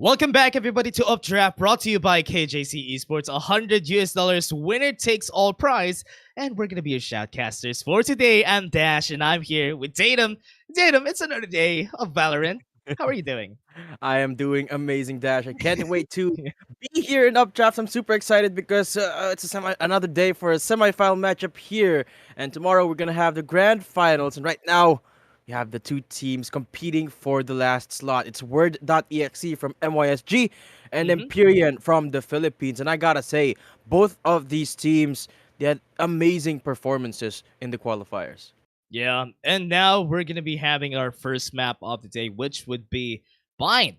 Welcome back, everybody, to Updraft, brought to you by KJC eSports. $100 winner takes all prize, and we're gonna be your shoutcasters for today. I'm Dash, and I'm here with Tatum. Tatum, it's another day of Valorant. How are you doing? I am doing amazing, Dash. I can't wait to be here in Updraft. I'm super excited because it's another day for a semifinal matchup here, and tomorrow we're gonna have the grand finals. And right now, we have the two teams competing for the last slot. It's WORD.exe from MYSG and hmm EMPYREAN from the Philippines. And I gotta say, both of these teams they had amazing performances in the qualifiers. Yeah, and now we're gonna be having our first map of the day, which would be Bind.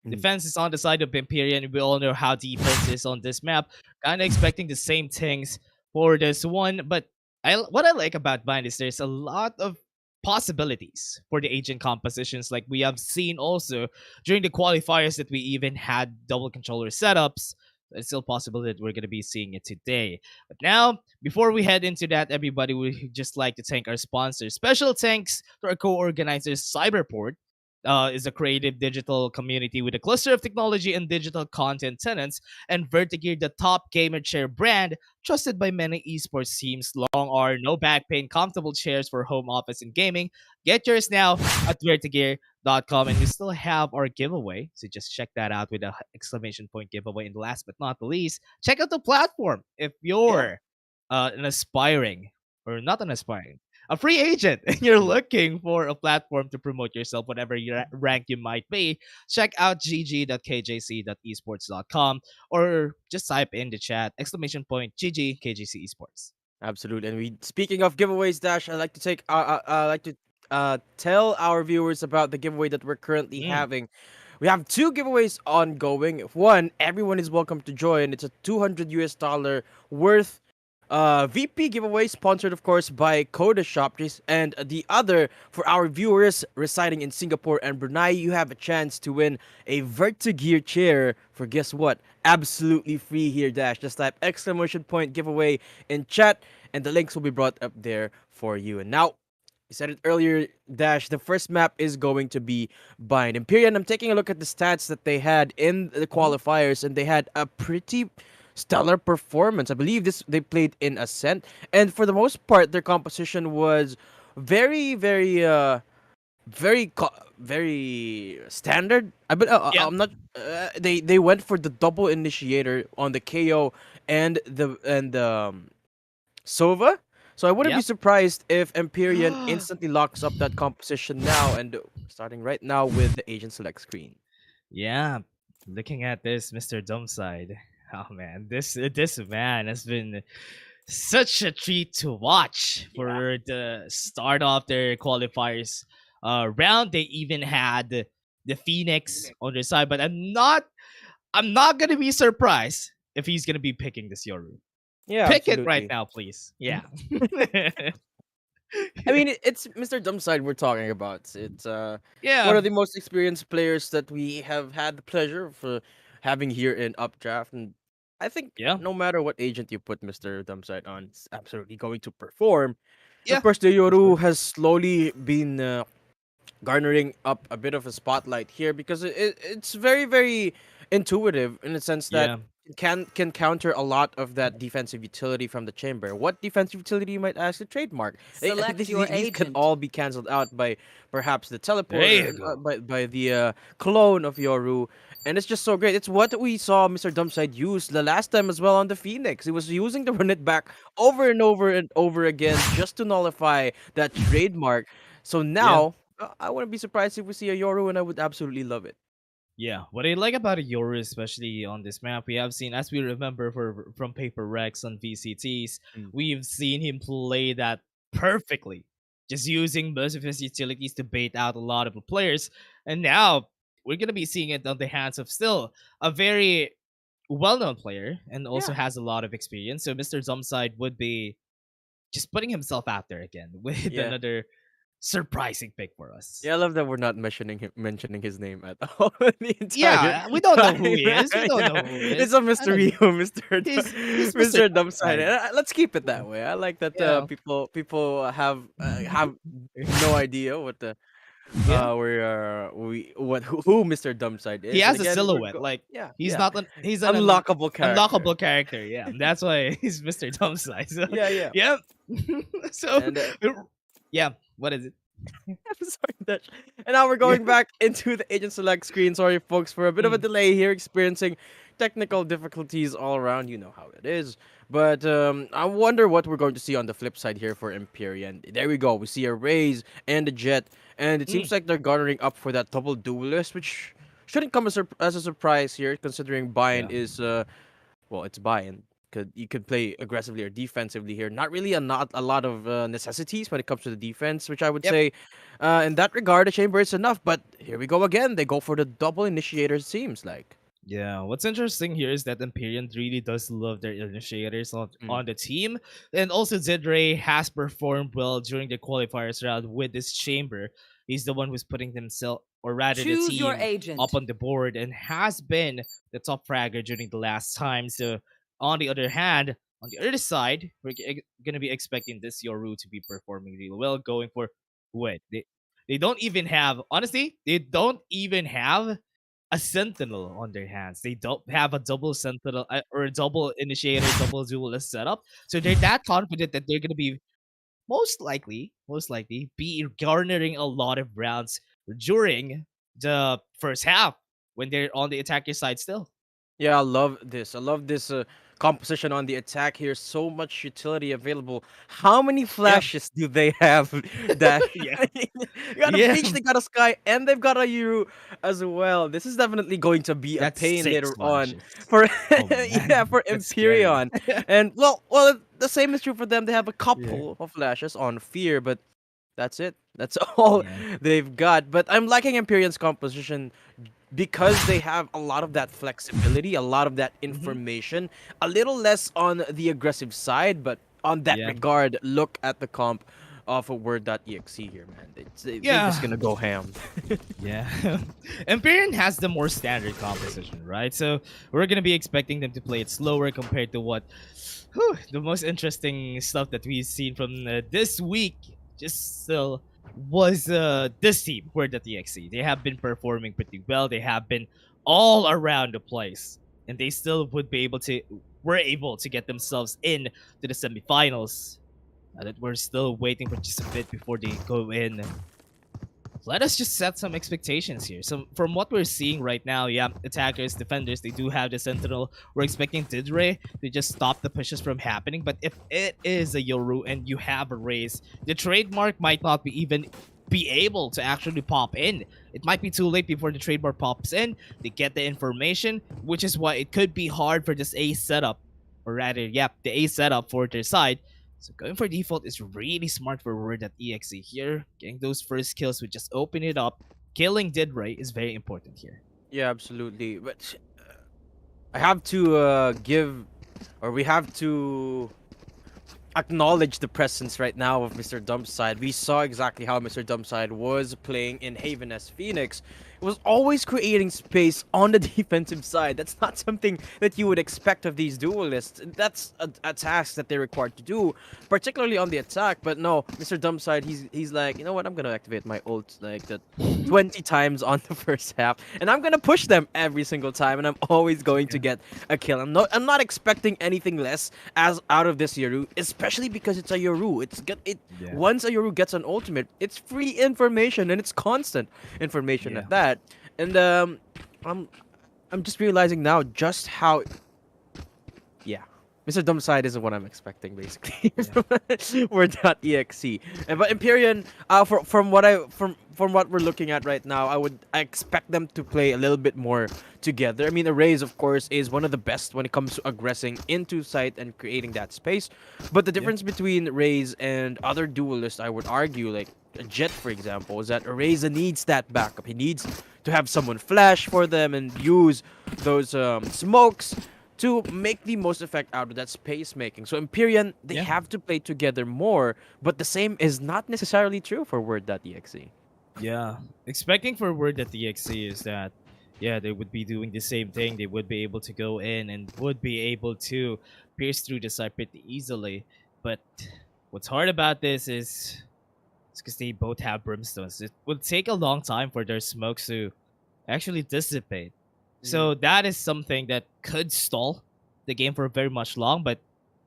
Mm. Defense is on the side of Imperial. We all know how defense is on this map. Kind of expecting the same things for this one, but what I like about Bind is there's a lot of possibilities for the agent compositions. Like we have seen also during the qualifiers that we even had double controller setups. It's still possible that we're gonna be seeing it today. But now, before we head into that, everybody, we just like to thank our sponsors. Special thanks to our co-organizers, Cyberport is a creative digital community with a cluster of technology and digital content tenants, and Vertigear, the top gamer chair brand trusted by many esports teams. Long R, no back pain, comfortable chairs for home office and gaming. Get yours now at vertigear.com, and we still have our giveaway, so just check that out with a exclamation point giveaway. And last but not the least, check out the platform if Yeah. you're an aspiring or not an aspiring a free agent and you're Mm. looking for a platform to promote yourself, whatever your rank you might be, check out gg.kjc.esports.com or just type in the chat exclamation point GG KJC Esports. Absolutely. And we speaking of giveaways, Dash, I'd like to tell our viewers about the giveaway that we're currently Mm, having. We have two giveaways ongoing. One, everyone is welcome to join. It's a $200 worth VP giveaway, sponsored of course by Coda Shop. And the other, for our viewers residing in Singapore and Brunei, you have a chance to win a Vertigear chair for, guess what, absolutely free here, Dash. Just type exclamation point giveaway in chat and the links will be brought up there for you. And now, you said it earlier, Dash. The first map is going to be Bind. Empyrean, I'm taking a look at the stats that they had in the mhm. qualifiers, and they had a pretty stellar performance. I believe this they played in Ascent, and for the most part, their composition was very standard. Yeah, I'm not. They went for the double initiator on the KO and the Sova. So I wouldn't yeah. be surprised if Empyrean instantly locks up that composition now, and starting right now with the agent select screen. Yeah, looking at this, Mr. Dumbside. Oh man, this man has been such a treat to watch Yeah. for the start of their qualifiers round. They even had the Phoenix on their side, but I'm not gonna be surprised if he's gonna be picking this Yoru. Yeah, Pick it right absolutely. now, please. Yeah. I mean, it's Mr. Dumbside we're talking about. It's one yeah. of the most experienced players that we have had the pleasure of having here in Updraft, and I think Yeah. no matter what agent you put Mr. Dumbside on, it's absolutely going to perform. And of Yeah. course, the For sure. Yoru has slowly been garnering up a bit of a spotlight here because it's very intuitive in the sense that Yeah. it can counter a lot of that defensive utility from the chamber. What defensive utility, you might ask? The trademark. I think Select your these can agent. all be cancelled out by perhaps the There teleporter you and go. by the clone of Yoru. And it's just so great. It's what we saw Mr. Dumpside use the last time as well on the Phoenix. He was using the run it back over and over and over again just to nullify that trademark. So Yeah. now I wouldn't be surprised if we see a Yoru, and I would absolutely love it. Yeah, what I like about Yoru, especially on this map, we have seen, as we remember from Paper Rex on VCTs, Mm. we've seen him play that perfectly, just using most of his utilities to bait out a lot of the players. And now we're gonna be seeing it on the hands of still a very well-known player and also Yeah, has a lot of experience. So Mr. Zomside would be just putting himself out there again with yeah. another surprising pick for us. Yeah, I love that we're not mentioning his name at all the entire Yeah, we don't know who he time. is. We don't know Yeah, who he it's is. a I don't mystery know. who Mr. He's Mr. Mr. Dumpside. Dumpside. Let's keep it that way. I like that Yeah. people have no idea Yeah. where we what who Mr. Dumbside He is, and has a again silhouette. Like yeah, he's yeah, not an he's an unlockable character. unlockable character. Yeah, that's why he's Mr. Dumpside. So Yeah, yeah, yeah. So and yeah, what is it? I'm sorry, Dutch. And now we're Yeah. going back into the agent select screen. Sorry, folks, for a bit of a Mm, delay here, experiencing technical difficulties all around. You know how it is. But I wonder what we're going to see on the flip side here for Empyrean. There we go. We see a Raze and a Jet, and it mm, seems like they're garnering up for that double duelist, which shouldn't come as a surprise here, considering Bind yeah. is well, it's buy-in. Could you could play aggressively or defensively here. Not really not a lot of necessities when it comes to the defense, which I would Yep. say, in that regard, the chamber is enough. But here we go again. They go for the double initiator. It seems like. Yeah, what's interesting here is that Empyrean really does love their initiators Mm. on the team. And also Zidray has performed well during the qualifiers round with this chamber. He's the one who's putting himself, or rather the Choose your team, up agent. on the board and has been the top fragger during the last time. So on the other hand, on the other side, we're gonna be expecting this Yoru to be performing really well, going for wait, they don't even have honestly, they don't even have a sentinel on their hands. They don't have a double sentinel or a double initiator, double duelist setup. So they're that confident that they're gonna be most likely, be garnering a lot of rounds during the first half when they're on the attacker side still. Yeah, I love this. I love this composition on the attack here. So much utility available. How many Yeah, flashes do they have? That yeah, you got a yeah. beach, they got a sky, and they've got a Yuru as well. This is definitely going to be a That's pain six later on flashes. for Oh yeah, man, for that's scary. Empyrean. And well, the same is true for them. They have a Yeah, couple of flashes on Fear, but that's it. That's all yeah. they've got. But I'm liking Empyrean's composition because they have a lot of that flexibility, a lot of that Hmm. information, a little less on the aggressive side, but on that Yeah, regard, look at the comp of a Word.exe here, man. They're just yeah. gonna go ham. Yeah. Empyrean has the more standard composition, right? So we're gonna be expecting them to play it slower compared to what the most interesting stuff that we've seen from this week just still was this team, Word.exe. They have been performing pretty well. They have been all around the place. And they still would be able to were able to get themselves in to the semifinals. That we're still waiting for just a bit before they go in. Let us just set some expectations here. So from what we're seeing right now, yeah, attackers, defenders, they do have the Sentinel. We're expecting Didre to just stop the pushes from happening. But if it is a Yoru and you have a race, the trademark might not be even be able to actually pop in. It might be too late before the trademark pops in. They get the information, which is why it could be hard for this A setup, or rather, yeah, the A setup for their side. So going for default is really smart for Word.exe here. Getting those first kills would just open it up. Killing Didray is very important here. Yeah, absolutely. But I have to give, or we have to acknowledge the presence right now of Mr. Dumpside. We saw exactly how Mr. Dumpside was playing in Haven as Phoenix. It was always creating space on the defensive side. That's not something that you would expect of these duelists. That's a task that they're required to do, particularly on the attack. But no, Mr. Dumpside, he's like, you know what? I'm gonna activate my ult like that 20 times on the first half, and I'm gonna push them every single time, and I'm always going to Yeah. get a kill. I'm not expecting anything less as out of this Yoru, especially because it's a Yoru. It Yeah. once a Yoru gets an ultimate, it's free information and it's constant information Yeah. at that. And I'm I'm just realizing now just how yeah. Mr. Dumbside isn't what I'm expecting, basically. Yeah. We're not exe, and but Empyrean, from what we're looking at right now, I expect them to play a little bit more together. I mean, Arrays, of course, is one of the best when it comes to aggressing into site and creating that space. But the Yeah. difference between Rays and other duelists, I would argue, like a Jet, for example, is that Arrays needs that backup. He needs to have someone flash for them and use those smokes to make the most effect out of that space making. So Empyrean, they Yeah. have to play together more, but the same is not necessarily true for Word.exe. Yeah. Expecting for Word.exe is that, yeah, they would be doing the same thing. They would be able to go in and would be able to pierce through the side pretty easily. But what's hard about this is It's because they both have brimstones. It would take a long time for their smokes to actually dissipate. So that is something that could stall the game for very much long, but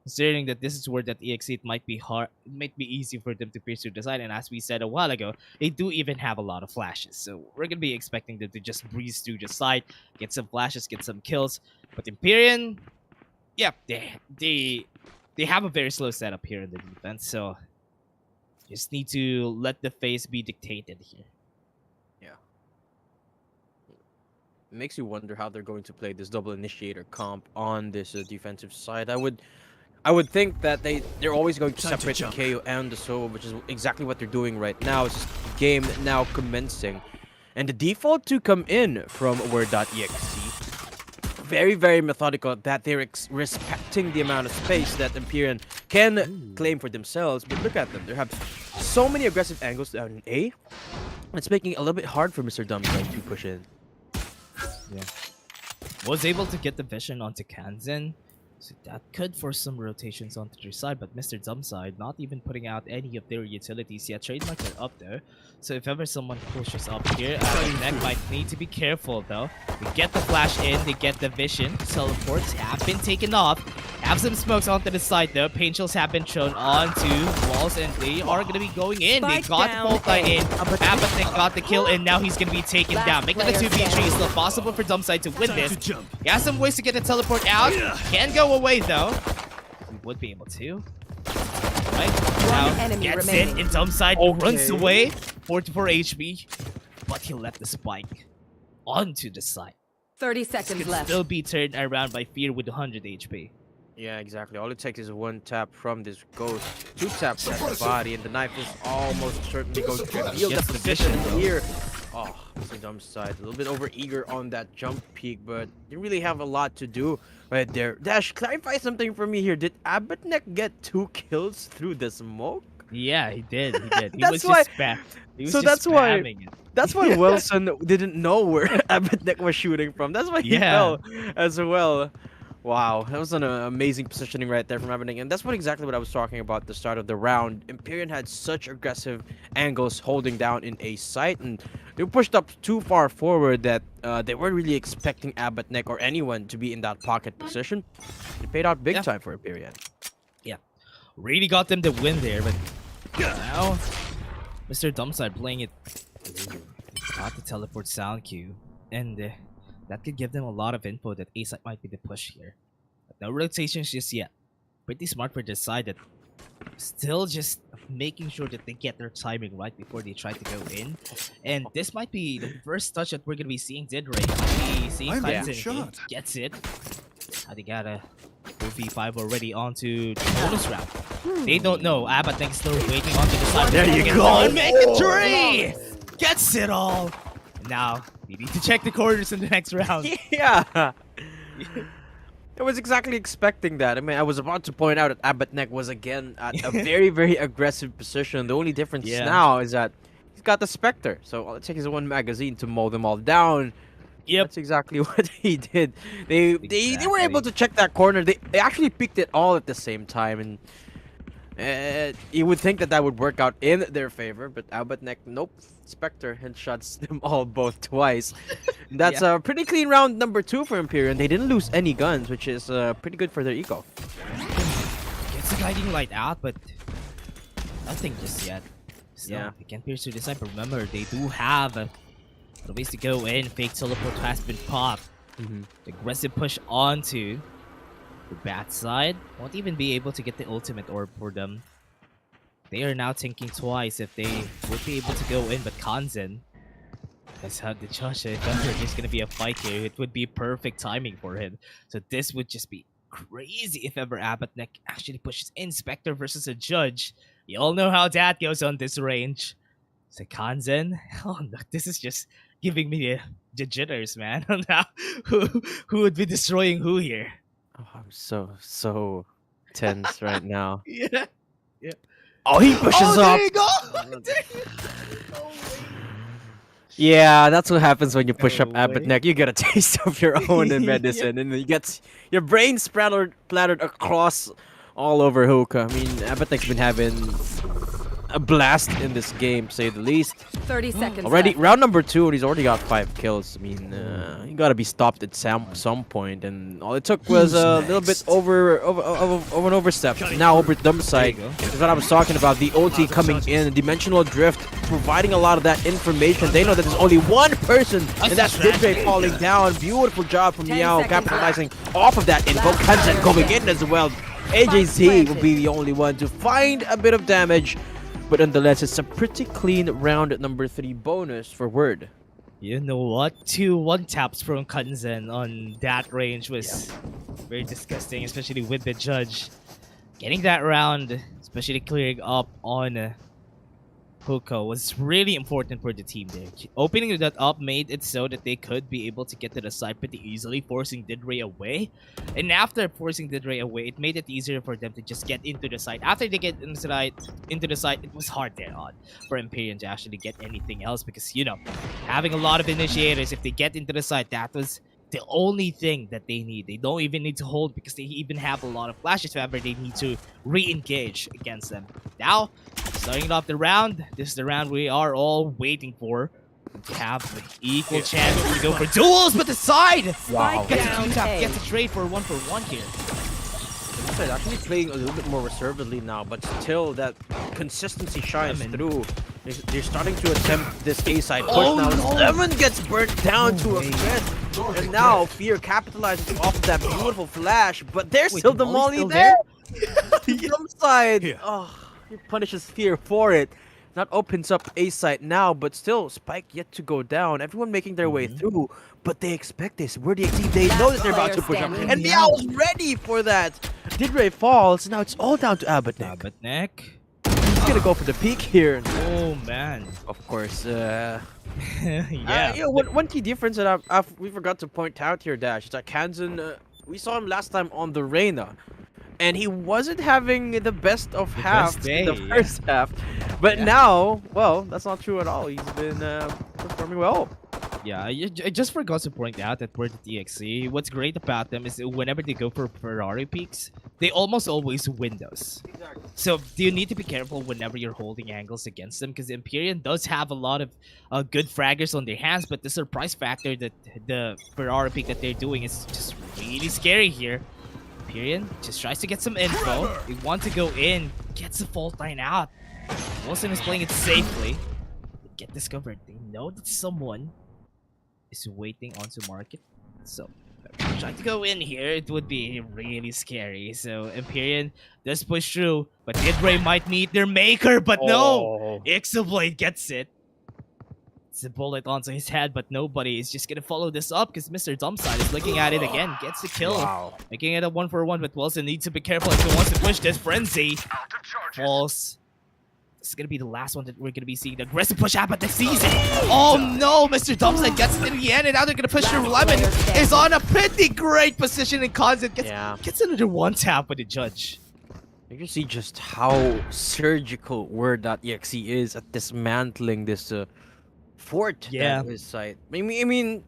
considering that this is WORD.exe, it might be hard, it might be easy for them to pierce through the side. And as we said a while ago, they do even have a lot of flashes. So we're gonna be expecting them to just breeze through the side, get some flashes, get some kills. But EMPYREAN, yeah, they have a very slow setup here in the defense, so just need to let the face be dictated here. Yeah. It makes you wonder how they're going to play this double initiator comp on this defensive side. I would think that they're always going to separate the KO and the solo, which is exactly what they're doing right now. It's just the game now commencing. And the default to come in from WORD.exe, very, very methodical, that they're respecting the amount of space that EMPYREAN can claim for themselves. But look at them. They have so many aggressive angles down in A. It's making it a little bit hard for Mr. Dumbside to push in. Yeah. Was able to get the vision onto Kanzen. So that could force some rotations onto their side, but Mr. Dumbside not even putting out any of their utilities yet. Trademarks are up there, so if ever someone pushes up here, Neck might need to be careful though. They get the flash in, they get the vision. Teleports have been taken off. Have some smokes onto the side though. Pain chills have been thrown onto walls, and they are going to be going in. They got the fault line in. Abathnek got the kill, and now he's going to be taken down. Making the 2v3 still possible for Dumbside to win this. He has some ways to get the teleport out. Can go away though. We would be able to. Right now, gets it, and Dumbside runs away. 44 HP, but he left the spike onto the side. 30 seconds left. Still be turned around by Fear with 100 HP. Yeah, exactly. All it takes is one tap from this ghost. Two taps at the body, and the knife is almost certainly going to reveal the position here. Oh, Mr. Dumbside, a little bit over eager on that jump peak, but you really have a lot to do right there. Dash, clarify something for me here. Did Abathnek get 2 kills through the smoke? Yeah, he did. He did. He That's was why- just spam. He was so just that's why- spamming it. That's why Wilson didn't know where Abathnek was shooting from. That's why he fell as well. Wow, that was an amazing positioning right there from Abathnek, and that's exactly what I was talking about at the start of the round. EMPYREAN had such aggressive angles holding down in a site, and they pushed up too far forward that they weren't really expecting Abathnek or anyone to be in that pocket position. It paid out big time for EMPYREAN. Yeah, really got them to win there, but now Mr. Dumbside playing it. Got the teleport sound cue, and that could give them a lot of info that A side might be the push here. But no rotations just yet. Pretty smart for their side that still just making sure that they get their timing right before they try to go in. And this might be the first touch that we're going to be seeing Didray. We see Kanzen gets it. They got a 4v5 already onto the bonus round. They don't know. Abathnek still waiting onto the side. There you go. Make it 3! Gets it all. Now, we need to check the corners in the next round. Yeah. I was exactly expecting that. I mean, I was about to point out that Abathnek was again at a very, very aggressive position. The only difference now is that he's got the Spectre. So all it takes is one magazine to mow them all down. Yep. That's exactly what he did. They were able to check that corner. They actually picked it all at the same time, and you would think that would work out in their favor, but Abathnek, nope. Spectre headshots them all both twice. That's a pretty clean round number 2 for EMPYREAN. They didn't lose any guns, which is pretty good for their eco. Gets the guiding light out, but nothing just yet. Still, they can't pierce through the side, but remember, they do have ways to go in. Fake teleport has been popped. Aggressive push onto the bat side. Won't even be able to get the ultimate orb for them. They are now thinking twice if they would be able to go in, but Kanzen, that's how the judge. If ever there's gonna be a fight here, it would be perfect timing for him. So this would just be crazy if ever Abathnek actually pushes in Spectre versus a judge. You all know how that goes on this range. So Kanzen, oh no, this is just giving me the jitters, man. On how who would be destroying who here? Oh, I'm so tense right now. Yeah. Oh, he pushes up. There you go. Yeah, that's what happens when you push up Abathnek. You get a taste of your own medicine, and you get your brain splattered across all over Hookah. I mean, Abathek's been having a blast in this game, to say the least. 30 seconds Already, left. round number 2, and he's already got 5 kills. I mean, you gotta be stopped at some point, and all it took was a little bit of an overstep. Now over dumb side is what I was talking about. The OT coming in, dimensional drift, providing a lot of that information. They know that there's only one person, and that's Didre falling down. Beautiful job from 10 Meow, seconds capitalizing off of that info. Kansen going in as well. AJC will be the only one to find a bit of damage. But nonetheless, it's a pretty clean round number 3 bonus for Word. You know what? 2 one-taps from Kanzen on that range was very disgusting, especially with the judge. Getting that round, especially clearing up on Huko, was really important for the team there. Opening that up made it so that they could be able to get to the side pretty easily, forcing Didre away. And after forcing Didre away, it made it easier for them to just get into the side. After they get into the side, it was hard there on for Empyrean to actually get anything else because, you know, having a lot of initiators, if they get into the side, that was the only thing that they need. They don't even need to hold because they even have a lot of flashes. However, they need to re-engage against them. Now, starting off the round, this is the round we are all waiting for. To have an equal chance to go for duels with the side. Wow. Gets a Down two-tap, A. gets a trade for 1-for-1 here. He's actually playing a little bit more reservedly now, but still that consistency shines through. They're starting to attempt this A-side push now. no. Lemon gets burnt down to a crisp. And now Fear capitalizes off of that beautiful flash, but there's Wait, still the the molly's molly still there. Jump side. Oh, he punishes Fear for it. That opens up A-side now, but still Spike yet to go down. Everyone making their way through, but they expect this. WORD.exe, they know that they're about to push up. Standing. And Meow's ready for that. Didre falls. Now it's all down to Abednek. Abednek. He's gonna go for the peak here. Oh, man. Of course, Yeah. one key difference that we forgot to point out here, Dash, is that Kanzen, we saw him last time on the Reina, and he wasn't having the best of halves best in the day, first half. But now, well, that's not true at all. He's been performing well. Yeah, I just forgot to point out that WORD.exe, what's great about them is that whenever they go for Ferrari peaks, they almost always win those. So you need to be careful whenever you're holding angles against them because Empyrean does have a lot of good fraggers on their hands, but the surprise factor that the Ferrari peak that they're doing is just really scary here. Empyrean just tries to get some info. They want to go in, gets the fault line out. Wilson is playing it safely. They get discovered. They know that someone is waiting onto market. So if I'm trying to go in here, it would be really scary. So Empyrean does push through, but Didre might meet their maker, but no! Ixoblade gets it. It's a bullet onto his head, but nobody is just gonna follow this up because Mr. Dumbside is looking at it again, gets the kill. Wow. Making it a 1-for-1, but Wilson needs to be careful if he wants to push this frenzy. False. This is gonna be the last one that we're gonna be seeing. The aggressive push out at the season. Oh no, Mr. Dumpside gets it in the end, and now they're gonna push through. Lemon is on a pretty great position and Kanzen gets another one tap with the judge. You can see just how surgical WORD.exe is at dismantling this fort Yeah. at his site. I mean,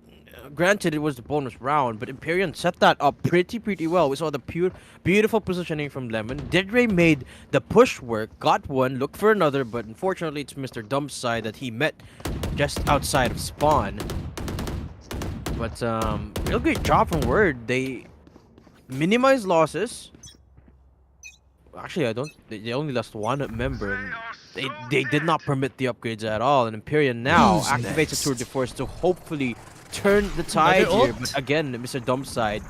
granted it was the bonus round, but Empyrean set that up pretty well. We saw the beautiful positioning from Lemon. Didre made the push work, got one, looked for another, but unfortunately it's Mr. Dump's side that he met just outside of spawn. But real great job from Word. They minimize losses. Actually, they only lost one member. And they did not permit the upgrades at all. And Empyrean now activates a Tour de Force to hopefully turn the tide here. But again, Mr. Dumpside.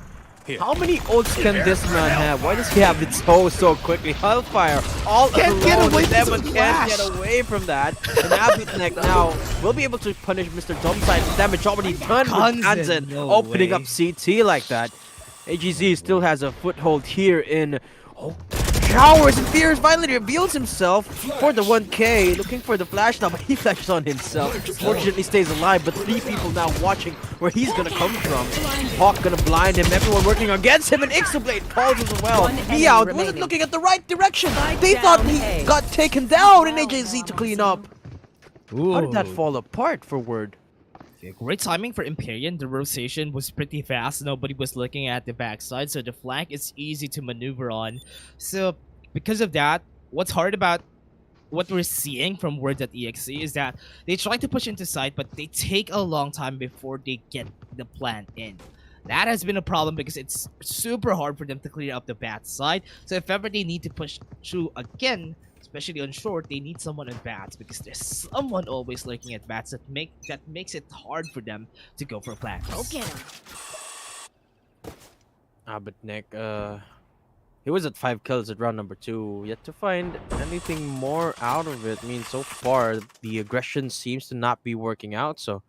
How many ults can this man have? Why does he have it so quickly? Hellfire all Can't get alone. away from Lemon some can't flash. get away from that. And Abednek now will be able to punish Mr. Dumpside. The damage already done with Kanzen, Kanzen no opening way. up CT like that. AGZ still has a foothold here in Showers, and Fears finally reveals himself for the 1K, looking for the flash now, but he flashes on himself. Fortunately stays alive, but 3 people now watching where he's gonna come from. Hawk gonna blind him, everyone working against him, and Ixoblade falls as well. One enemy Meow wasn't remaining. looking at the right direction. Spike They thought down he A. got taken down, and AJZ to clean up. How did that Ooh. fall apart for Word? Yeah, great timing for Empyrean. The rotation was pretty fast. Nobody was looking at the backside, so the flank is easy to maneuver on. So because of that, what's hard about what we're seeing from WORD.exe is that they try to push into site, but they take a long time before they get the plant in. That has been a problem because it's super hard for them to clear up the bat side. So if ever they need to push through again, especially on short, they need someone on bats because there's someone always lurking at bats that makes it hard for them to go for plants. Go get him. But Nick, he was at 5 kills at round number 2. Yet to find anything more out of it. I mean, so far the aggression seems to not be working out. So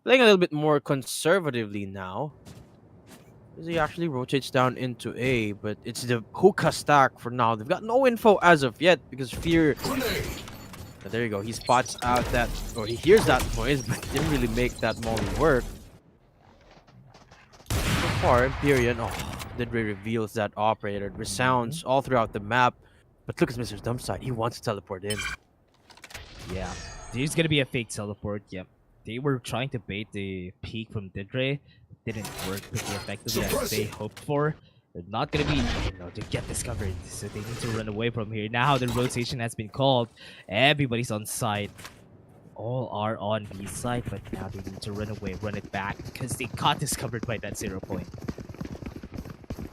playing a little bit more conservatively now. As he actually rotates down into A, but it's the hookah stack for now. They've got no info as of yet because Fear. But there you go. He spots out that, or he hears that noise, but didn't really make that molly work. So far, EMPYREAN, Didre reveals that operator. It resounds all throughout the map. But look at Mr. Dumpside. He wants to teleport in. Yeah, there's gonna be a fake teleport. Yep. They were trying to bait the peek from Didre. It didn't work pretty effectively as they hoped for. They're not gonna be, to get discovered. So they need to run away from here. Now the rotation has been called. Everybody's on site. All are on B side, but now they need to run away, run it back because they got discovered by that 0 point.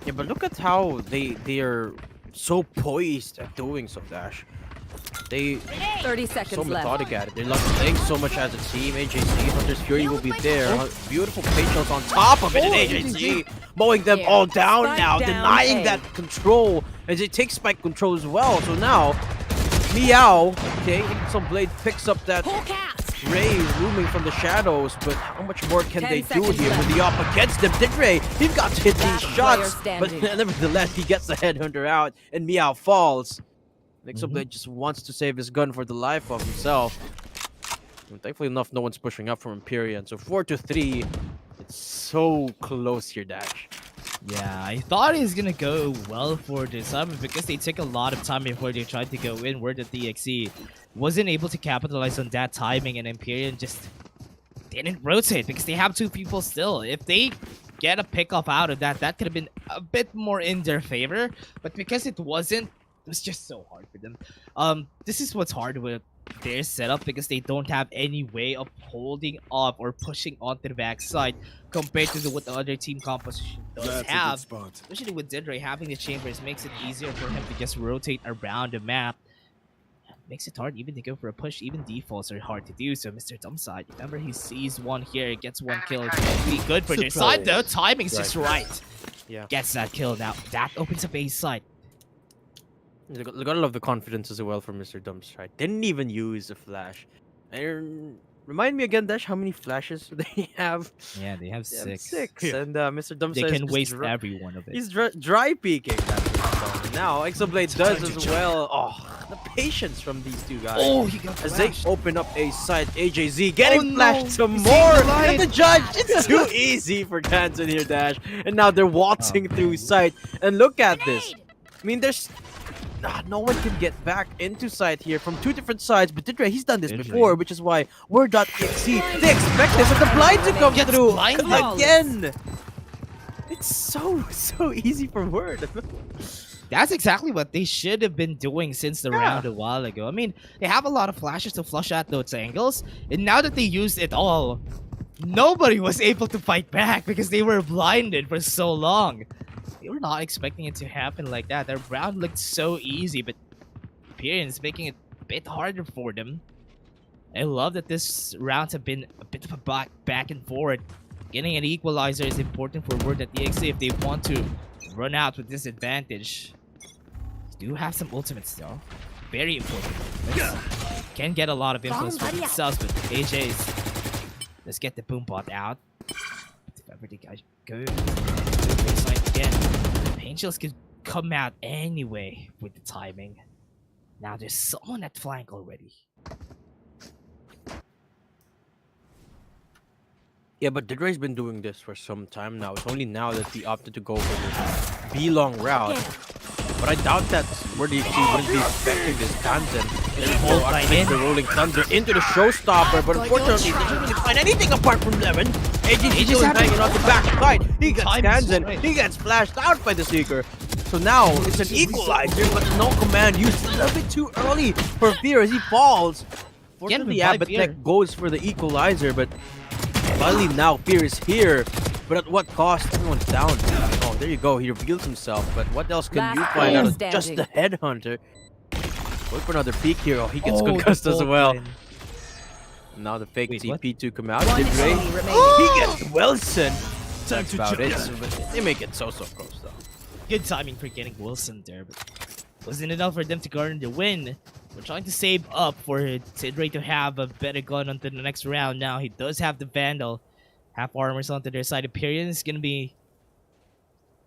Yeah, but look at how they are so poised at doing so, Dash. They 30 seconds so left. methodic at it. They love playing so much as a team. AJC, Hunter's Fury will be there. Beautiful patience on top of it, and AJC mowing them all down Spike now, down denying A. that control. As they take spike control as well. So now, Meow, okay, some blade picks up that Hulk out. Ray looming from the shadows, but how much more can 10 they do seconds here left. with the op against them? Didre, he's got to hit these Last shots, player but standing. nevertheless, he gets the headhunter out, and Meow falls. Blade just wants to save his gun for the life of himself. And thankfully enough, no one's pushing up from EMPYREAN. So 4-3. It's so close here, Dash. Yeah, I thought it was gonna go well for this time because they took a lot of time before they tried to go in. WORD.exe wasn't able to capitalize on that timing, and EMPYREAN just didn't rotate because they have 2 people still. If they get a pick-off out of that, that could have been a bit more in their favor. But because it wasn't, it was just so hard for them. This is what's hard with their setup because they don't have any way of holding up or pushing onto the backside compared to what the other team composition does have. Especially with Didre having the chambers makes it easier for him to just rotate around the map. Makes it hard even to go for a push. Even defaults are hard to do. So Mr. Dumpside, remember he sees one here, gets 1 kill. It's gonna be good for their side though. Timing's just right. Yeah. Gets that kill now. That opens up A side. You gotta love the confidence as well from Mr. Dumpside. Didn't even use a flash. And remind me again, Dash, how many flashes they have? Yeah, they have 6. 6. And Mr. Dumpside They can is waste every one of it. He's dry peeking that zone. Now Exoblade does as well. Oh, the patience from these 2 guys. Oh, he got As they flashed. open up a site, AJZ getting no. flashed some He's more. seeing the light. And the judge, it's too easy for Kansan here, Dash. And now they're waltzing through site. And look at this. I mean, there's no one can get back into site here from 2 different sides. But Didre, he's done this before, which is why WORD.exe, they expect this and the blind to come Gets through blinded. again. It's so easy for Word. That's exactly what they should have been doing since the round a while ago. I mean, they have a lot of flashes to flush out those angles, and now that they used it all, nobody was able to fight back because they were blinded for so long. They were not expecting it to happen like that. Their round looked so easy, but EMPYREAN's making it a bit harder for them. I love that this rounds have been a bit of a back and forth. Getting an equalizer is important for WORD.exe if they want to run out with this advantage. They do have some ultimates though. Very important. Can get a lot of influence for themselves, but AJ's. Let's get the boom bot out. If ever the guy goes baseline again, Pain Chills could come out anyway with the timing. Now there's someone at flank already. Yeah, but Didre's been doing this for some time now. It's only now that he opted to go for the B-long route. But I doubt that WORD.exe wouldn't be expecting this Kansan. They're right in. the Rolling Thunder into the Showstopper, but unfortunately, they didn't really find anything apart from Lemon. AJC just still have to- hanging on the backside. He gets Time is Skansen. right. He gets flashed out by the Seeker. So now it's an equalizer, but no command used. A little bit too early for Fear as he falls. Fortunately, yeah, revive but Fear. Neck goes for the equalizer, but finally now Fear is here. But at what cost? Everyone's down. Oh, there you go. He reveals himself. But what else can Last you find out player of just the standing. headhunter? Wait for another peek here. Oh, he gets Oh, concussed the as gold well. line. Now the fake Wait, what? TP to come out. One Did Ray? enemy remaining. He gets Wilson. That's about it. But they make it so close though. Good timing for getting Wilson there, but wasn't enough for them to garner the win. We're trying to save up for Tidray to have a better gun onto the next round. Now he does have the Vandal. Half armors onto their side. EMPYREAN is going to be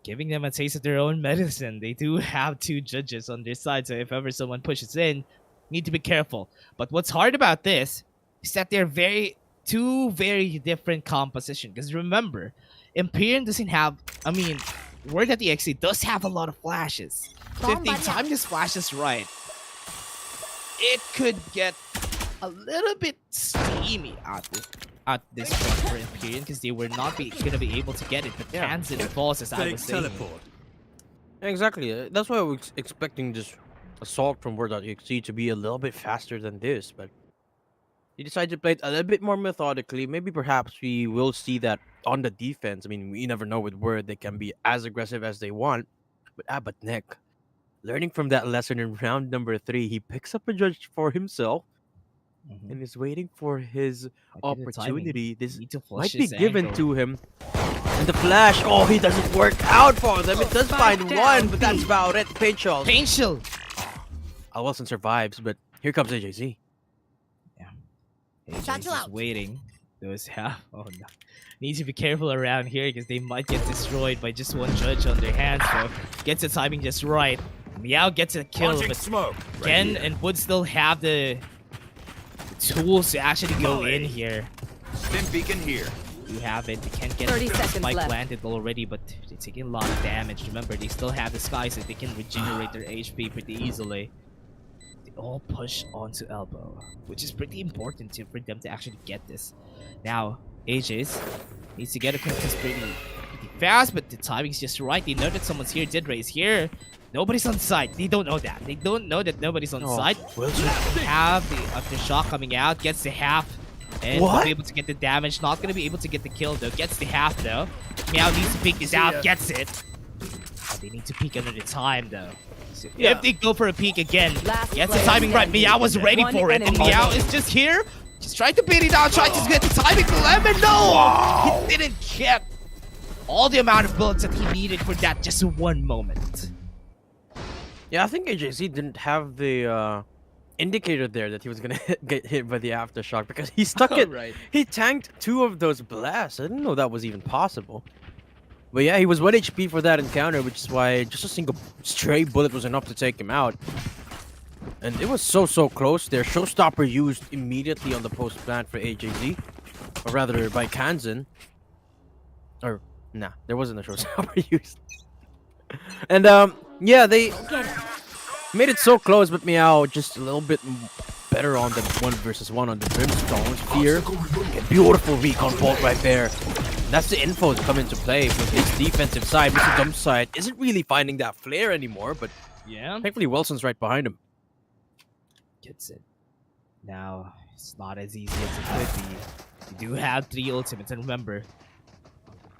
giving them a taste of their own medicine. They do have 2 judges on their side, so if ever someone pushes in, need to be careful. But what's hard about this is that they're two very different composition. Because remember, EMPYREAN doesn't have, I mean, WORD.exe does have a lot of flashes. So if they time this flashes right, it could get a little bit steamy at this point for EMPYREAN because they were not gonna be able to get it. But Yeah. Kansen falls, as I was saying. Exactly. That's why I was expecting this assault from Word.exe to be a little bit faster than this, but he decided to play it a little bit more methodically. Maybe perhaps we will see that on the defense. I mean, we never know with Word. They can be as aggressive as they want. But Nick, learning from that lesson in round number 3, he picks up a judge for himself and is waiting for his Might be the timing. opportunity. This Need to might flush be his given angle. to him. And the flash, oh, he doesn't work out for them. It does find down, one, but that's about it. Paint Shawl. Pain shield. Wilson survives, but here comes AJC. AJ's Satchel just out. waiting. Those have oh no. Need to be careful around here because they might get destroyed by just one judge on their hands. So gets the timing just right. Meow gets a kill, but smoke. Ken and Wood still have the tools to actually go in here. Stim beacon here. You have it. They can't get 30 the seconds spike left. planted already, but they're taking a lot of damage. Remember, they still have the sky, so they can regenerate their HP pretty easily. They all push onto elbow, which is pretty important for them to actually get this. Now, AJ's needs to get a contest pretty fast, but the timing's just right. They know that someone's here. Didray is here. Nobody's on site. They don't know that. They don't know that nobody's on site. Wilson. Have the aftershock coming out, gets the half, and What? will be able to get the damage. Not gonna be able to get the kill though. Gets the half though. Meow needs to peek this out, gets it. But they need to peek another time though. So Yeah. if they go for a peek again, Last gets the player timing right. standing. Meow was ready One for it, and enemy Meow remaining. is just here. Just trying to beat it down, trying to get the timing to Lemon. No! He didn't get all the amount of bullets that he needed for that just one moment. Yeah, I think AJC didn't have the indicator there that he was gonna get hit by the aftershock because he stuck it. Right. He tanked 2 of those blasts. I didn't know that was even possible. But yeah, he was 1 HP for that encounter, which is why just a single stray bullet was enough to take him out. And it was so close there. Showstopper used immediately on the post plant for AJZ, or rather by Kansen. Or nah, there wasn't a showstopper used. And yeah, they made it so close, but Meow just a little bit better on the 1 versus 1 on the Brimstones. Fear, a beautiful recon bolt right there. And that's the info to come into play with his defensive side. Mr. Dump side isn't really finding that flare anymore, but Yeah. thankfully Wilson's right behind him. Gets it. Now, it's not as easy as it could be. You do have 3 ultimates, and remember,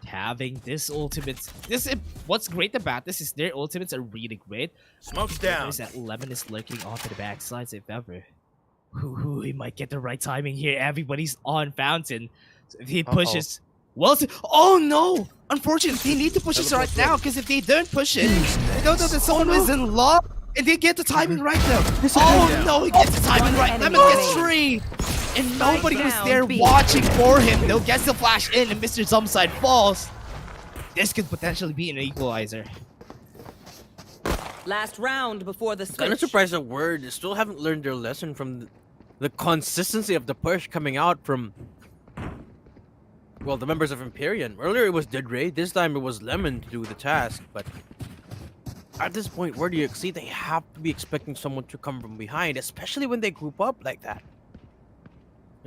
having this ultimate, what's great about this is their ultimates are really great. Smoke's down. There's that Lemon is lurking onto the backsides if ever. Ooh, he might get the right timing here. Everybody's on Fountain. So if he pushes, Wilson. Oh no! Unfortunately, they need to push this right now because if they don't push it, they don't know that someone is in law. And they get the timing right though. Oh no, he gets the timing right. Lemon gets 3. And nobody was down, there B. watching for him. No, gets the flash in and Mr. Zumpside falls. This could potentially be an equalizer. Last round before the Kind of switch. surprised that Word still haven't learned their lesson from the consistency of the push coming out from, well, the members of EMPYREAN. Earlier it was Didray, this time it was Lemon to do the task, but at this point, Word.exe, they have to be expecting someone to come from behind, especially when they group up like that.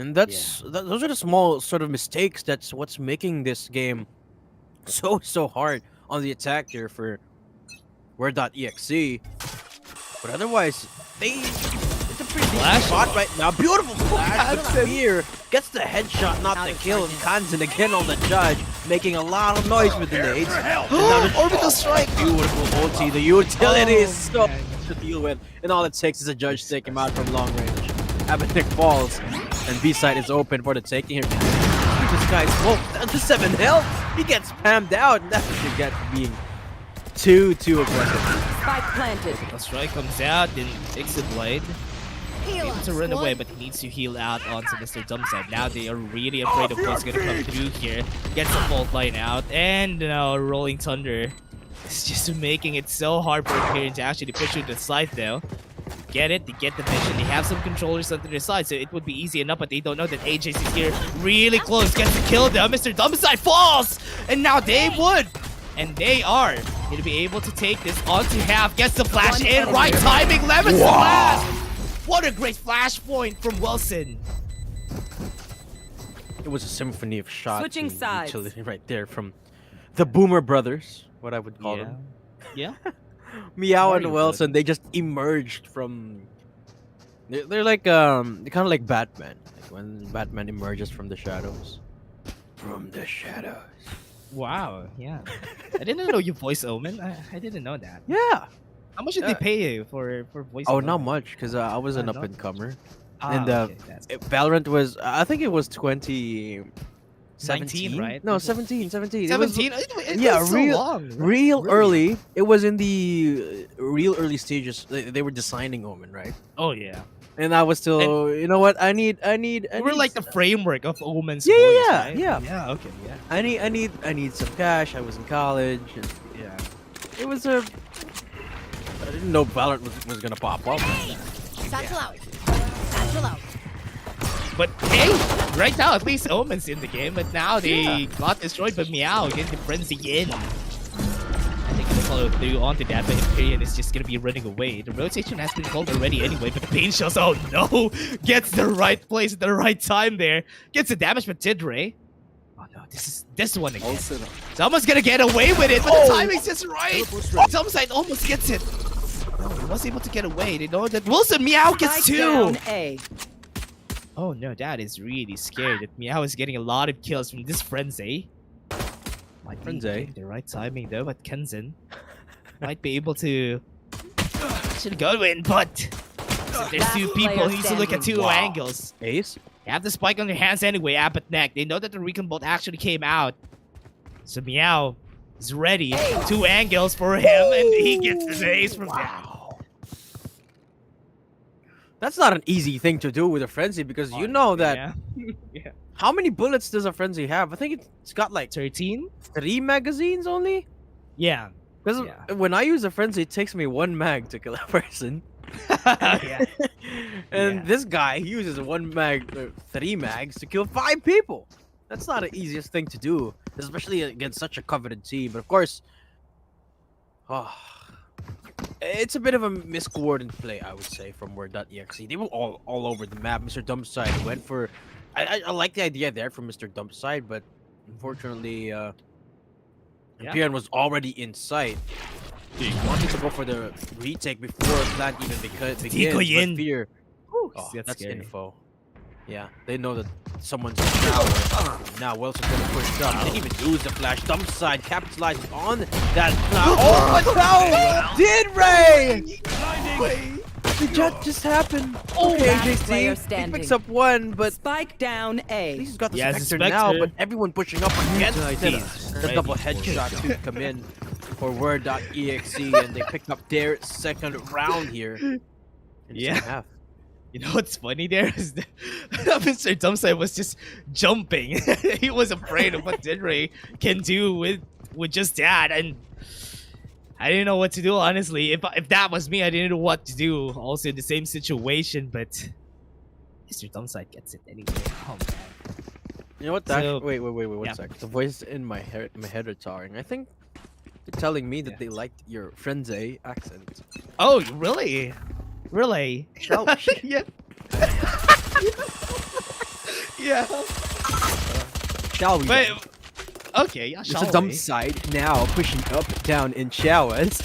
And those are the small sort of mistakes that's what's making this game so hard on the attack here for WORD.exe. But otherwise, it's a pretty decent Flash. spot right now. Beautiful flash, but Kanzen. Samir gets the headshot, not the kill, and Kanzen again on the judge, making a lot of noise with the nades. And now the Orbital strike. beautiful ulti, the utility is so man. much to deal with, and all it takes is a judge to take him out from long range. Abathnik falls, and B-side is open for the taking here. This guy's down to 7 health. He gets spammed out, and that's what you get for being too aggressive. Spike planted. The strike comes out, then takes the blade. Able to run away, but he needs to heal out onto Mr. Dumbside. Now they are really afraid of what's gonna come through here. Gets the fault line out, and now Rolling Thunder is just making it so hard for Imperian to actually push you to the side though. Get it? They get the vision. They have some controllers onto their side, so it would be easy enough, but they don't know that AJ's is here really close. Gets the kill though. Mr. Dumbside falls! And now they would! And they are going to be able to take this onto half. Gets the flash in. Right timing. Lemons the blast! What a great flash point from Wilson. It was a symphony of shots. Switching and sides. utility right there from the Boomer brothers, what I would call them. Yeah. Meow and Mario Wilson, they just emerged from. They're like they're kind of like Batman, like when Batman emerges from the shadows. From the shadows. Wow. Yeah. I didn't know you voice Omen. I didn't know that. Yeah. How much did they pay you for voice? Oh, not much, because I was an not up and comer. Ah, And okay, that's Valorant was, I think it was 2017, 19, right? No, 17. 17. 17. Yeah, was so real- long, right? Real Really? early. It was in the real early stages. They were designing Omen, right? Oh yeah. And I was still, you know what? I need. We're like the framework of Omen's Yeah, voice, yeah, right? yeah. Yeah. Okay. Yeah. I need some cash. I was in college, and Yeah. it was a. I didn't know Valorant was gonna pop up. Satchel out. Satchel out. But hey, right now at least Omen's in the game, but now they got destroyed by Meow against the Frenzy in. I think they'll follow through onto that, but Imperian is just gonna be running away. The rotation has been called already anyway, but Pain Shells, oh no! Gets the right place at the right time there. Gets the damage, but Tidray. Oh no, this one again. Someone's gonna get away with it, but the timing's just right. Dumbside almost gets it. No, he was able to get away. They know that Wilson Meow gets Spike two. down A. Oh no, that is really scary that Meow is getting a lot of kills from this Frenzy. Might be Frenzy? getting the right timing though, but Kenzen might be able to should go in, but so there's two Last people. player He needs to look at two standing. angles. Ace. They have the spike on their hands anyway, Abathnik. They know that the recon bolt actually came out. So Meow is ready. Two angles for him, and he gets the ace from that. That's not an easy thing to do with a frenzy because you know that. Yeah. How many bullets does a frenzy have? I think it's got like 13? 3 magazines only. Yeah. Because Yeah. when I use a frenzy, it takes me 1 mag to kill a person. Yeah. And Yeah. this guy he uses 3 mags to kill 5 people. That's not the easiest thing to do, especially against such a coveted team. But of course, it's a bit of a miscoordinated play, I would say, from WORD.exe. They were all over the map. Mr. Dumpside went for. I like the idea there from Mr. Dumpside, but unfortunately, EMPYREAN was already in sight. He wanted to go for the retake before plant even begins. Decoy in. But fear. Oh, That's scary. info. Yeah, they know that someone's in tower. Now Wilson's gonna push up. Didn't even use the flash. Dumpside capitalized on that flash. Oh, but no! Did Ray? The judge just happened. Okay, Last player KJC. He standing. picks up 1, but Spike down at A. least he's got the He has the Spectre now. Spectre. But everyone pushing up against him. Jeez. The double headshot to come in for WORD.exe, and they pick up their second round here. In the Yeah. second half. You know what's funny there is that Mr. Dumpside was just jumping. He was afraid of what Dinray can do with just that, and I didn't know what to do, honestly. If that was me, I didn't know what to do. Also in the same situation, but Mr. Dumpside gets it anyway. Oh man. You know what? Dash? So- Wait, one yeah. sec. The voice in my head are talking. I think they're telling me that Yeah. they liked your Frenzy accent. Oh, really? Really? Ouch. Yeah. Yeah. Shall we? But then? okay, yeah, It's shall a dump we? side now, pushing up, down in showers.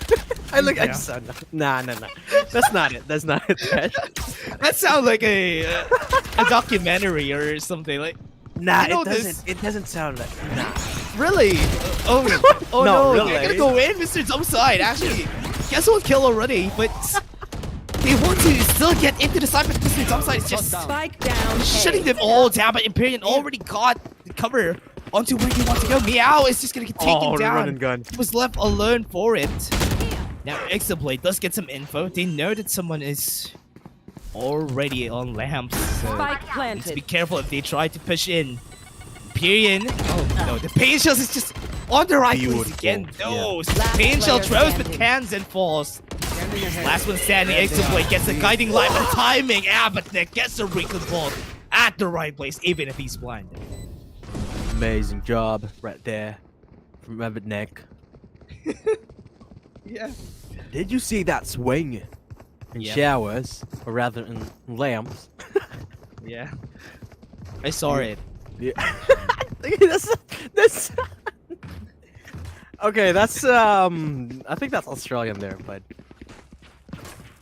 I look. I Yeah. just nah. That's not it. That's not it. Trash. That sounds like a documentary or something. Like, Nah, You know it doesn't. this- It doesn't sound like. Nah. really? Oh No, no, really. they're gonna go in, Mr. Dumpside. Actually, guess what? Kill already, but they want to still get into the side, but Mr. Dumpside is just Spike down. shutting them all down. But Empyrean already got the cover onto where he wants to go. Meow is just gonna get taken Oh, the down. run and gun. He was left alone for it. Now Exablade does get some info. They know that someone is already on lamps. So Spike need to be planted. careful if they try to push in. Empyrean. Oh no, the pain shells is just on the right place Beautiful. again. No, Last pain shell player throws but standing. cans and falls. Last one standing, Exablade gets the guiding light, but timing. But Nick gets the recon ball at the right place, even if he's blind. Amazing job right there from Abednek. Yeah. Did you see that swing in Yeah. showers, or rather in lamps? Yeah. I saw it. Yeah. that's okay. That's I think that's Australian there, but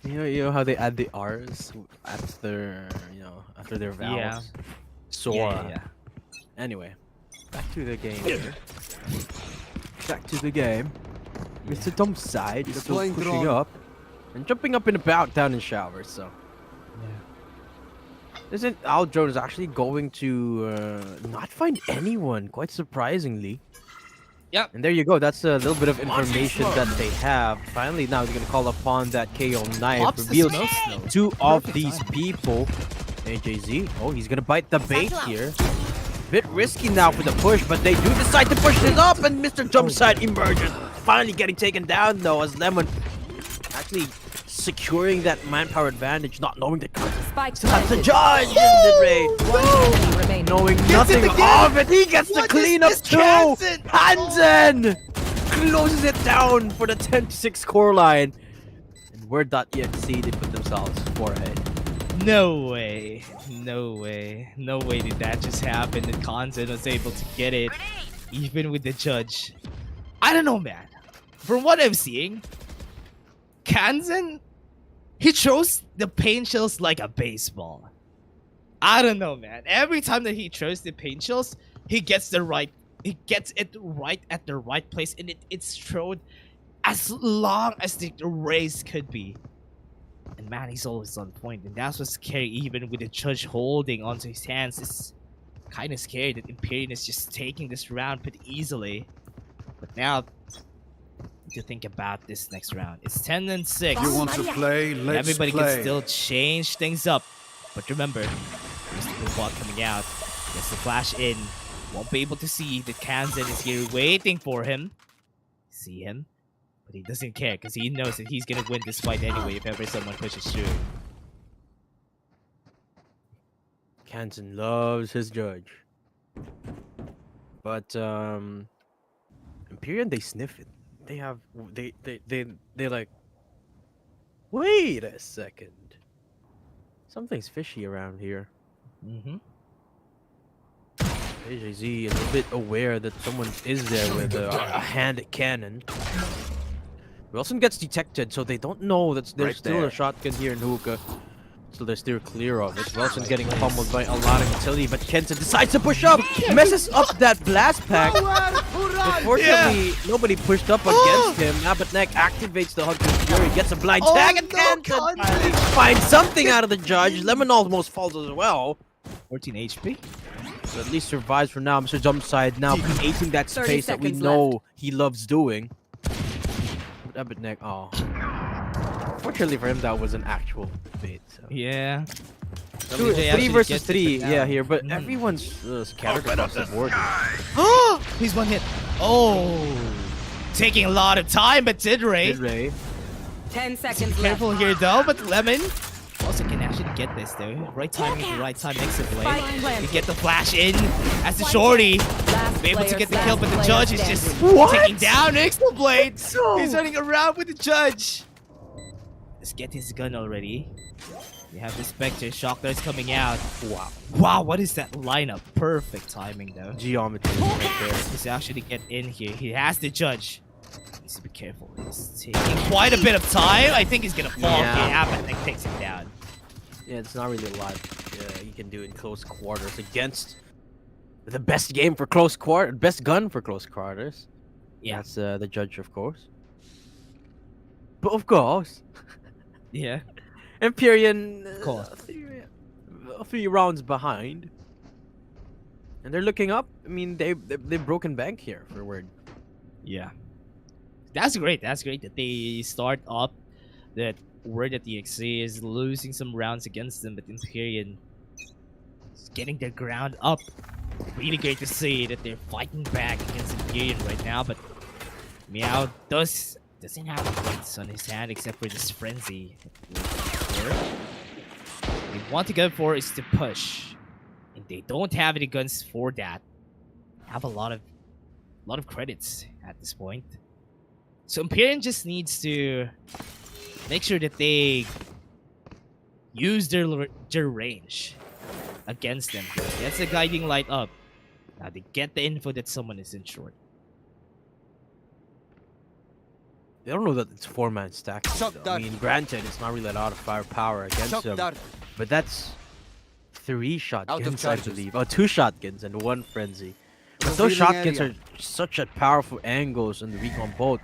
you know how they add the R's after after their vowels. Yeah. Sora. Yeah. Anyway, back to the game. Here. Back to the game. Mr. Dumpside is still Deploying pushing drone. up and jumping up and about down in showers. So. Isn't Al drone is actually going to not find anyone, quite surprisingly. Yep. And there you go. That's a little bit of information that they have. Finally, now they're gonna call upon that KO knife. Pops the Reveals smoke snow. two of Perfect these timing. people. KJC. Oh, he's gonna bite the bait Satchel out. here. Bit risky now for the push, but they do decide to push this up, and Mr. Jumpside emerges. Finally getting taken down though, as Lemon actually securing that manpower advantage, not knowing the Spike that's the planted. judge in the raid. One enemy remaining. Knowing Gets nothing it again. of it, he gets What the is cleanup this, too. Hansen? Hansen closes it down for the 10-6 score line. And WORD.exe, they put themselves 4 ahead. No way. No way. No way did that just happen. And Kanzen was able to get it. Even with the judge. I don't know, man. From what I'm seeing, Kanzen, he throws the pain shells like a baseball. I don't know, man. Every time that he throws the pain shells, he gets it right at the right place, and it's thrown as long as the race could be. And man, he's always on point, and that's what's scary. Even with the judge holding onto his hands, it's kind of scary that Empyrean is just taking this round pretty easily. But now, to think about this next round, it's 10-6. You want to play? Let's Everybody play. can still change things up. But remember, there's the ball coming out. Gets the flash in. Won't be able to see that Kanzen is here waiting for him. See him? But he doesn't care because he knows that he's gonna win this fight anyway if ever someone pushes through. Hansen loves his judge. But Empyrean, they sniff it. They have they like, wait a second. Something's fishy around here. Mm-hmm. KJZ is a bit aware that someone is there with a hand cannon. Wilson gets detected, so they don't know that there's Right still there. a shotgun here in hookah. So they're still clear of it. Wilson getting pummeled by a lot of utility, but Kenton decides to push up, messes up that blast pack. Unfortunately, nobody pushed up against him. Abednek activates the Hunter's Fury, gets a blind Oh, tag, and no, Kenton Conte. finds something out of the judge. Lemon almost falls as well. 14 HP. But at least survives for now. Mr. Jumpside now creating that 30 space that we seconds know he loves doing. But Abednek, oh. Fortunately for him, that was an actual bait. So. Yeah. Two, WJ 3 actually versus gets it 3, down. yeah, here. But Mhm. everyone's scattered across the board. He's one hit. Oh. Taking a lot of time, but did Ray. Ray. 10 seconds Careful left. here though, but Lemon also can actually get this though. Right timing at the right time next to Spike Blade. planted. You get the flash in as the shorty. Last Be able to player- get the last kill, but the player judge is just standing. taking down Exo Blade. So- He's running around with the judge. Let's get his gun already. You have the Spectre. Shock Dart's coming out. Wow. Wow, what is that lineup? Perfect timing, though. Geometry right there. He's actually get in here. He has to judge. He needs to be careful. He's taking quite a bit of time. I think he's gonna fall. Yeah. Yeah, but takes him down. Yeah, it's not really a lot you can do in close quarters against the best game for close quarter, best gun for close quarters. Yeah. That's the judge, of course. But of course, Yeah. Empyrean, Cool. three rounds behind, and they're looking up. I mean, they've broken bank here for Word. Yeah. That's great. That's great that they start up. That WORD.exe is losing some rounds against them, but Empyrean is getting their ground up. Really great to see that they're fighting back against Empyrean right now, but Meow doesn't have points on his hand except for this frenzy. What they want to go for is to push, and they don't have any guns for that. Have a lot of credits at this point. So Empyrean just needs to make sure that they use their range against them. That's the guiding light up. Now they get the info that someone is in short. They don't know that it's 4-man stack. I mean, granted, it's not really a lot of firepower against them, but that's 3 shotguns, I believe. Oh, 2 shotguns and 1 frenzy. But those shotguns are such a powerful angles and the recon bolt.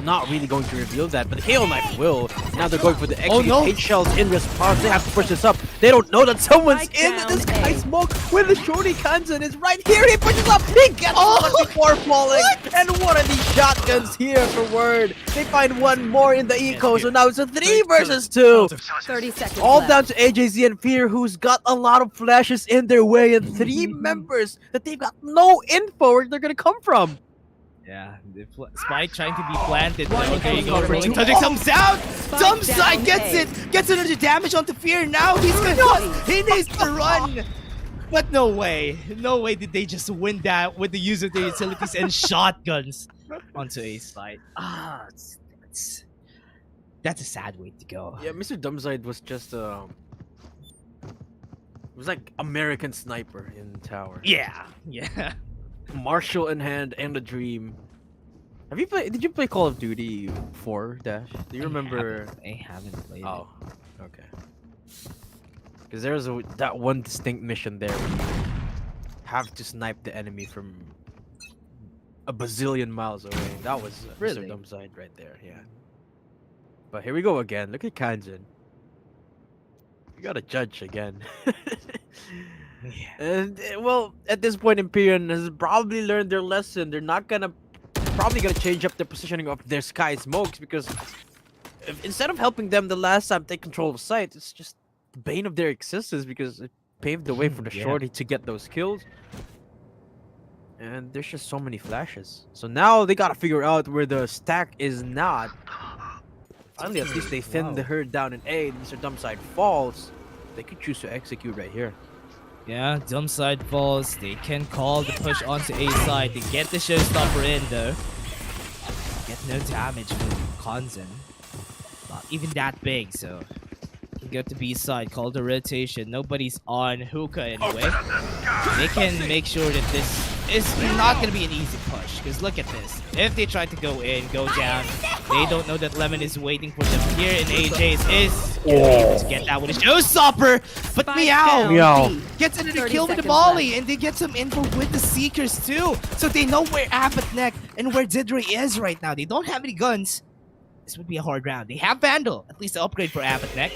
Not really going to reveal that, but the KO knife will. Now they're going for the execute. no. 8 shells in response. They have to push this up. They don't know that someone's Spike in down this guy A. smoke with the shorty Kanzen is right here. He pushes up. He gets one before falling. And what are these shotguns here for Word? They find one more in the eco, so now it's a 3 versus 2. 30 seconds All left. down to AJZ and Fear, who's got a lot of flashes in their way, and 3 members that they've got no info where they're gonna come from. Yeah, the Spike trying to be planted. One There you go. enemy Rolling remaining. Touch comes out. Spike Dumb down side gets A. it. Gets another damage onto Fear. Now he's gonna. He needs to run. But no way. No way did they just win that with the use of their utilities and shotguns onto A side. That's a sad way to go. Yeah, Mr. Dumbside was just it was like American Sniper in Tower. Yeah. Yeah. Marshall in hand and a dream. Have you played? Did you play Call of Duty 4 Dash? Do you remember? I haven't played Oh, okay. Because there's that one distinct mission there where you have to snipe the enemy from a bazillion miles away. That was Really? Mr. Dumbside right there, yeah. But here we go again. Look at Kanjin. You gotta judge again. Yeah. And well, at this point, Empyrean has probably learned their lesson. They're not probably gonna change up the positioning of their sky smokes, because instead of helping them the last time take control of site, it's just the bane of their existence, because it paved the way for the Yeah. shorty to get those kills. And there's just so many flashes. So now they gotta figure out where the stack is not. Finally, at least they thin the herd down in A. Mr. Dumbside falls. They could choose to execute right here. Yeah, dumb side falls. They can call the push onto A side. They get the showstopper in though. Get no damage from Kanzen. Not even that big, so can go to B side. Call the rotation. Nobody's on Hookah anyway. They can make sure that this is not gonna be an easy push. Because look at this. If they try to go in, go down, they don't know that Lemon is waiting for them here, and AJ's is gonna be able to get that with a showstopper. But Spike Meow down Meow. B. gets another 30 kill with the seconds volley, left. and they get some info with the Seekers too. So they know where Apatnek and where Didre is right now. They don't have any guns. This would be a hard round. They have Vandal, at least the upgrade for Apatnek.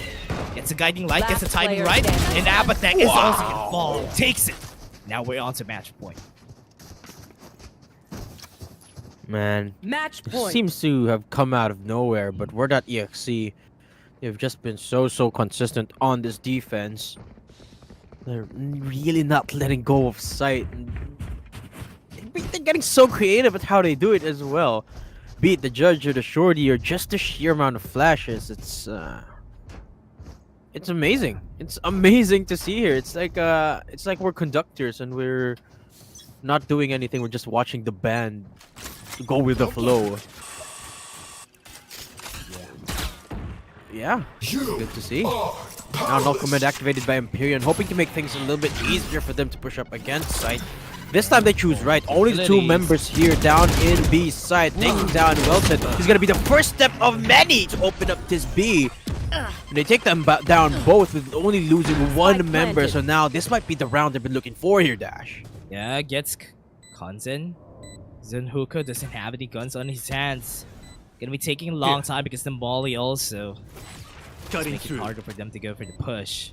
Gets a guiding light, gets the Last timing player right, standing. and Apatnek is also gonna fall. Takes it. Now we're on to match point. Man, Match it point. seems to have come out of nowhere, but WORD.exe, they've just been so consistent on this defense. They're really not letting go of sight. They're getting so creative at how they do it as well. Be it the judge or the shorty or just the sheer amount of flashes, it's amazing. It's amazing to see here. It's like we're conductors and we're not doing anything. We're just watching the band go with the flow. Yeah, good to see. Now null command activated by Empyrean, hoping to make things a little bit easier for them to push up against site. This time they choose right. Only the 2 members here down in B side, taking down Wilson. He's gonna be the first step of many to open up this B. And they take them down both with only losing 1 member. So now this might be the round they've been looking for here, Dash. Yeah, gets Kanzen. Zunhuko doesn't have any guns on his hands. Gonna be taking a long time because the Molly also make it harder for them to go for the push.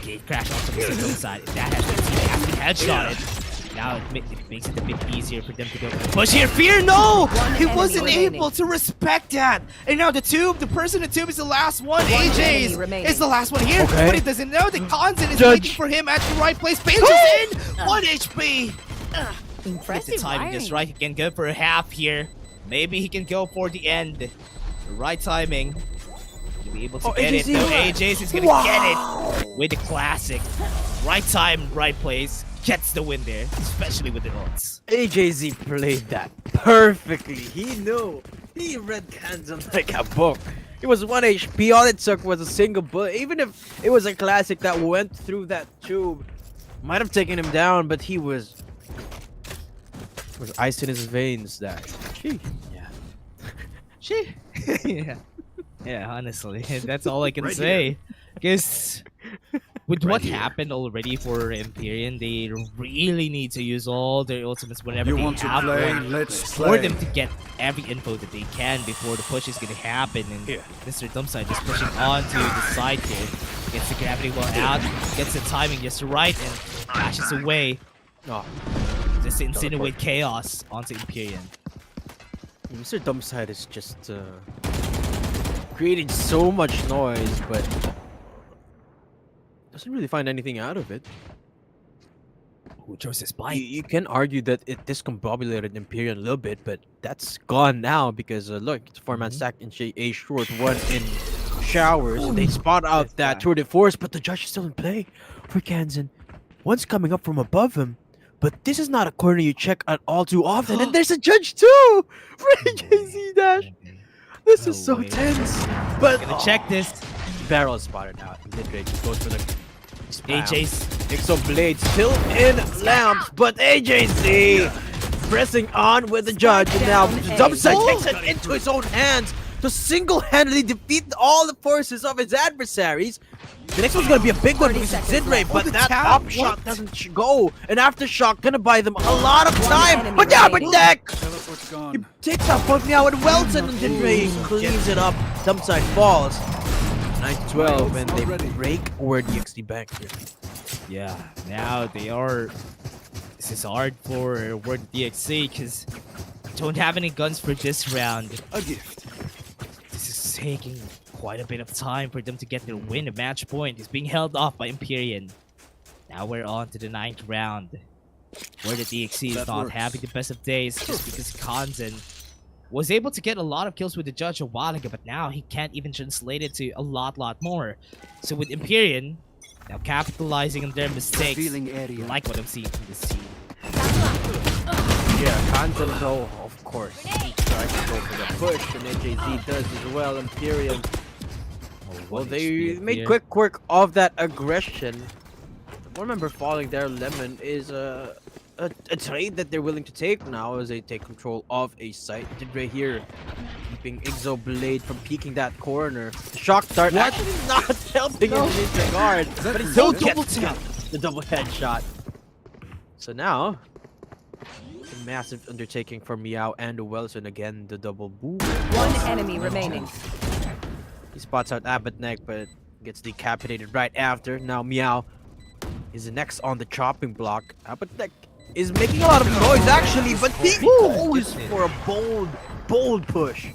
Gate crash onto the single side. That has been headshotted. Now it makes it a bit easier for them to go for the push here. Fear, no! He wasn't able to respect that. And now the person in the tube is the last one. AJ's is the last one here. But he doesn't know that Kanzen is waiting for him at the right place. Pinches in! 1 HP! Impressive the timing wiring. just right. He can go for a half here. Maybe he can go for the end. The right timing. He'll be able to get it. No, AJ's is gonna get it with the classic. Right time, right place. Gets the win there, especially with the ults. AJZ played that perfectly. He knew. He read Kanzen like a book. It was 1 HP. All it took was a single bullet. Even if it was a classic that went through that tube, might have taken him down, but he was ice in his veins. That. Yeah. Yeah, honestly, that's all I can say. Because with what happened already for Empyrean, they really need to use all their ultimates whenever they have one Let's for them to get every info that they can before the push is going to happen. And Mr. Dumpside just pushing onto the side here. Gets the gravity well out, gets the timing just right, and flashes away. Just to insinuate chaos onto Empyrean. Mr. Dumpside is just creating so much noise, but doesn't really find anything out of it. Who chose his bite? You can argue that it discombobulated Empyrean a little bit, but that's gone now because look, it's a 4-man stack in A short, 1 in showers. They spot out that tour de force, but the judge is still in play for Kanzen. One's coming up from above him, but this is not a corner you check at all too often, and there's a judge too for AJZ Dash. This is so tense. But Gonna check this. Barrel is spotted out. Drake goes for the AJ's Exo Blade still in lamps, but AJZ pressing on with the judge, and now Dumpside takes it into his own hands to single-handedly defeat all the forces of his adversaries. The next one's gonna be a big one because it's Zidray, but that top shot doesn't go. An aftershock gonna buy them a lot of time. But yeah, but Deck! He takes out both Meow and Welton, and Zidray cleans it up. Dumpside falls. 9-12, and they break WORD.exe bank here. Yeah, now they are. This is hard for WORD.exe because don't have any guns for this round. A gift. This is taking quite a bit of time for them to get their win. A match point is being held off by Empyrean. Now we're on to the 9th round. WORD.exe is not having the best of days just because Kanzen was able to get a lot of kills with the judge a while ago, but now he can't even translate it to a lot more. So with Empyrean now capitalizing on their mistakes, like what I'm seeing from this team. Yeah, Kanzen though, of course, he tries to go for the push, and AJZ does as well. Empyrean, well, they made quick work of that aggression. One member falling there, Lemon, is a trade that they're willing to take now as they take control of a site. Right here, keeping Exo Blade from peeking that corner. The shock dart actually not helping in this regard, but he still gets the double headshot. So now, a massive undertaking for Meow and Wilson again. The double boom. 1 enemy remaining. He spots out Abednek, but gets decapitated right after. Now Meow is the next on the chopping block. Abednek is making a lot of noise actually, but he goes for a bold push.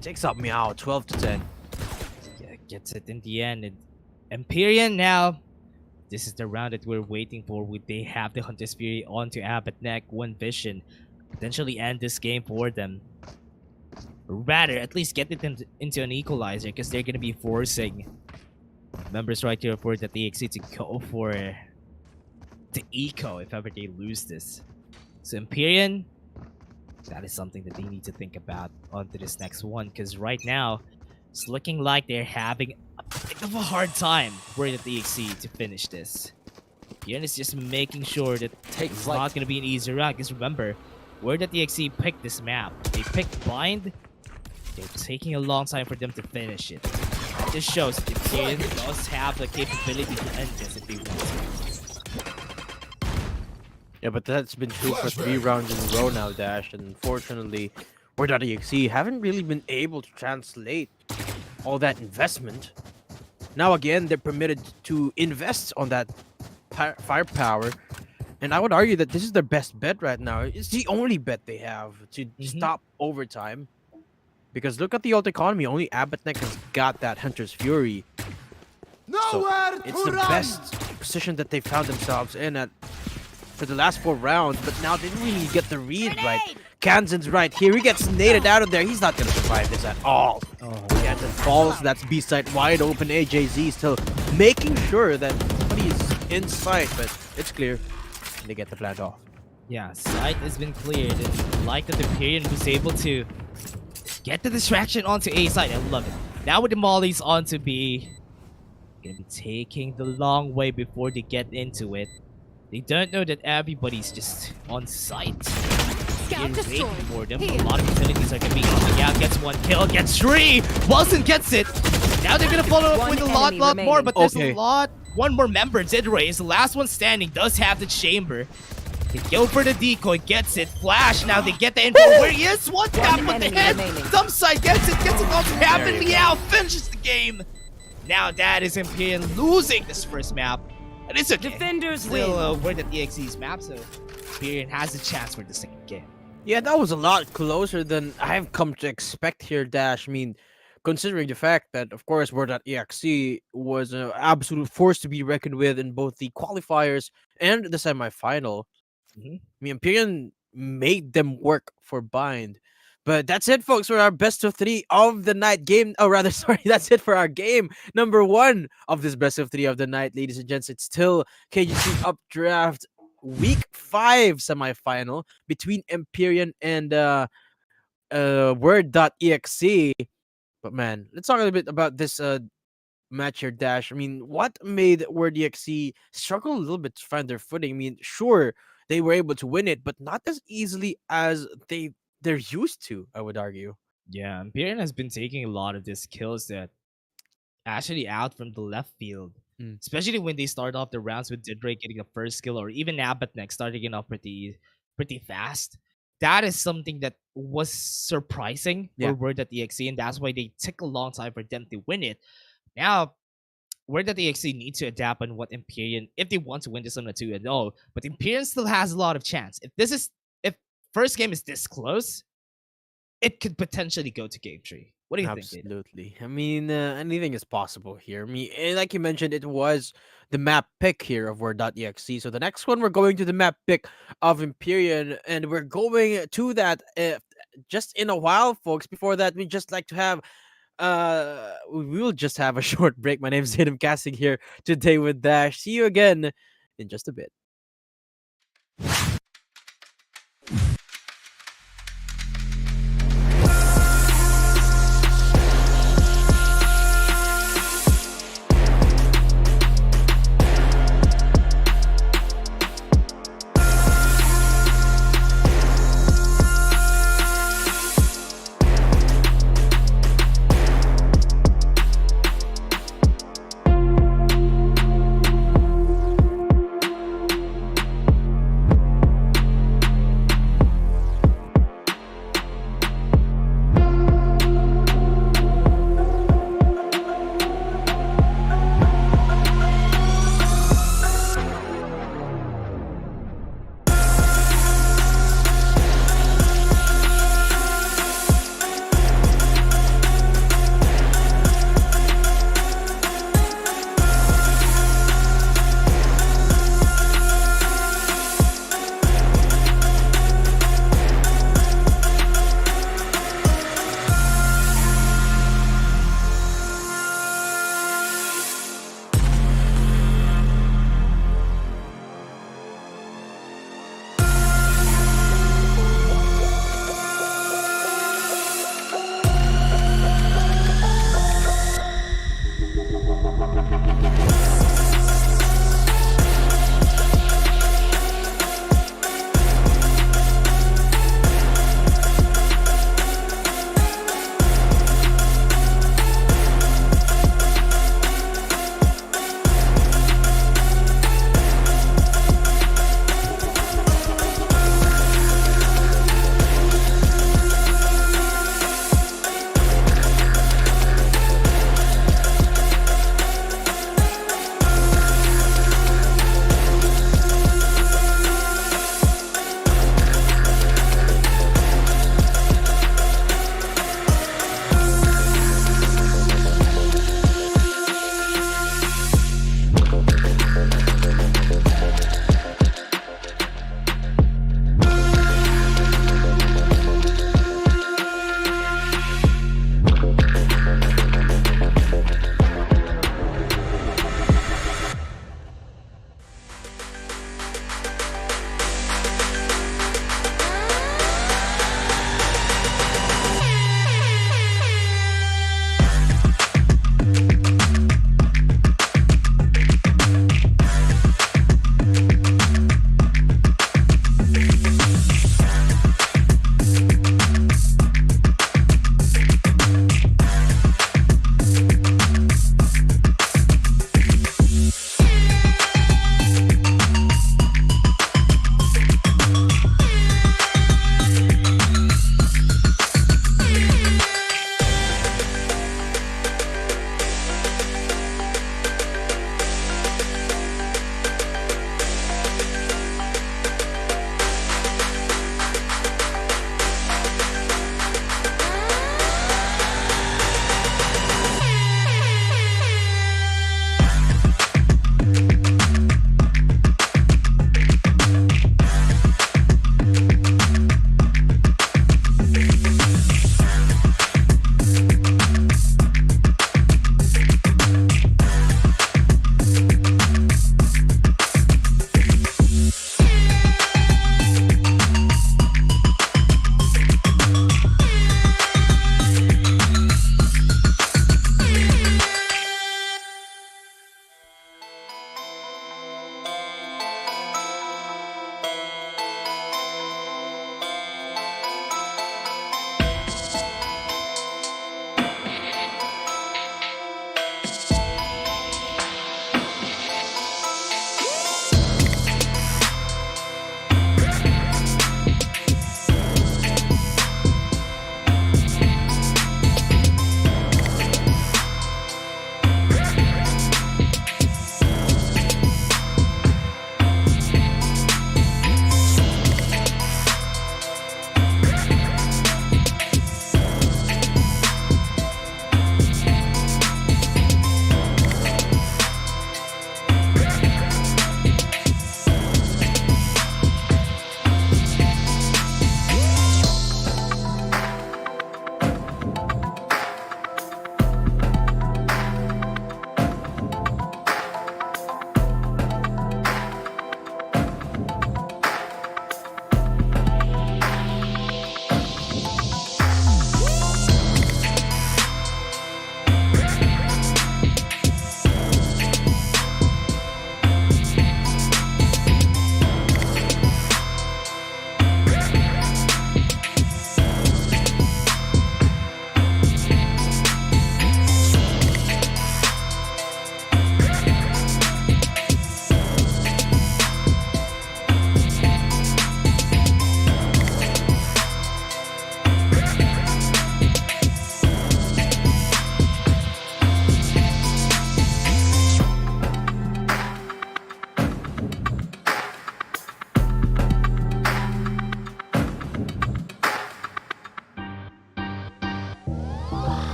Takes out Meow, 12-10. Yeah, gets it in the end. And Empyrean now, this is the round that we're waiting for. Would they have the Hunter's Fury onto Abednek, one vision, potentially end this game for them? Or rather, at least get it into an equalizer, because they're going to be forcing members right here for the EXE to go for the eco if ever they lose this. So Empyrean, that is something that they need to think about onto this next one, because right now, It's looking like they're having a bit of a hard time WORD.exe to finish this. Imperian is just making sure that it's not going to be an easy round. Because remember, WORD.exe picked this map. They picked Bind. They're taking a long time for them to finish it. It just shows that Imperian does have the capability to end this if they want to. Yeah, but that's been true for 3 rounds in a row now, Dash. And unfortunately, WORD.exe haven't really been able to translate all that investment. Now again, they're permitted to invest on that firepower. And I would argue that this is their best bet right now. It's the only bet they have to stop overtime. Because look at the ult economy. Only Abednek has got that Hunter's Fury. So it's the best position that they found themselves in at for the last 4 rounds. But now they didn't really get the read right. Kanzen's right here. He gets naded out of there. He's not going to survive this at all. Kanzen falls. That's B-side wide open. AJZ still making sure that somebody is in sight. But it's clear. And they get the plant off. Yeah, sight has been cleared. And like that, the Imperian was able to get the distraction onto A side. I love it. Now with the mollies onto B, gonna be taking the long way before they get into it. They don't know that everybody's just on site. They're waiting for them. A lot of utilities are gonna be coming out. Gets 1 kill, gets 3. Wilson gets it. Now they're gonna follow up with a lot more, but there's a lot. One more member, Didray is the last one standing. Does have the chamber. They go for the decoy, gets it. Flash, now they get the info. Where he is? One tap with the head. Dump side gets it on tap, and Liao finishes the game. Now that is Imperian losing this first map. And it's okay. Defenders still WORD.exe's map, so Imperian has a chance for the second game. Yeah, that was a lot closer than I've come to expect here, Dash. I mean, considering the fact that, of course, WORD.exe was an absolute force to be reckoned with in both the qualifiers and the semifinal. I mean, Imperian made them work for Bind. But that's it, folks, for our best of 3 of the night game. Oh, rather, sorry, that's it for our game number 1 of this best of 3 of the night, ladies and gents. It's still KJC Updraft Week 5 semifinal between Empyrean and WORD.exe. But man, let's talk a little bit about this match here, Dash. I mean, what made WORD.exe struggle a little bit to find their footing? I mean, sure, they were able to win it, but not as easily as they're used to, I would argue. Yeah, Imperian has been taking a lot of these kills that actually out from the left field. Especially when they start off the rounds with Didray getting the first kill, or even Abednek starting it off pretty fast. That is something that was surprising for WORD.exe, and that's why they took a long time for them to win it. Now, WORD.exe need to adapt on what Imperian, if they want to win this on a 2-0, but Imperian still has a lot of chance. If first game is this close, it could potentially go to game 3. What do you think? Absolutely. I mean, anything is possible here. I mean, like you mentioned, it was the map pick here of WORD.exe. So the next one, we're going to the map pick of Empyrean, and we're going to that just in a while, folks. Before that, we just like to have we will just have a short break. My name is Zainab Casting here today with Dash. See you again in just a bit.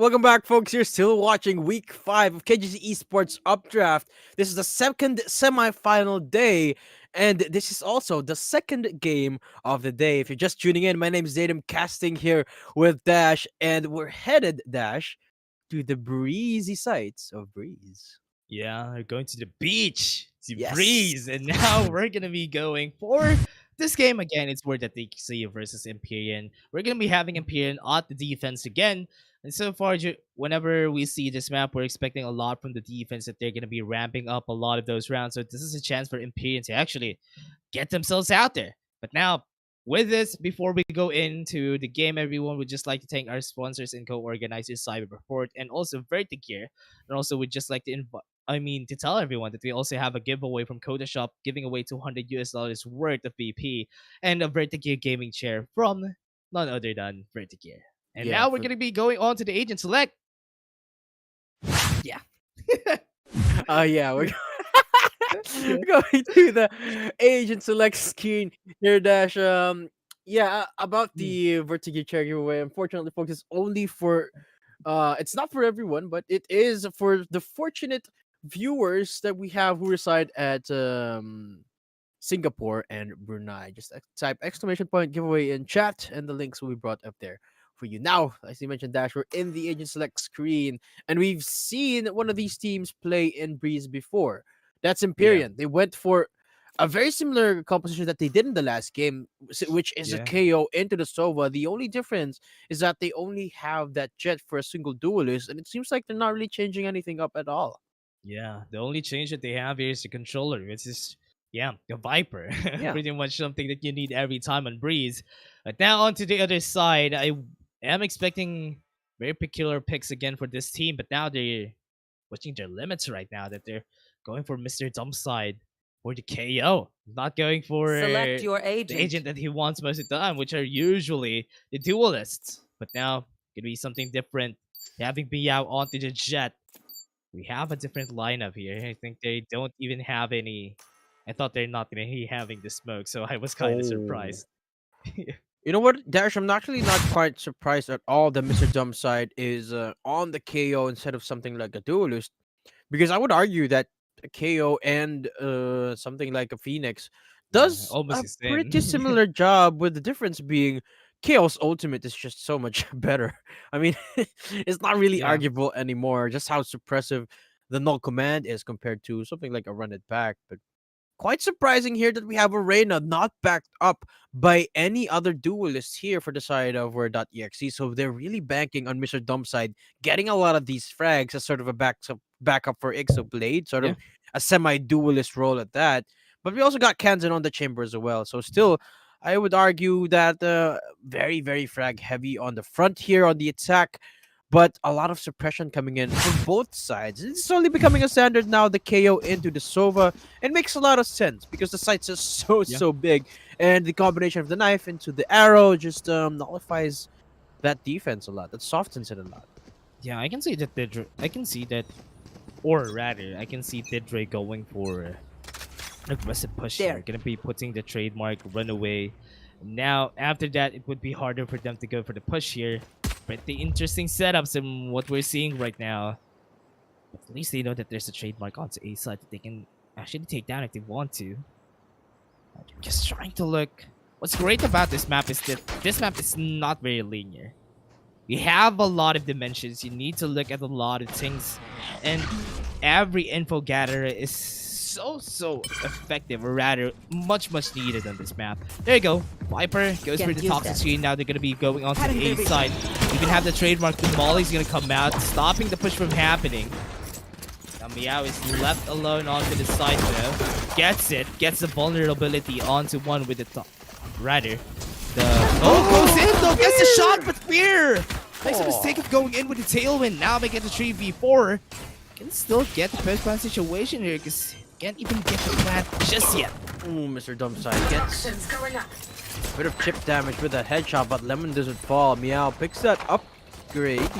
Welcome back, folks. You're still watching Week 5 of KJC Esports Updraft. This is the second semi-final day, and this is also the second game of the day. If you're just tuning in, my name is Zaydam, casting here with Dash, and we're headed, Dash, to the breezy sights of Breeze. Yeah, we're going to the beach to Yes. breeze, and now we're gonna be going for this game again. It's WORD.exe versus EMPYREAN. We're gonna be having EMPYREAN at the defense again, and so far, whenever we see this map, we're expecting a lot from the defense that they're gonna be ramping up a lot of those rounds. So this is a chance for EMPYREAN to actually get themselves out there. But now, with this, before we go into the game, everyone would just like to thank our sponsors and co-organizers, Cyberport, and also Vertigear. And also, we'd just like to to tell everyone that we also have a giveaway from Coda Shop, giving away $200 worth of BP and a Vertigear gaming chair from none other than Vertigear. And Yeah, now we're gonna be going on to the agent select. Yeah. Yeah, we're going to the agent select screen here, Dash. About the Vertigo chair giveaway. Unfortunately, folks, it's only for it's not for everyone, but it is for the fortunate viewers that we have who reside at Singapore and Brunei. Just type exclamation point giveaway in chat, and the links will be brought up there for you. Now, as you mentioned, Dash, we're in the agent select screen, and we've seen one of these teams play in Breeze before. That's EMPYREAN. They went for a very similar composition that they did in the last game, which is a KO into the Sova. The only difference is that they only have that jet for a single duelist, and it seems like they're not really changing anything up at all. Yeah, the only change that they have here is the controller, which is the Viper. Yeah. Pretty much something that you need every time on Breeze. But now onto the other side, I am expecting very peculiar picks again for this team, but now they're pushing their limits right now, that they're going for Mr. Dumpside or the KO. Not going for Select your the agent. agent that he wants most of the time, which are usually the duelists. But now, gonna be something different. Having Biao onto the jet. We have a different lineup here. I think they don't even have any. I thought they're not going to be having the smoke, so I was kind of surprised. You know what, Dash? I'm actually not quite surprised at all that Mr. Dumpside is on the KO instead of something like a duelist, because I would argue that a KO and something like a Phoenix does almost a the same. pretty similar job, with the difference being KO's ultimate is just so much better. I mean, it's not really arguable anymore, just how suppressive the null command is compared to something like a run it back. But quite surprising here that we have a Reyna not backed up by any other duelists here for the side of WORD.exe. So they're really banking on Mr. Dumpside getting a lot of these frags as sort of a backup for Ixoblade, sort of a semi-duelist role at that. But we also got Kanzen on the chamber as well. So still, I would argue that very, very frag heavy on the front here on the attack, but a lot of suppression coming in from both sides. It's slowly becoming a standard now, the KO into the Sova. It makes a lot of sense because the sights are so big, and the combination of the knife into the arrow just nullifies that defense a lot. That softens it a lot. Yeah, I can see that I can see Didre going for an aggressive push here. Gonna be putting the trademark runaway. Now, after that, it would be harder for them to go for the push here. Pretty interesting setups in what we're seeing right now. But at least they know that there's a trademark onto A side that they can actually take down if they want to. Just trying to look. What's great about this map is that this map is not very linear. You have a lot of dimensions. You need to look at a lot of things. And every info gatherer is so effective, or rather much needed on this map. There you go. Viper goes for the toxic screen. Now they're gonna be going on to the A side. You can have the trademark. The Molly's gonna come out, stopping the push from happening. Now Meow is left alone onto the side though. Gets the vulnerability onto one with the top. Rather, goes in though, gets the shot, but Fear makes a mistake of going in with the tailwind. Now they get the 3v4. Can still get the first round situation here because can't even get the plant just yet. Ooh, Mr. Dumpside gets a bit of chip damage with that headshot, but Lemon doesn't fall. Meow picks that upgrade,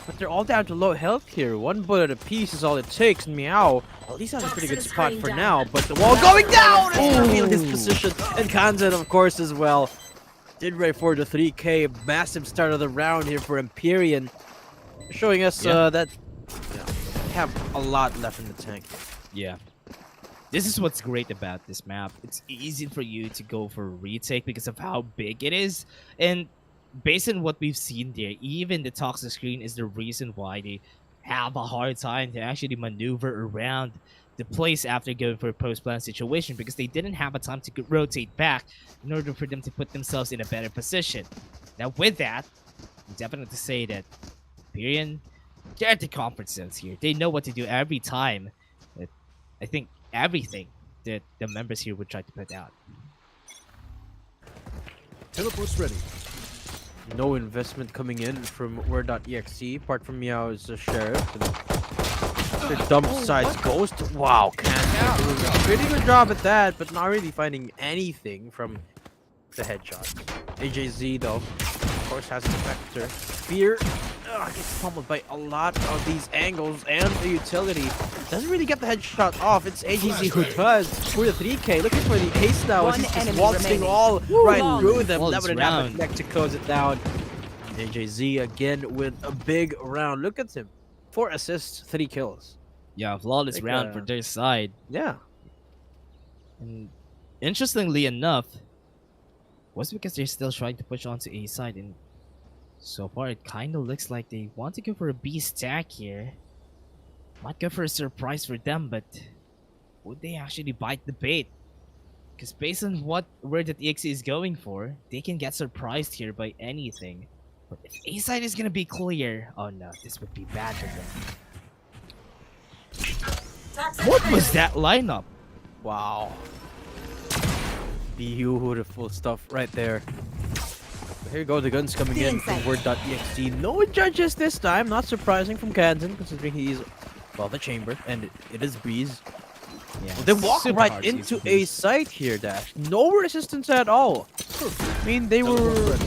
but they're all down to low health here. One bullet apiece is all it takes, and Meow at least has a pretty good spot for now, but the wall going down! And revealed his position, and Kanzen, of course, as well. Did right for the 3K. Massive start of the round here for EMPYREAN. showing us Yeah. that they have a lot left in the tank. Yeah. This is what's great about this map. It's easy for you to go for a retake because of how big it is. And based on what we've seen there, even the toxic screen is the reason why they have a hard time to actually maneuver around the place after going for a post-plan situation, because they didn't have a time to rotate back in order for them to put themselves in a better position. Now with that, I'm definitely say that Empyrean, they're at the comfort zones here. They know what to do every time. I think everything that the members here would try to put out. Teleport's ready. No investment coming in from WORD.exe, apart from Meow's Sheriff. The dump size Ghost. Wow, Cancer doing a pretty good job at that, but not really finding anything from the headshot. AJZ, though, of course, has an effector. Fear gets pummeled by a lot of these angles, and the utility doesn't really get the headshot off. It's AJZ who does for the 3K, looking for the ace now. As One he's just enemy waltzing remaining. all right Long. through them. Well, That it's would have round. connect to close it down. AJZ again with a big round. Look at him. 4 assists, 3 kills. Yeah, flawless Like, round for their side. Yeah. And interestingly enough, was because they're still trying to push onto A side, and so far it kind of looks like they want to go for a B stack here. Might go for a surprise for them, but would they actually bite the bait? Because based on what WORD.exe is going for, they can get surprised here by anything. But if A side is gonna be clear, oh no, this would be bad for them. What was that lineup? Wow. Beautiful stuff right there. Here you go, the guns coming in from WORD.exe. No judges this time, not surprising from Kansan, considering he's, well, the chamber, and it is Breeze. Yeah, They walk super right hard to into use a these. site here, Dash. No resistance at all. I mean, they were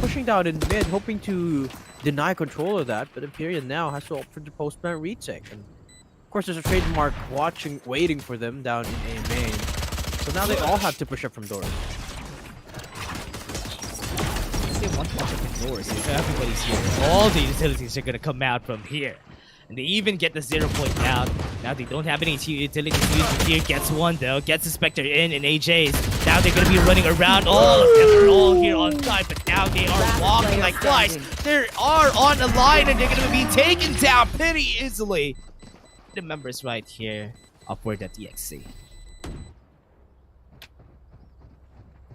pushing down in mid, hoping to deny control of that, but Empyrean now has to opt for the post-plant retake. And of course, there's a trademark waiting for them down in A main. So now they all have to push up from doors. They want to watch up the doors. If everybody's here, all the utilities are gonna come out from here. And they even get the 0 point out. Now they don't have any utilities to use. Here gets one though, gets the Spectre in and AJ's. Now they're gonna be running around. All of them are all here on time, but now they are walking like flies. They are on a line and they're gonna be taken down pretty easily. The members right here, Upward.exe.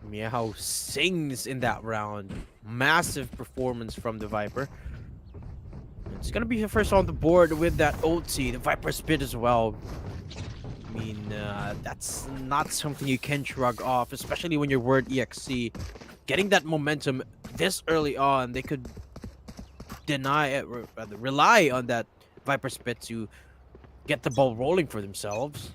Meow sings in that round. Massive performance from the Viper. It's gonna be the first on the board with that ulti. The Viper spit as well. I mean, that's not something you can shrug off, especially when you're WORD.exe. Getting that momentum this early on, they could rely on that Viper spit to get the ball rolling for themselves.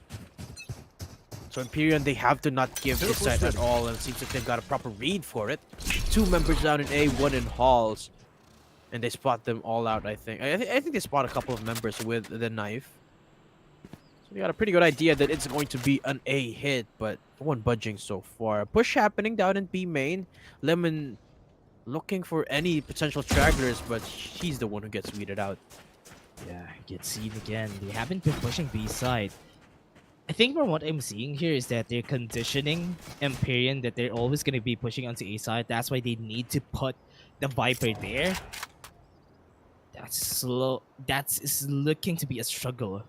So Empyrean, they have to not give this side at all, and it seems like they've got a proper read for it. 2 members down in A, 1 in halls. And they spot them all out, I think. I think they spot a couple of members with the knife. So they got a pretty good idea that it's going to be an A hit, but no one budging so far. Push happening down in B main. Lemon looking for any potential stragglers, but she's the one who gets weeded out. Yeah, get seen again. They haven't been pushing B side. I think from what I'm seeing here is that they're conditioning Empyrean that they're always going to be pushing onto A side. That's why they need to put the Viper there. That's slow. Is looking to be a struggle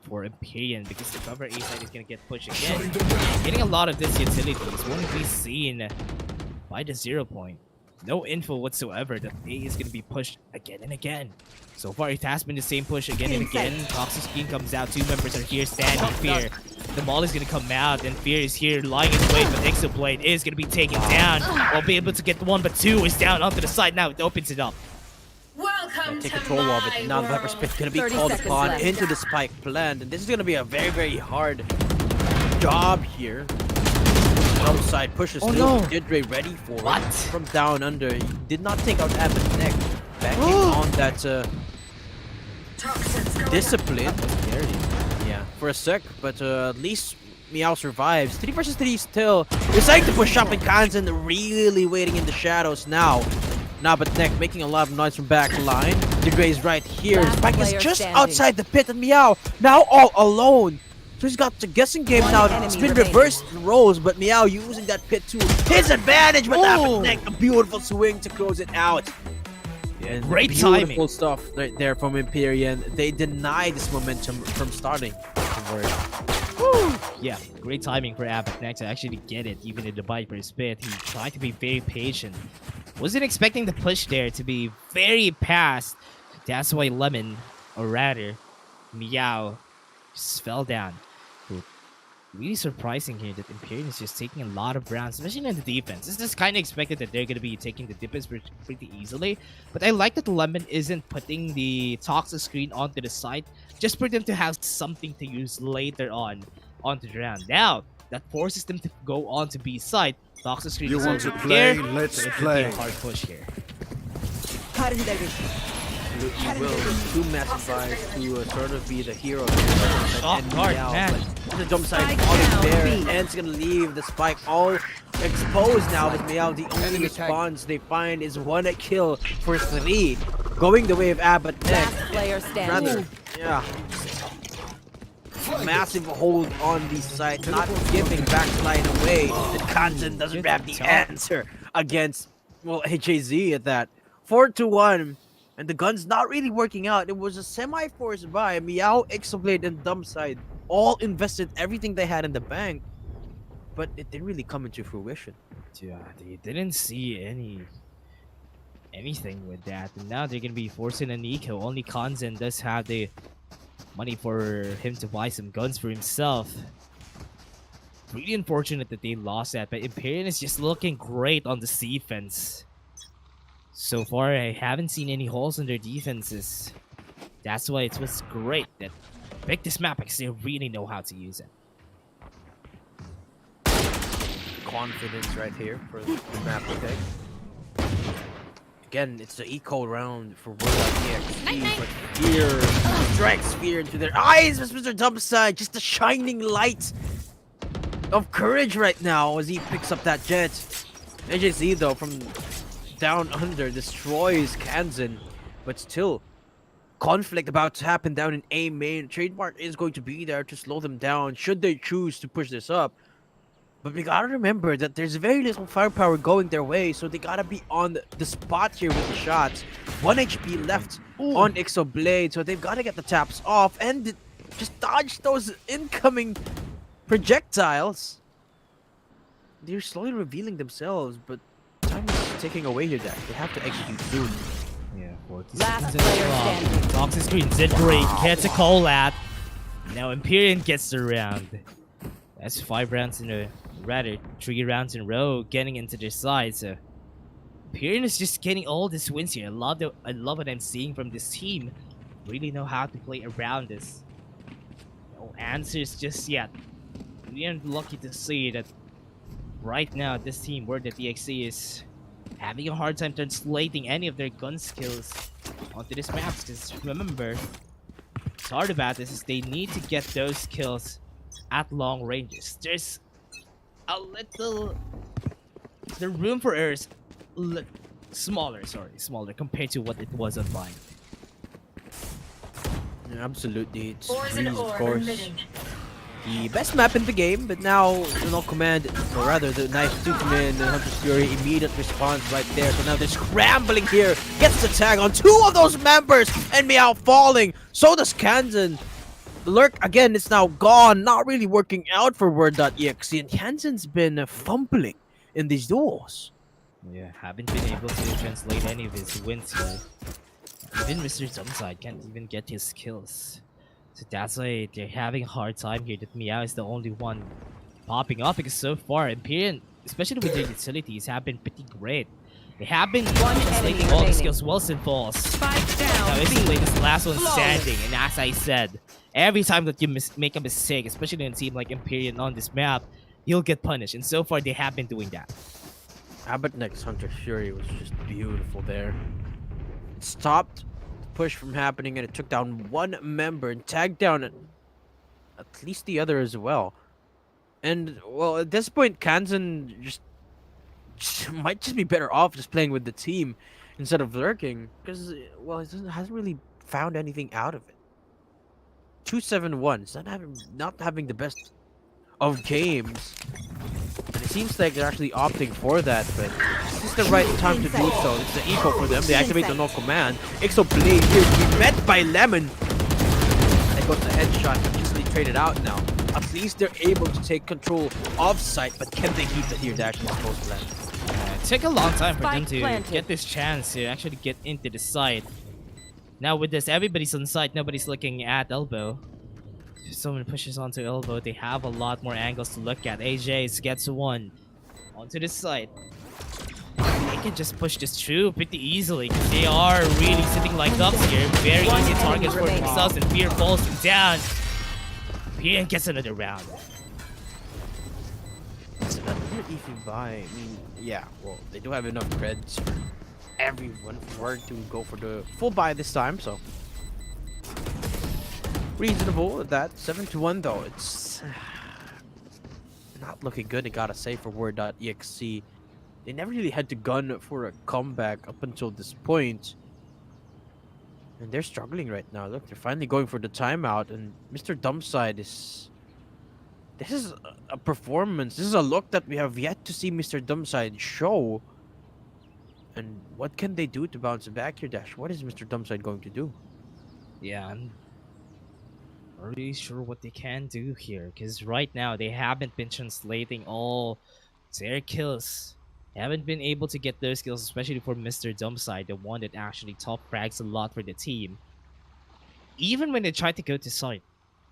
for Empyrean because the cover A side is going to get pushed again. Getting a lot of this utilities won't be seen by the 0 point. No info whatsoever that A is going to be pushed again and again. So far, it has been the same push again and again. Toxic Screen comes out. 2 members are here standing. Fear. The Maul is going to come out, and Fear is here lying in wait, but Exoblade is going to be taken down. We'll be able to get 1, but 2 is down onto the side now. It opens it up. Welcome Take to control of it. my Now the Viper world. Spit going to be 30 called seconds upon left. into the spike plant. And this is going to be a very, very hard job here. Outside pushes Oh, through. no. Didre ready for What? it. From down under. He did not take out Abbott neck. Backing on that discipline. Yeah, for a sec. But at least Meow survives. 3 versus 3 still. Deciding to push up in Kansan. Really waiting in the shadows now. Now, but Neck making a lot of noise from back line. Degree is right here. Last Spike is player just standing. outside the pit, and Meow now all alone. So he's got the guessing game One now. enemy It's been remaining. reversed roles, but Meow using that pit to his advantage. But Oh. Neck, a beautiful swing to close it out. And Great beautiful timing. stuff right there from EMPYREAN. They deny this momentum from starting. Yeah, great timing for Abbott next to actually get it, even in the Viper's pit. He tried to be very patient. Wasn't expecting the push there to be very fast. That's why Lemon, or rather, Meow, just fell down. But really surprising here that EMPYREAN is just taking a lot of rounds, especially in the defense. It's just kind of expected that they're going to be taking the defense pretty easily. But I like that Lemon isn't putting the toxic screen onto the side just for them to have something to use later on onto the round. Now, that forces them to go on to B side. Toxic screen You is want to over play? here, Let's so it could be play. a hard push here. You will two massive buys to sort of be the hero. Oh, hard, man. The jump side Spike on down, there, B. and it's gonna leave the spike all exposed now. But Meow, the only response they find is one kill for 3, going the way of Abbott Neck. Last player standing. Rather, yeah. Massive hold on the side, not giving backslide away. And Kanzen doesn't have the answer against, well, HAZ at that. 4-1, and the gun's not really working out. It was a semi-forced buy. Meow, Exoblade, and Dumbside all invested everything they had in the bank, but it didn't really come into fruition. Yeah, they didn't see anything with that. And now they're gonna be forcing an eco. Only Kanzen does have the money for him to buy some guns for himself. Really unfortunate that they lost that, but EMPYREAN is just looking great on the defense. So far, I haven't seen any holes in their defenses. That's why it was great that pick this map because they really know how to use it. Confidence right here for the map to take. Again, it's the eco round for WORD.exe, but fear strikes fear into their eyes, Mr. Dumpside. Just a shining light of courage right now as he picks up that jet. AJZ, though, from down under, destroys Kanzen, but still, conflict about to happen down in A main. Trademark is going to be there to slow them down should they choose to push this up. But we gotta remember that there's very little firepower going their way, so they gotta be on the spot here with the shots. 1 HP left on Exoblade, so they've gotta get the taps off and just dodge those incoming projectiles. They're slowly revealing themselves, but time is taking away here, Jack. They have to execute soon. Yeah, 40 Last seconds in the player clock. standing. Toxic screen, Zed great, gets a call at. Now EMPYREAN gets the round. That's 5 rounds in a, rather 3 rounds in a row getting into their side. So EMPYREAN is just getting all these wins here. I love what I'm seeing from this team. Really know how to play around this. No answers just yet. We are lucky to see that right now this team, WORD.exe, is having a hard time translating any of their gun skills onto this map. Because remember, what's hard about this is they need to get those kills at long ranges. There's a little, the room for error is smaller compared to what it was on Vine. Yeah, absolutely, it's Ores and Breeze, of ore course. emitting. The best map in the game, but now the no command, or rather the knife Superman, the Hunter's Fury, immediate response right there. So now they're scrambling here, gets the tag on 2 of those members, and Meow falling. So does Kanzen. The lurk again is now gone, not really working out for WORD.exe, and Kanzen's been fumbling in these duels. Yeah, haven't been able to translate any of his wins here. Even Mr. Dumbside can't even get his kills. So that's why they're having a hard time here that Meow is the only one popping up, because so far EMPYREAN, especially with their utilities, have been pretty great. They have been translating all the remaining. skills well and falls. Spike Now down. Exoblade is the last one Flawless. standing, and as I said, every time that you make a mistake, especially in a team like EMPYREAN on this map, you'll get punished, and so far they have been doing that. Abbott next Hunter's Fury was just beautiful there. It stopped the push from happening, and it took down 1 member and tagged down at least the other as well. And well, at this point, Kanzen just might just be better off just playing with the team. instead of lurking, because well, hasn't really found anything out of it. 271. It's not having the best of games, and it seems like they're actually opting for that. But this is the right time to do so. It's the eco for them. They activate the no command. Ixo blade here to be met by Lemon. That goes the headshot. Easily traded out now. At least they're able to take control of site, but can they keep the here dash in post land? It took a long time for them Spike to planted. get this chance to actually get into the site. Now with this, everybody's on site, nobody's looking at elbow. If someone pushes onto elbow, they have a lot more angles to look at. AJ gets one onto the site. They can just push this through pretty easily because they are really sitting like ducks here. Very easy targets for themselves, and Fear falls down. Fear gets another round. So that they're even by. I mean, yeah. Well, they do have enough creds for everyone to go for the full buy this time. So reasonable at that. 7-1 though. It's not looking good. I gotta say for WORD.exe. They never really had to gun for a comeback up until this point. And they're struggling right now. Look, they're finally going for the timeout. And Mr. Dumpside is... This is a performance. This is a look that we have yet to see Mr. Dumpside show. And what can they do to bounce back here, Dash? What is Mr. Dumpside going to do? Yeah, I'm not really sure what they can do here because right now they haven't been translating all their kills. They haven't been able to get those kills, especially for Mr. Dumpside, the one that actually top frags a lot for the team. Even when they try to go to site,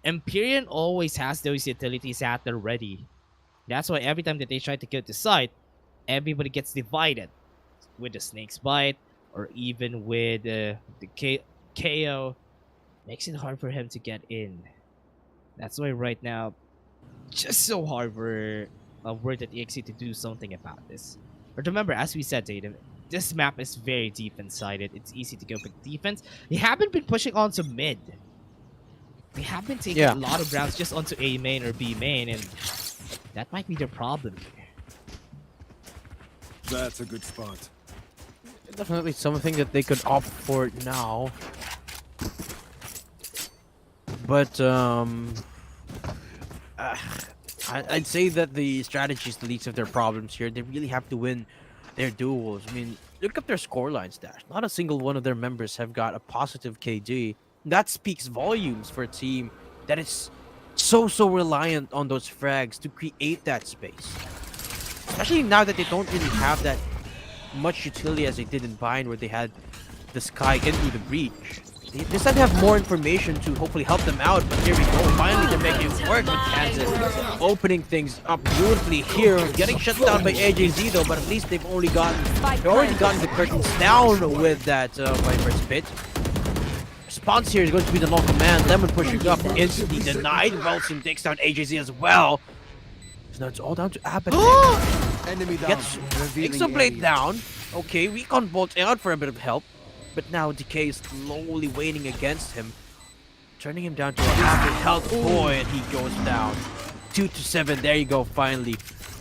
EMPYREAN always has those utilities at the ready. That's why every time that they try to go to site, everybody gets divided with the Snake's Bite or even with the KO. Makes it hard for him to get in. That's why right now, just so hard for WORD.exe to do something about this. But remember, as we said, Tatum, this map is very defense-sided. It's easy to go for defense. They haven't been pushing onto mid. They have been taking a lot of rounds just onto A main or B main, and that might be their problem here. That's a good spot. Definitely something that they could opt for now. But I'd say that the strategy is the least of their problems here. They really have to win their duels. I mean, look at their scorelines, Dash. Not a single one of their members have got a positive KD. That speaks volumes for a team that is so reliant on those frags to create that space. Especially now that they don't really have that much utility as they did in Bind, where they had the Sky get through the breach. They just had to have more information to hopefully help them out, but here we go. Finally, they're making it work with Kansas. Opening things up beautifully here. Getting shut down by AJZ though, but at least they've already gotten the curtains down with that Viper's Pit. Response here is going to be the long command. Lemon pushing up, instantly denied. Velson takes down AJZ as well. So now it's all down to Abaddon. Enemy down. Gets Ixoblade down. Okay, Recon Bolt out for a bit of help. But now Decay is slowly waning against him. Turning him down to a half health. Boy, and he goes down. 2-7. There you go, finally.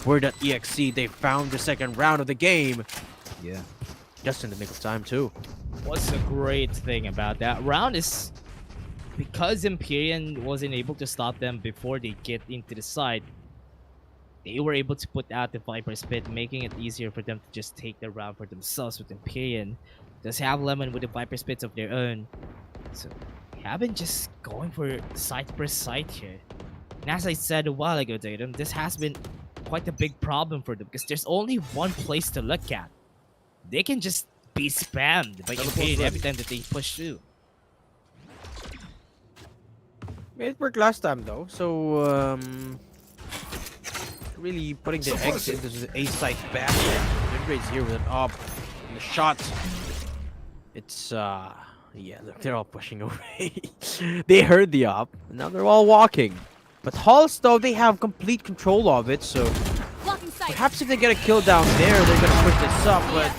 WORD.exe. They found the second round of the game. Yeah. Just in the nick of time, too. What's the great thing about that round is because EMPYREAN wasn't able to stop them before they get into the side, they were able to put out the Viper's Pit, making it easier for them to just take the round for themselves. With EMPYREAN does have Lemon with the Viper's Pits of their own, so they have been just going for site per site here. And as I said a while ago, Tatum, this has been quite a big problem for them because there's only one place to look at. They can just be spammed by EMPYREAN every time that they push through. It worked last time though, so really putting the eggs into the A site back. Mid-range here with an up and the shot. It's yeah, look, they're all pushing away. They heard the up, and now they're all walking. But Halls though, they have complete control of it, so perhaps if they get a kill down there, they're gonna push this up, but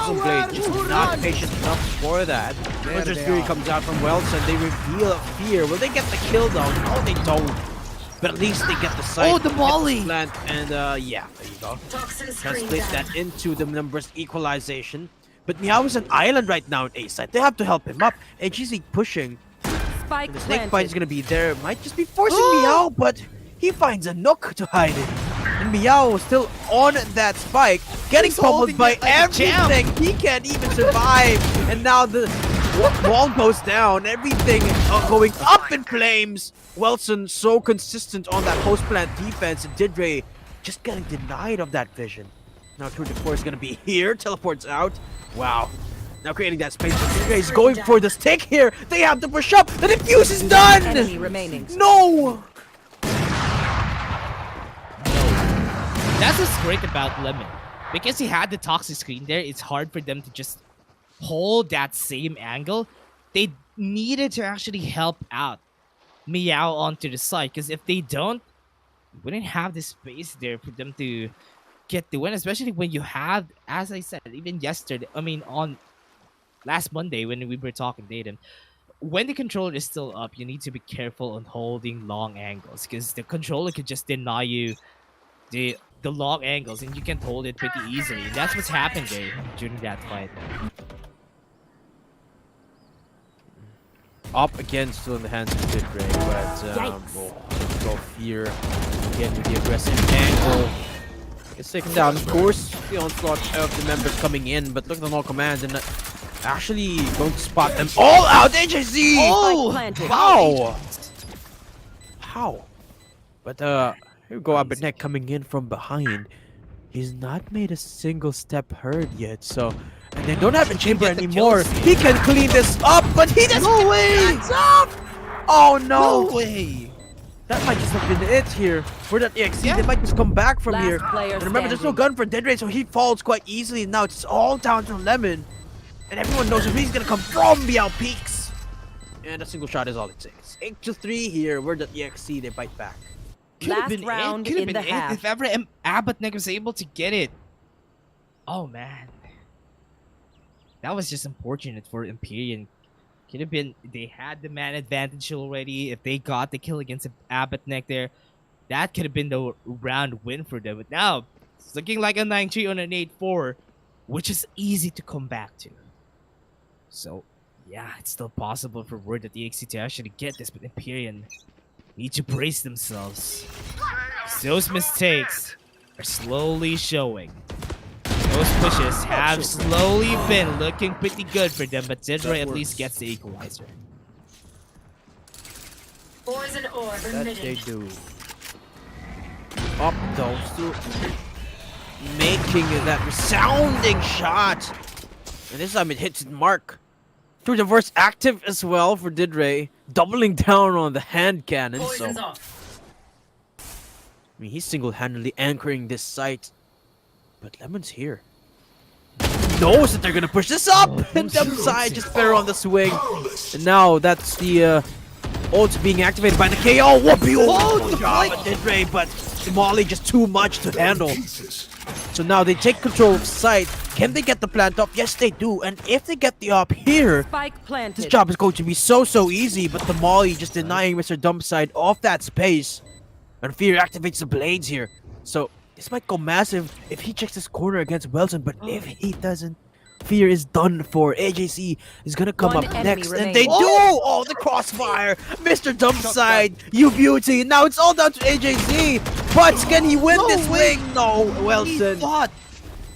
Blade just not patient enough for that. Wizard's Fury comes out from Welson, they reveal a fear. Will they get the kill down? No, they don't. But at least they get the sight. Oh, the volley! And yeah, there you go. Translate that into the numbers equalization. But Meow is an island right now in A side. They have to help him up. HGC pushing. Spike And the snake bite planted. is gonna be there. Might just be forcing Meow, but he finds a nook to hide it. And Meow still on that spike, getting He's pummeled holding by it like a champ. everything. He can't even survive. And now the wall goes down. Everything going up in flames. Wilson so consistent on that post plant defense. And Didre just getting denied of that vision. Now Tour de Force is gonna be here. Teleports out. Wow. Now creating that space. Didre is going for the stick here. They have to push up. The defuse is done. Enemy remaining. No. That's what's great about Lemon. Because he had the toxic screen there, it's hard for them to just hold that same angle. They needed to actually help out Meow onto the side. Because if they don't, you wouldn't have the space there for them to get the win. Especially when you have, as I said, even yesterday, on last Monday when we were talking Dayton, when the controller is still up, you need to be careful on holding long angles. Because the controller could just deny you the long angles and you can hold it pretty easily. And that's what's happened there during that fight. Up again, still in the hands of Didre, but go Fear again with the aggressive angle. Gets taken down. Of course, the onslaught of the members coming in, but look at the all commands and actually going to spot them all out. HSC! Spike planted. How? How? But here we go, Abednek coming in from behind. He's not made a single step heard yet, so... And they don't have a chamber get the anymore. kills. He can clean this up, but he doesn't No get way! the hands up! Oh no! No way! That might just have been it here. For that EXE, Yeah. they might just come back from Last here. player And remember, there's no standing. gun for Deadray, so he falls quite easily. Now it's all down to Lemon. And everyone knows where he's gonna come from, Biao Peaks. And a single shot is all it takes. 8-3 here. We're the EXE, they bite back. Could've Last been it. round Could've in been the it half. if ever Abednek was able to get it. Oh man. That was just unfortunate for Empyrean. Could have been, they had the man advantage already. If they got the kill against Abednek there, that could have been the round win for them. But now, it's looking like a 9-3 on an 8-4, which is easy to come back to. So, yeah, it's still possible for WORD.exe to actually get this, but Empyrean need to brace themselves. Those mistakes are slowly showing. Those pushes have slowly been looking pretty good for them, but Zidra at least gets the equalizer. Poison orb That they emitting. do. Up those through. Making that resounding shot. And this time it hits its mark. Through the verse active as well for Didre. Doubling down on the hand cannon. So, Poison's off. I mean, he's single-handedly anchoring this site. But Lemon's here. Knows that they're gonna push this up! And dump side just better on the swing. And now that's the ult being activated by the KO. Whoopee! Oh, good job at Didre, but Molly just too much to handle. So now they take control of site. Can they get the plant up? Yes, they do. And if they get the up here, Spike planted. this job is going to be so easy. But the Molly just denying Mr. Dumpside off that space. And Fear activates the blades here. So this might go massive if he checks this corner against Wilson. But if he doesn't, Fear is done for. AJC is gonna come One up enemy next. And they do! remaining. Oh, the crossfire! Mr. Dumpside, you beauty! Now it's all down to AJC. But can he win No this way. wing? No, Wilson Thought.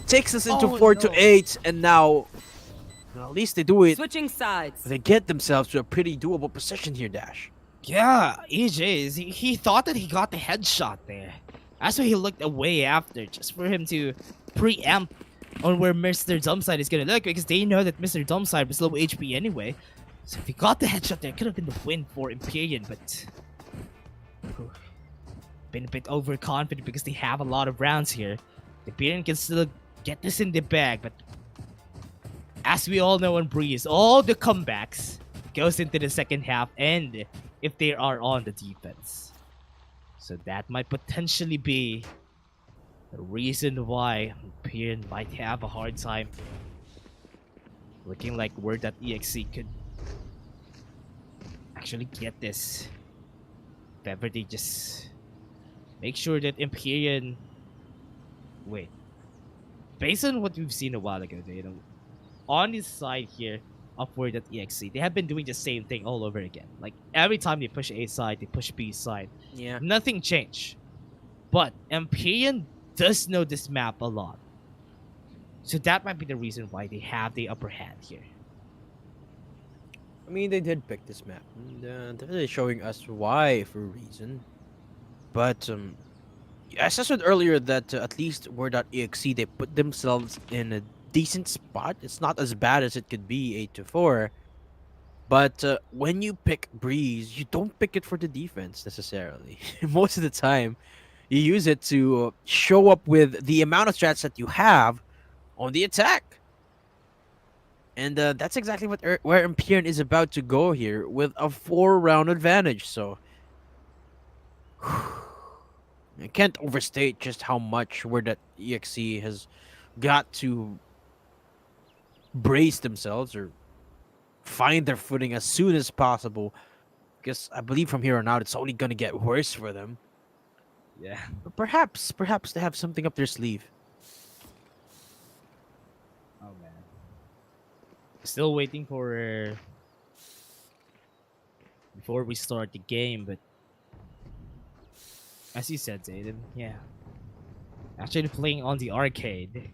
takes us into Oh, 4-8. And now, well, at least they do it. Switching sides. They get themselves to a pretty doable position here, Dash. Yeah, EJ, he thought that he got the headshot there. That's why he looked away after, just for him to preempt on where Mr. Dumpside is gonna look, because they know that Mr. Dumpside was low HP anyway. So if he got the headshot there, it could have been the win for Empyrean, but whew, been a bit overconfident because they have a lot of rounds here. Empyrean can still get this in the bag, but as we all know on Breeze, all the comebacks goes into the second half, and if they are on the defense. So that might potentially be the reason why Empyrean might have a hard time. Looking like WORD.exe could actually get this. If ever they just make sure that Empyrean... Wait. Based on what we've seen a while ago, they don't... on the side here of Word.exe, they have been doing the same thing all over again. Like every time they push A side, they push B side. Yeah. Nothing changed. But Empyrean does know this map a lot. So that might be the reason why they have the upper hand here. I mean, they did pick this map. And, they're really showing us why for a reason. But as I said earlier, that at least Word.exe, they put themselves in a decent spot. It's not as bad as it could be 8-4. But when you pick Breeze, you don't pick it for the defense necessarily. Most of the time, you use it to show up with the amount of strats that you have on the attack. And that's exactly where Empyrean is about to go here with a 4-round advantage. So I can't overstate just how much where that EXE has got to brace themselves or find their footing as soon as possible. Because I believe from here on out, it's only going to get worse for them. Yeah. But perhaps they have something up their sleeve. Oh man. Still waiting for before we start the game, but as you said, Zayden, yeah. Actually playing on the arcade.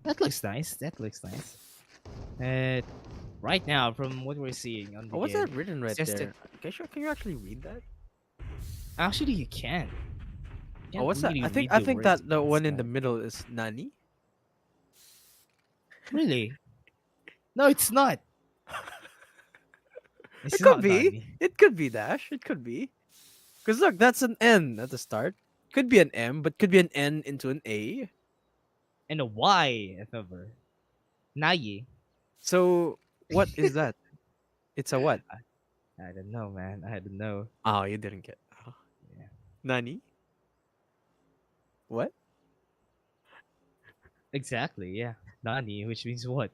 That looks nice. That looks nice. Right now, from what we're seeing on the Oh, what's game, that written right it's just there? Can you actually read that? actually you can. You Oh, can't what's that? really I think read I the think words that the on one in guy. the middle is Nani. Really? No, it's not. It's It could not be. Nani. It could be Dash. It could be. Because look, that's an N at the start. Could be an M, but could be an N into an A. And a Y, if ever. Nayi. So what is that? It's a what? I don't know, man. I don't know. Oh, you didn't get. Oh. Yeah. Nani? What? Exactly, yeah. Nani, which means what?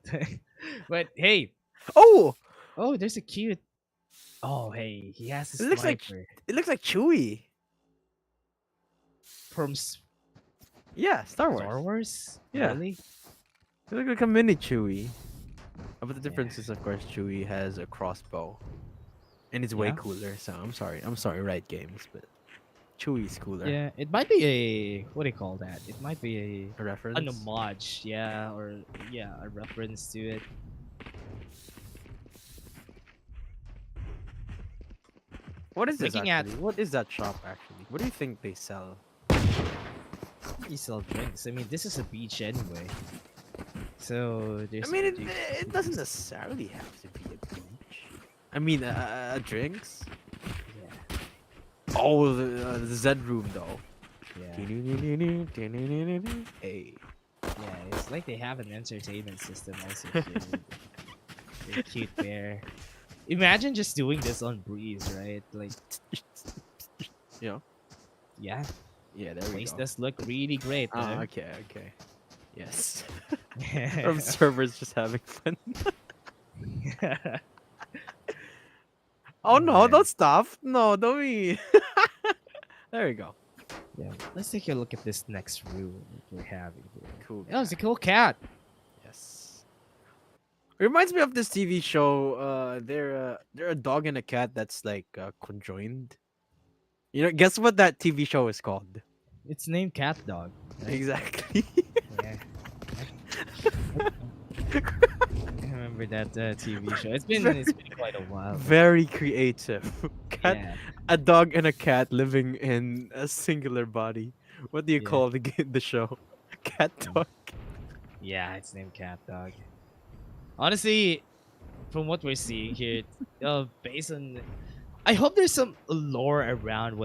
But hey, Oh, oh, there's a cute. Oh, hey, he has a it looks like sniper it looks like Chewie. from Yeah, Star Wars. Star Wars. Yeah. Really? It looks like a mini Chewie. But the Yeah. difference is, of course, Chewie has a crossbow, and it's way Yeah. cooler. So I'm sorry, Riot Games, but Chewie's cooler. Yeah, it might be a what do you call that? It might be A a an reference. homage, yeah, or yeah, a reference to it. What is this Looking at- actually? What is that shop actually? What do you think they sell? You sell drinks. I mean, this is a beach anyway. So there's. I mean, it doesn't necessarily have to be a beach. I mean, drinks. Yeah, Oh, the Z room though. yeah, Hey. yeah. It's like they have an entertainment system also here. With the cute bear. Imagine just doing this on Breeze, right? Like, You know? yeah, Yeah, there we place go. does look really great. Ah, Though. okay. Yes. From servers just having fun. Oh no, man. don't stop. No, don't be. There we go. Yeah, let's take a look at this next room that we're having here. Cool. Oh, it's a cool cat. Yes. It reminds me of this TV show. They're a dog and a cat that's like conjoined. You know, guess what that TV show is called? It's named Cat Dog. Right? Exactly. Yeah. I remember that TV show. It's been quite a while. Very creative. Cat, Yeah. a dog and a cat living in a singular body. What do you Yeah. call the show? Cat dog. Yeah, it's named Cat Dog. Honestly, from what we're seeing here, based on, I hope there's some lore around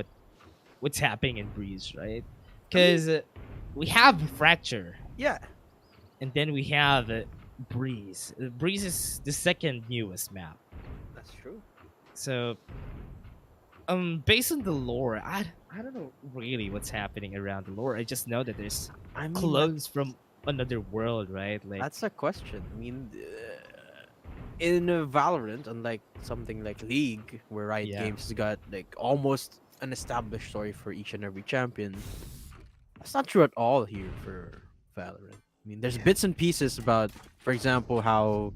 what's happening in Breeze, right? Because we have Fracture, Yeah. and then we have Breeze. Breeze is the second newest map. That's true. So, based on the lore, I don't know really what's happening around the lore. I just know that there's I mean, clones from another world, right? Like, that's a question. I mean, in Valorant, unlike something like League, where Riot Yeah. Games has got like almost an established story for each and every champion, that's not true at all here for Valorant. I mean, there's Yeah. bits and pieces about, for example, how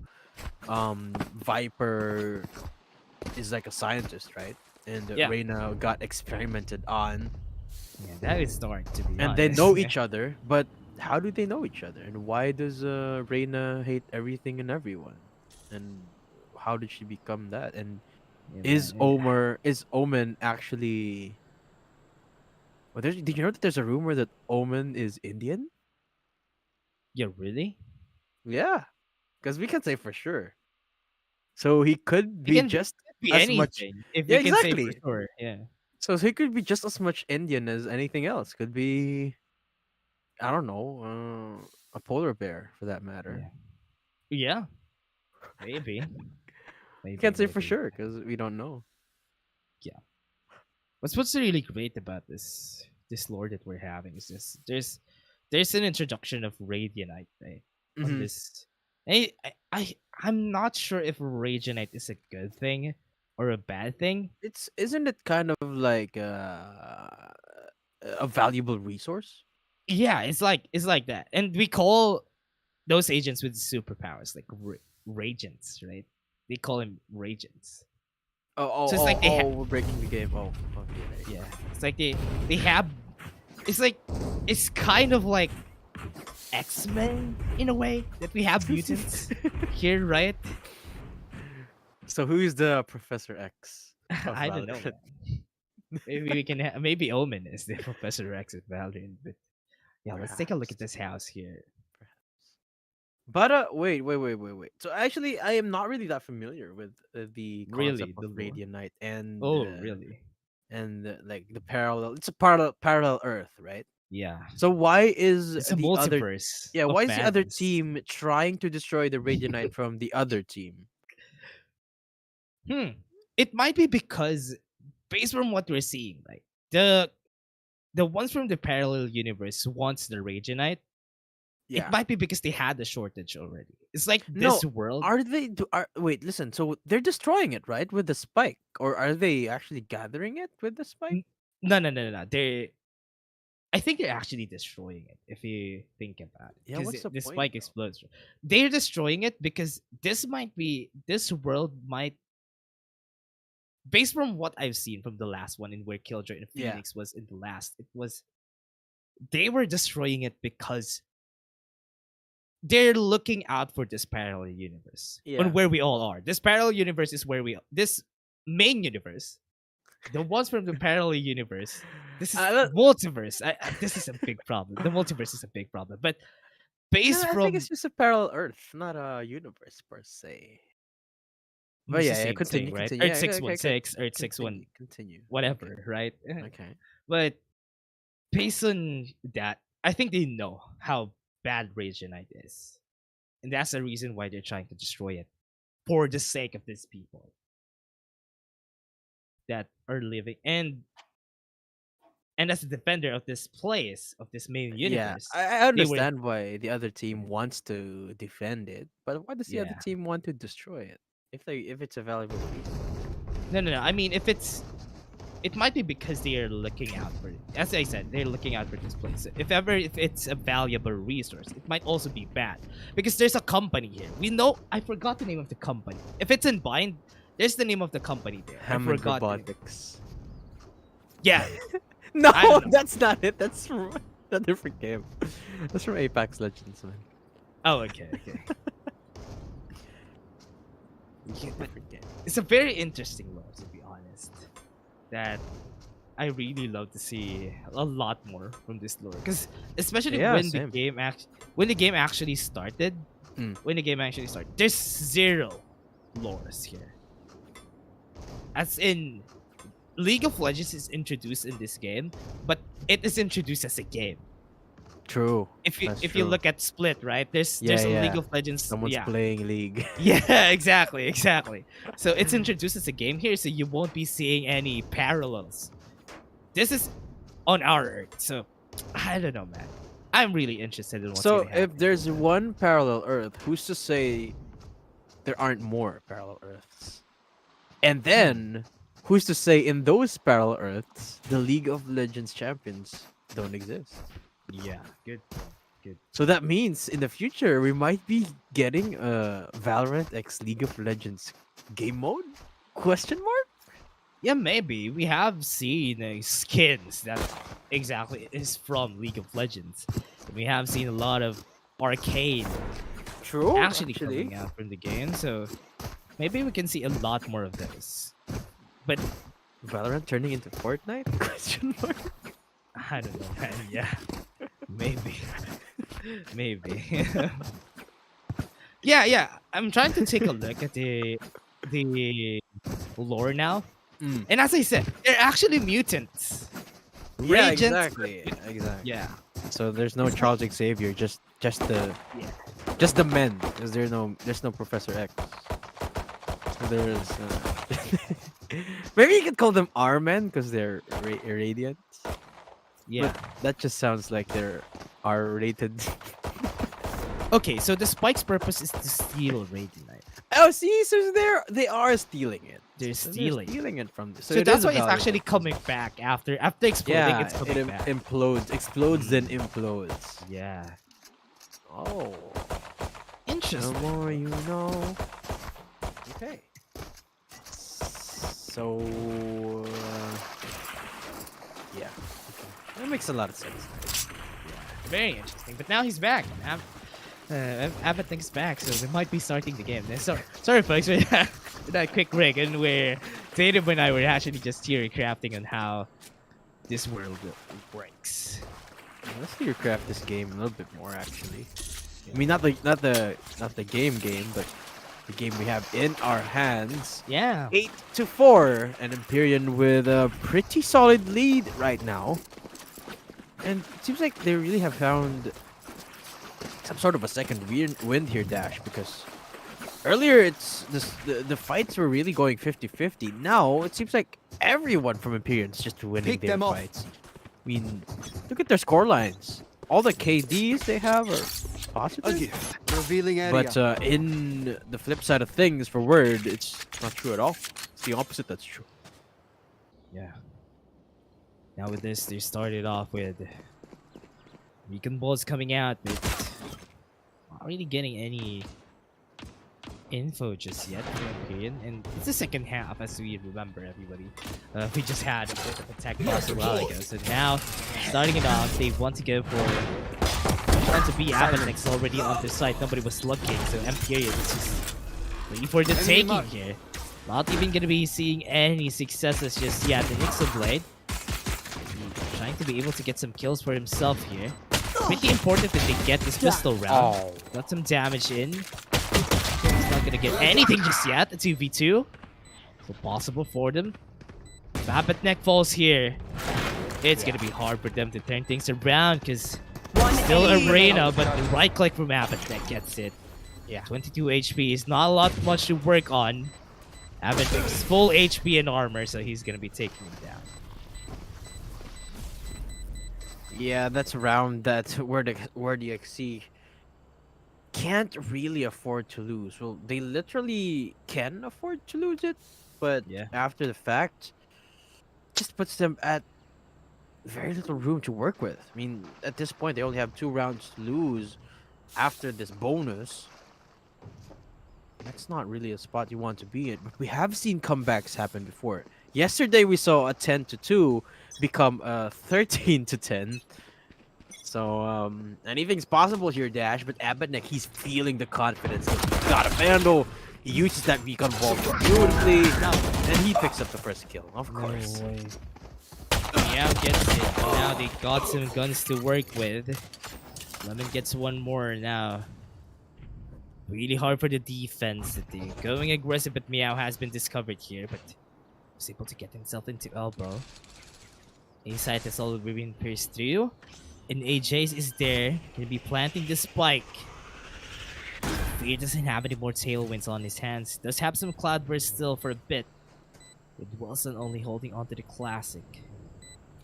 Viper is like a scientist, right? And Yeah. Reina got experimented on, Yeah, that is dark, to be and they honest. know each other. But how do they know each other? And why does Reina hate everything and everyone? And how did she become that? And Yeah, is man. Omen actually? Well, did you know that there's a rumor that Omen is Indian? Yeah, really? Yeah, because we can say for sure. So he could It be can just be as much. anything if Yeah, we can say for exactly. sure. Yeah. So he could be just as much Indian as anything else. Could be, I don't know, a polar bear for that matter. Yeah. Yeah. Maybe. Can't say for Maybe. sure because we don't know. Yeah. What's really great about this lore that we're having is this there's an introduction of Radianite, right? On Hmm. this. I'm not sure if Radianite is a good thing or a bad thing. Isn't it kind of like a valuable resource? Yeah, it's like that. And we call those agents with superpowers like Ragents, right? They call them Ragents. Oh, oh, So it's oh, like oh, we're breaking the game. Oh, okay. yeah, it's like they have it's like it's kind of like X-Men in a way that we have mutants here, right? So who's the Professor X of I don't know, Valorant? man. Maybe we can maybe Omen is the Professor X of Valorant, but yeah, let's take a look at Perhaps. this house here. But wait. So actually, I am not really that familiar with the concept Really, of the lore. Radiant and Oh, really? like the parallel. It's a parallel Earth, right? Yeah. So why is It's a the other multiverse yeah? of Why is the other madness. team trying to destroy the Radiant from the other team? Hmm. It might be because based from what we're seeing, like the ones from the parallel universe wants the Radianite. It Yeah. might be because they had the shortage already. It's like No, this world. are they? Wait, listen. So they're destroying it, right, with the spike, or are they actually gathering it with the spike? n- No. I think they're actually destroying it if you think about it, Yeah. because What's the the point spike though? explodes. They're destroying it because this world might, based from what I've seen from the last one in where Killjoy and Yeah. Phoenix was in the last, it was they were destroying it because they're looking out for this parallel universe on Yeah. where we all are. This parallel universe is where this main universe, the ones from the parallel universe. This is Uh, multiverse. This is a big problem. The multiverse is a big problem. But No, based I think it's from just a parallel Earth, not a universe per se. But it's the yeah, same thing, continue, right? continue. Earth Yeah, okay, six okay, one okay. six, Earth six Continue, one, continue. Okay, whatever, right? okay. But based on that, I think they know how bad Radianite is, and that's the reason why they're trying to destroy it for the sake of these people that are living. And as a defender of this place, of this main Yeah, universe, I they were understand why the other team wants to defend it, but why does the other yeah. team want to destroy it? If it's a valuable resource. No. I mean, if it might be because they are looking out for it. As I said, they're looking out for this place. If it's a valuable resource, it might also be bad because there's a company here. We know. I forgot the name of the company. If it's in Bind, there's the name of the company there. I Hammond forgot. Robotics. Yeah, No, I don't know. that's not it. That's from a different game. That's from Apex Legends, man. Oh, okay. Yeah, but Different game. it's a very interesting lore, to be honest. That I really love to see a lot more from this lore, because especially Yeah, when same. when the game actually started, Mm. there's zero lores here. As in, League of Legends is introduced in this game, but it is introduced as a game. True. If you That's if you true. look at Split, right? There's Yeah, a League yeah. of Legends, Someone's yeah. playing League. Yeah, exactly. So it's introduced as a game here, so you won't be seeing any parallels. This is on our Earth, so I don't know, man. I'm really interested in what's So gonna happen. if there's one parallel Earth, who's to say there aren't more parallel Earths? And then who's to say in those parallel Earths the League of Legends champions don't exist? Yeah, good. Good. So that means in the future we might be getting a Valorant X League of Legends game mode? Question mark? Yeah, maybe we have seen skins that exactly is from League of Legends. We have seen a lot of arcade True. actually coming out from the game, so maybe we can see a lot more of those. But Valorant turning into Fortnite? Question mark. I don't know, man. Yeah, maybe, maybe. Yeah. I'm trying to take a look at the lore now, Mm. and as I said, they're actually mutants. Yeah, Regents- exactly. Yeah, So there's no Charles Xavier, just the yeah. just the men, because there's no Professor X. So there's maybe you could call them R men because they're radiant. Yeah. But that just sounds like they're R rated. Okay, so the spike's purpose is to steal Radiant. Oh, see, so they are stealing it. They're So stealing. it from. So it that's is a why it's valid actually excuse. coming back after exploding. Yeah, It's coming it back. explodes, then implodes. Yeah, Oh, the interesting. more you know. Okay. So, yeah, okay. That makes a lot of sense. Very interesting. But now he's back. Abathing's back, so we might be starting the game. Sorry, folks, for that quick break, and where Tatum and I were actually just theory crafting on how this world works. Let's theory craft this game a little bit more, actually. I mean, not the game, but the game we have in our hands. Yeah. 8-4, and Empyrean with a pretty solid lead right now. And it seems like they really have found some sort of a second wind here, Dash, because earlier the fights were really going 50-50. Now it seems like everyone from Empyrean's just winning Pick their them off. fights. I mean, look at their score lines. All the KDs they have are A positive. gift. Revealing area. But in the flip side of things, for Word, it's not true at all. It's the opposite that's true. Yeah. Now with this, they started off with Recon Balls coming out, but not really getting any info just yet from Empyrean. And it's the second half, as we remember, everybody. We just had a bit of a tech loss a while ago. So now, starting it off, they want to go for trying to be Avanex already on their side. Nobody was looking, so Empyrean is just waiting for the Enemy taking mark. here. Not even going to be seeing any successes just yet. The Ixoblade trying to be able to get some kills for himself here. Pretty important that they get this pistol round. Oh. Got some damage in. He's not gonna get anything just yet. A 2v2. So possible for them. If Abednek falls here, it's gonna be hard for them to turn things around because still Arena, but the right click from Abednek gets it. Yeah. 22 HP is not a lot much to work on. Abednek's full HP and armor, so he's gonna be taking him down. Yeah, that's around that WORD.exe can't really afford to lose. Well, they literally can afford to lose it, but Yeah. after the fact, just puts them at very little room to work with. I mean, at this point, they only have 2 rounds to lose after this bonus. That's not really a spot you want to be in. But we have seen comebacks happen before. Yesterday, we saw a 10-2 become a 13-10. So, anything's possible here, Dash. But Abednek, he's feeling the confidence. He's got a vandal. He uses that recon ball beautifully. And he picks up the first kill, of course. Yeah, gets it. Now they got some guns to work with. Lemon gets one more now. Really hard for the defense. They're going aggressive, but Meow has been discovered here, but was able to get himself into elbow. A side has already been pierced through. And AJ's is there. Gonna be planting the spike. Fear doesn't have any more tailwinds on his hands. Does have some cloudburst still for a bit. With Wilson only holding onto the classic.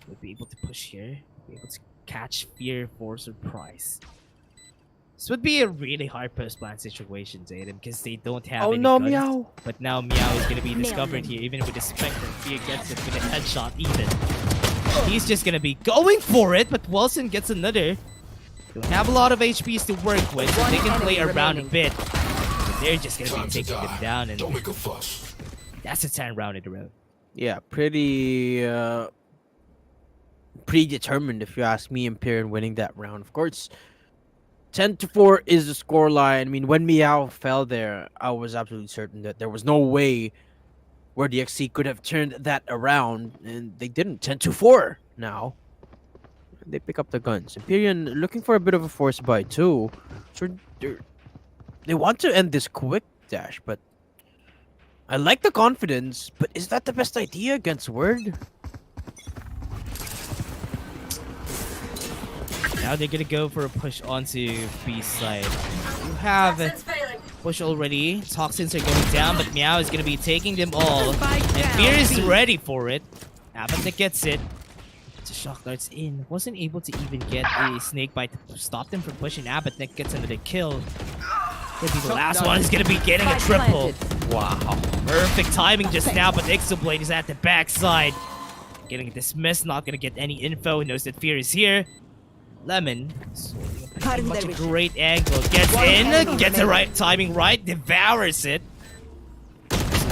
Would be able to push here. Be able to catch Fear for surprise. This would be a really hard post-plant situation, Zaydem, because they don't have any guns. Meow. But now Meow is going to be discovered here, even with the Spectre. Fear gets it with a headshot even. He's just going to be going for it, but Wilson gets another. Don't have a lot of HPs to work with, so One they can play enemy around a remaining. bit. But they're just gonna be taking them down, and Don't make a fuss. that's a 10 round in a row. Yeah, pretty predetermined if you ask me. EMPYREAN winning that round, of course. 10-4 is the scoreline. I mean, when Meow fell there, I was absolutely certain that there was no way WORD.exe could have turned that around, and they didn't. 10-4 now. They pick up the guns. EMPYREAN looking for a bit of a force buy too. So they want to end this quick dash, but I like the confidence, but is that the best idea against WORD? Now they're gonna go for a push onto B side. You have a push already. Toxins are going down, but Meow is gonna be taking them all. And Fear is ready for it. Abatek gets it. The shock darts in. Wasn't able to even get a snake bite to stop them from pushing. Abatek gets another kill. Could be the last one. Is gonna be getting a Spike triple. planted. Wow. Perfect timing just now, but Ixoblade is at the backside. Getting dismissed, not gonna get any info. Knows that Fear is here. Lemon, pretty much a great angle. Gets in, gets the right timing right, devours it.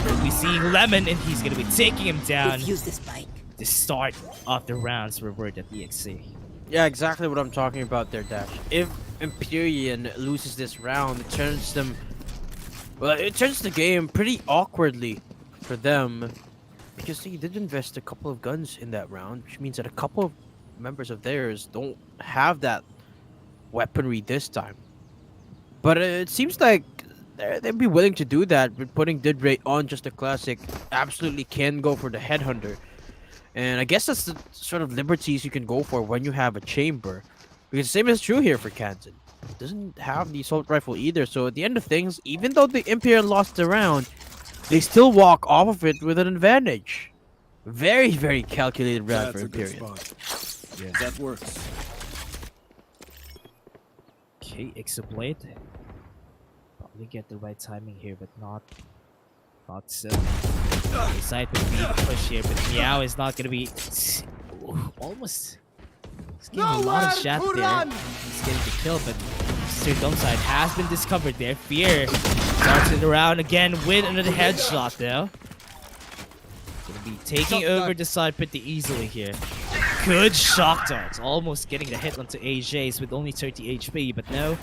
We'll be seeing Lemon, and he's gonna be taking him down. Use this bike. The start of the rounds for WORD.exe. Yeah, exactly what I'm talking about there, Dash. If EMPYREAN loses this round, it turns them... Well, it turns the game pretty awkwardly for them. Because they did invest a couple of guns in that round, which means that a couple of members of theirs don't have that weaponry this time. But it seems like they'd be willing to do that with putting Didray on just a classic. Absolutely can go for the headhunter. And I guess that's the sort of liberties you can go for when you have a chamber. Because the same is true here for Kansan. It doesn't have the assault rifle either. So at the end of things, even though the EMPYREAN lost the round, they still walk off of it with an advantage. Very, very calculated round That's for a good EMPYREAN. spot. Yeah, that works. Okay, Ixoblade. Probably get the right timing here, but not so. Side would be the push here, but Meow is not gonna be almost. He's getting a lot of shot there. He's getting the kill, but Mr. Dumbside has been discovered there. Fear starts it around again with another headshot though. Gonna be taking over the side pretty easily here. Good shock darts, almost getting the hit onto AJ's with only 30 HP, but no.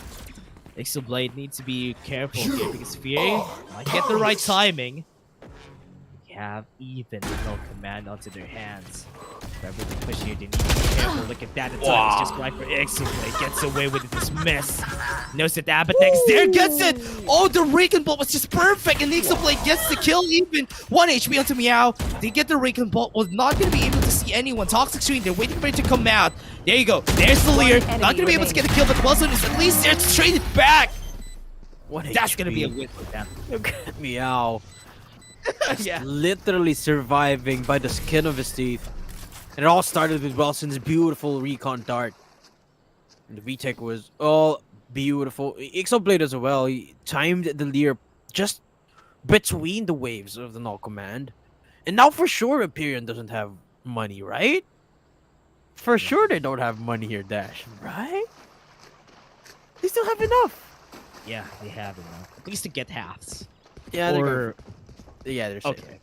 Ixoblade needs to be careful here because Fear might get the right timing. Have even no command onto their hands. Wherever they push here, they need to be careful. Look at that, the time is just right for Ixoblade. Gets away with this miss. Knows that Abatek is there, gets it! Oh, the Recon Bolt was just perfect, and Ixoblade gets the kill even. 1 HP onto Meow. They get the Recon Bolt, was not going to be able to see anyone. Toxic Screen, they're waiting for it to come out. There you go, there's the Leer. Not going to be able to get a kill, but Wilson is at least there to trade it back. That's going to be a win for them. Look at Meow. Yeah. Literally surviving by the skin of his teeth. And it all started with Wilson's beautiful recon dart. And the retake was all beautiful. Ixoblade as well. He timed the Leer just between the waves of the null command. And now for sure EMPYREAN doesn't have money, right? For sure they don't have money here, Dash. Right? They still have enough. Yeah, they have enough. At least to get halves. Yeah, Or they're safe. okay.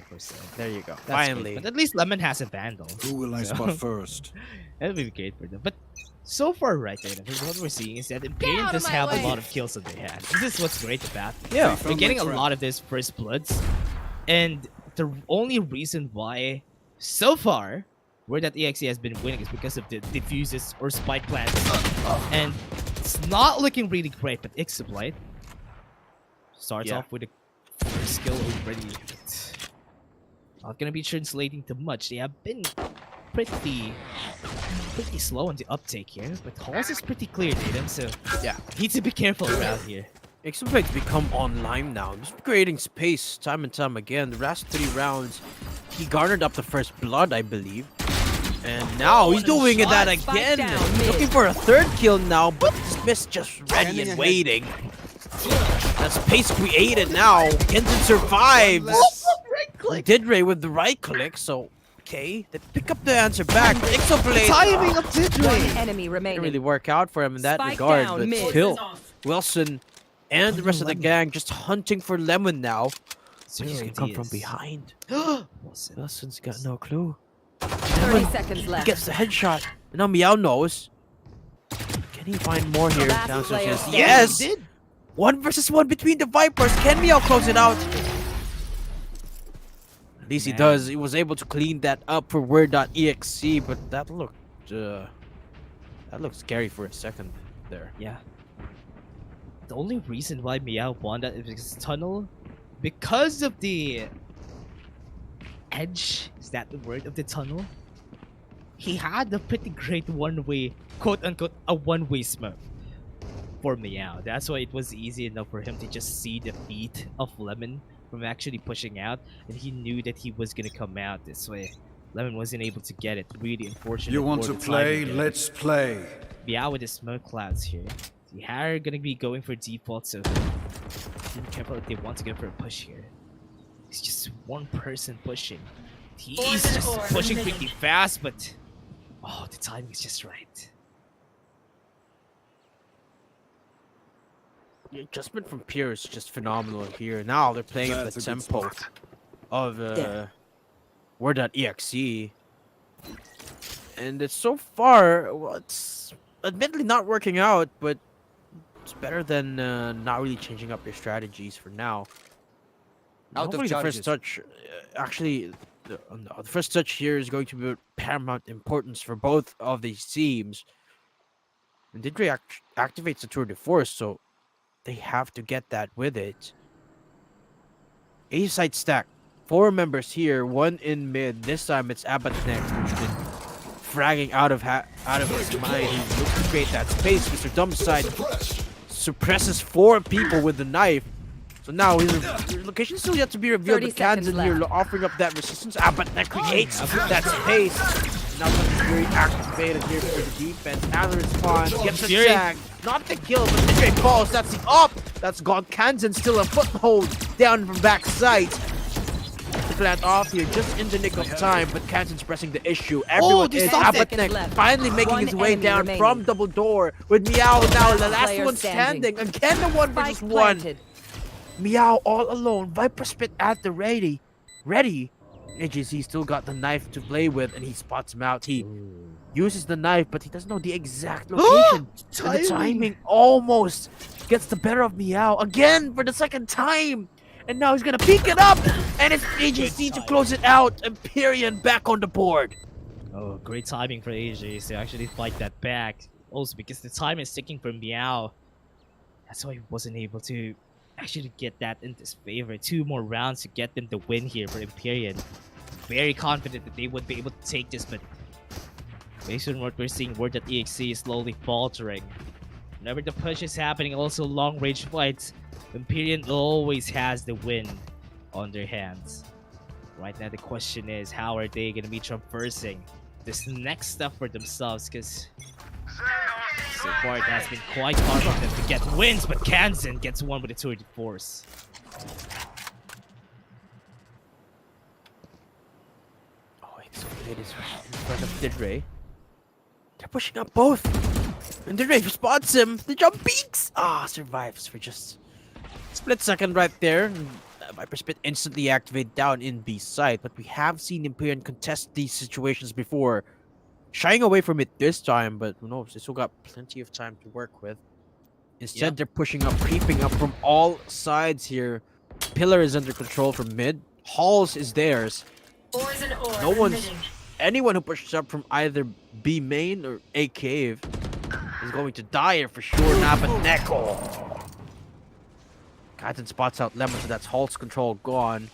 For sale. There you go. That's Finally. great. But at least Lemon has a Vandal. Who will I So- spot first? That would be great for them. But so far, right there, what we're seeing is that EMPYREAN does have a lot of kills on their hands. This is what's great about it. Yeah. They're getting a lot of this first bloods. And the only reason why, so far, WORD.exe has been winning is because of the diffuses or spike plants. And it's not looking really great, but Ixoblade starts Yeah. off with a first skill already. It's not gonna be translating to much. They have been pretty slow on the uptake here, but Halls is pretty clear, Tatum, so Yeah. need to be careful around here. Ixoblade's become online now. He's creating space time and time again. The last 3 rounds, he garnered up the first blood, I believe. And now he's doing that again. down. Looking for a 3rd kill now, but Smith's just ready and waiting. That space created now. Kenton survives. Didray with the right click, so okay. They pick up the answer back. Exoblade Timing of One Tidray. enemy remaining. didn't really work out for him in that Spike regard, down but mid. still, Wilson and the rest of the Lemon. gang just hunting for Lemon now. But he's Zero gonna come from ideas. behind. Wilson. Wilson's got no clue. 30 seconds left. Gets the headshot. And now Meow knows. Can he find more here? Last Downstairs player says, standing. yes! He did. 1 versus 1 between the Vipers. Can Meow close it out? At least he Man. does. He was able to clean that up for WORD.exe, but that looked scary for a second there. Yeah. The only reason why Meow won that is because Tunnel, because of the edge, is that the word, of the tunnel? He had a pretty great one-way, quote-unquote, a one-way smoke for Meow. That's why it was easy enough for him to just see the feet of Lemon from actually pushing out, and he knew that he was gonna come out this way. Lemon wasn't able to get it. Really unfortunate. You want for to the play? timing there. Let's play. Meow with the smoke clouds here. The are gonna be going for default, so be careful if they want to go for a push here. It's just one person pushing. He's just pushing pretty fast, but oh, the timing is just right. The adjustment from Pierce is just phenomenal here. Now they're playing at That's the a good tempo spot. of WORD.exe. And it's so far, well, it's admittedly not working out, but it's better than not really changing up your strategies for now. Out of Hopefully the first charges. touch, actually, the first touch here is going to be of paramount importance for both of these teams. And Didre activates the tour de force, so they have to get that with it. A side stack. 4 members here, 1 in mid. This time it's Abbott next, who's been fragging out of his mind. He looks to create that space. Mr. Dumbside suppresses 4 people with the knife. So now his location is still yet to be revealed, 30 but Kansan seconds here left. offering up that resistance. Abbott creates that space. Now something very activated here for the defense. As a response, gets a Fury. tag. Not the kill, but the straight falls. That's the up. That's gone. Kansan still a foothold down from backside. The plant off here just in the nick of time, but Kansan's pressing the issue. Everyone they is stopped it. Abbott finally making One his way enemy down remaining. from double door with Meow now the last player one standing. standing. Again the 1 Spike versus 1. planted. Meow all alone. Viper spit at the ready. AJC still got the knife to play with, and he spots him out. He uses the knife, but he doesn't know the exact location. And the timing almost gets the better of Meow again for the second time. And now he's gonna peek it up, and it's AJC to close it out. EMPYREAN back on the board. Oh, great timing for AJ to actually fight that back. Also because the time is ticking for Meow. That's why he wasn't able to actually get that in his favor. 2 more rounds to get them the win here for EMPYREAN. Very confident that they would be able to take this, but based on what we're seeing, WORD.exe is slowly faltering. Whenever the push is happening, also long range fights, EMPYREAN always has the win on their hands. Right now the question is, how are they going to be traversing this next step for themselves? Because so far it has been quite hard for them to get wins, but Kansan gets one with a tour de force. Oh, Exoblade is in front of Didre. They're pushing up both. And Didre spots him. The jump peaks. Survives for just a split second right there. Viper Spit instantly activated down in B side, but we have seen EMPYREAN contest these situations before. Shying away from it this time, but who knows? They still got plenty of time to work with. Instead, they're pushing up, creeping up from all sides here. Pillar is under control from mid. Halls is theirs. No one's... Anyone who pushes up from either B main or A cave is going to die here for sure. Now, but Neko. Kaiten spots out Lemon, so that's Hall's control gone.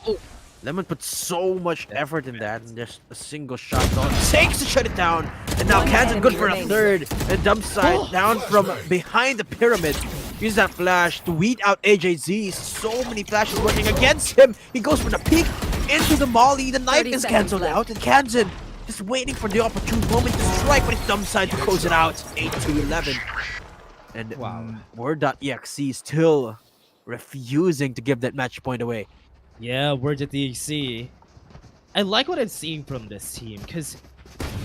Lemon put so much effort in that, and just a single shot takes to shut it down. And now Kansan good for a third. And dump side down from behind the pyramid. Use that flash to weed out AJZ. So many flashes working against him. He goes for the peek into the molly. The knife 30 is seconds cancelled left. out, and Kansan just waiting for the opportune moment to strike, but it's dump side to close it out. 8-11. And Wow. WORD.exe still refusing to give that match point away. Yeah, WORD.exe. I like what I'm seeing from this team because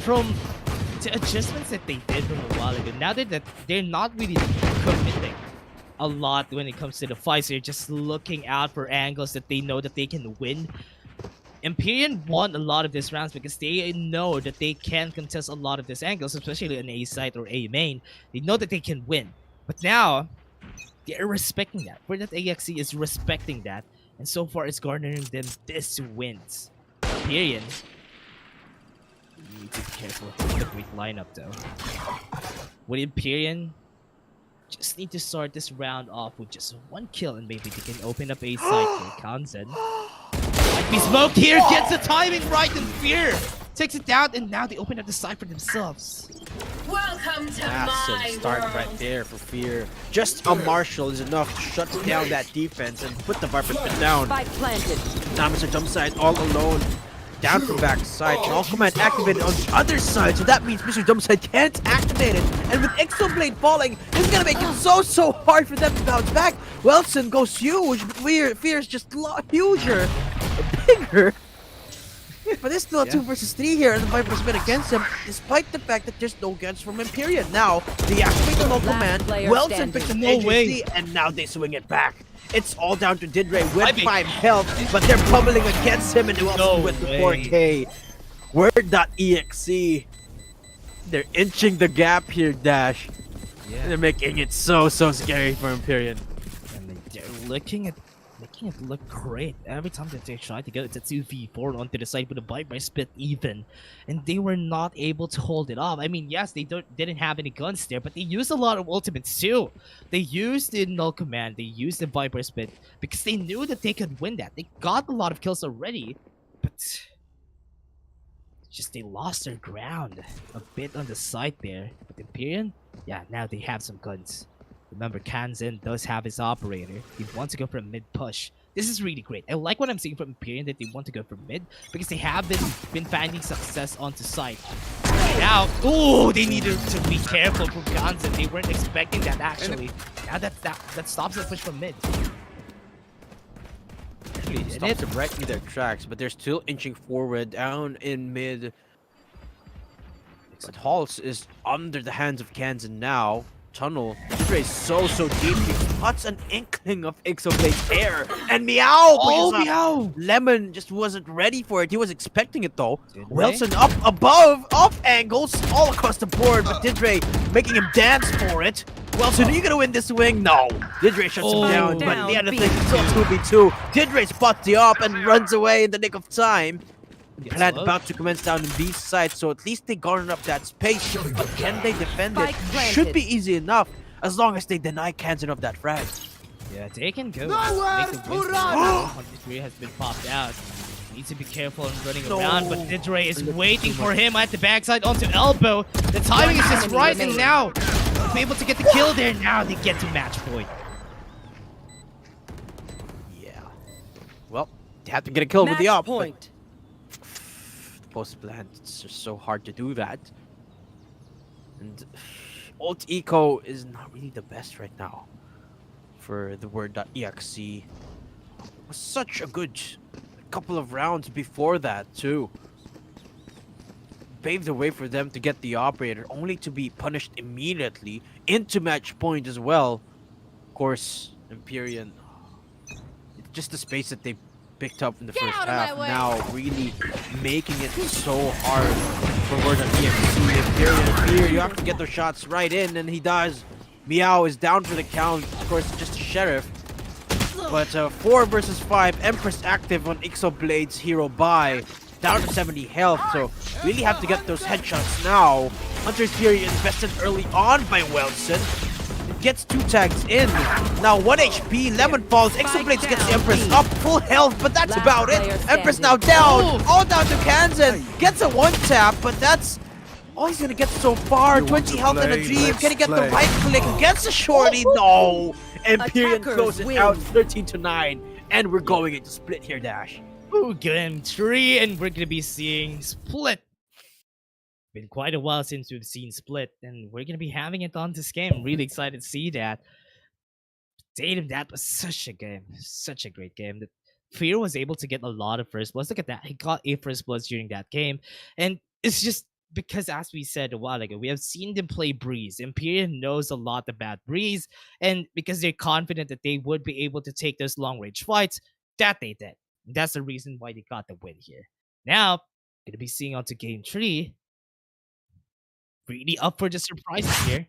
from the adjustments that they did from a while ago, now that they're not really committing a lot when it comes to the fights. They're just looking out for angles that they know that they can win. Empyrean won a lot of these rounds because they know that they can contest a lot of these angles, especially an A site or A main. They know that they can win. But now, they're respecting that. For that AXE is respecting that. And so far, it's garnering them this wins. Empyrean. You need to be careful with the great lineup though. With Empyrean, just need to start this round off with just one kill and maybe they can open up A site for Kanzen. Might be smoked here, gets the timing right, and Fear takes it down, and now they open up the side for themselves. Welcome to Massive my start world. right there for Fear. Just a Marshall is enough to shut down that defense and put the Viper Spit down. Spike planted. Now Mr. Dumbside all alone. Down from backside. And all command activated on the other side. So that means Mr. Dumbside can't activate it. And with Exoblade falling, it's gonna make it so hard for them to bounce back. Wilson goes huge, but Fear's just huger, bigger. But there's still a 2 versus 3 here, and the Viper's been against him, despite the fact that there's no guns from Empyrean. Now, they activate the low command, player Wilson standing. picks up No KJC, way. and now they swing it back. It's all down to Didre with I mean- 5 health, but they're pummeling against him, and Wilson No with the way. 4K. WORD.exe. They're inching the gap here, Dash. Yeah. They're making it so scary for Empyrean. And they're making it look great every time that they try to get it to 2v4 onto the side with a bite by spit even, and they were not able to hold it off. I mean, yes, they didn't have any guns there, but they used a lot of ultimates too. They used the null command, they used the Viper Spit because they knew that they could win that. They got a lot of kills already, but just they lost their ground a bit on the side there. But Empyrean, yeah, now they have some guns. Remember, Kanzen does have his operator. He wants to go for a mid push. This is really great. I like what I'm seeing from Empyrean that they want to go for mid because they have been finding success onto site. Now, oh, they needed to be careful from Kanzen. They weren't expecting that actually. Now that stops the push from mid. It stops them right in their tracks, but they're still inching forward down in mid. But Halls is under the hands of Kanzen now. Tunnel. Didre is so deep. He spots an inkling of Exoblade air. And Meow! Oh, pushes up. Meow! Lemon just wasn't ready for it. He was expecting it though. Didre? Wilson up above, off angles, all across the board, but Didre making him dance for it. Wilson, are you gonna win this swing? No. Didre shuts him down, but at the end of things, it's still 2v2. Didre spots the op and runs away in the nick of time. Yes, Plant love. about to commence down in B side, so at least they garnered up that space. But can they defend it? Spike planted. Should be easy enough, as long as they deny Kanzen of that frag. Yeah, they can go. Nowhere Make the to win. run! Didre has been popped out. Needs to be careful in running No. around, but Didre is waiting for him at the backside onto elbow. The timing is just enemy right, and remaining. now to be able to get the kill there. Now they get to match point. Yeah. Well, they have to get a kill with the op. but point. Post plant, it's just so hard to do that. And ult eco is not really the best right now for the WORD.exe. It was such a good couple of rounds before that too. Paved the way for them to get the operator, only to be punished immediately into match point as well. Of course, Empyrean, it's just the space that they picked up in the first out of my half, way. now really making it so hard for WORD.exe. Empyrean here, you have to get those shots right in, and he does. Meow is down for the count, of course, just a sheriff. But 4 versus 5, Empress active on Exoblade's hero buy, down to 70 health, so really have to get those headshots now. Hunter's Fury invested early on by Wilson. Gets 2 tags in. Now 1 HP, Lemon falls, Exoblade gets the Empress up, full health, but that's Last about it. player Empress now standing. down, all down to Kanzen. Gets a 1 tap, but that's all he's gonna get so far. You want 20 to health and a play? dream. Let's Can he get the play. right click? Gets a shorty. No. Empyrean Attackers closes win. out 13-9. And we're going into split here, Dash. Ooh, game 3, and we're gonna be seeing Split. Been quite a while since we've seen Split, and we're gonna be having it on this game. Really excited to see that. Damn, that was such a game, such a great game. Fear was able to get a lot of first bloods. Look at that. He got 8 first bloods during that game. And it's just because, as we said a while ago, we have seen them play Breeze. Empyrean knows a lot about Breeze. And because they're confident that they would be able to take those long range fights, that they did. That's the reason why they got the win here. Now, gonna be seeing on to game 3. Really up for the surprises here.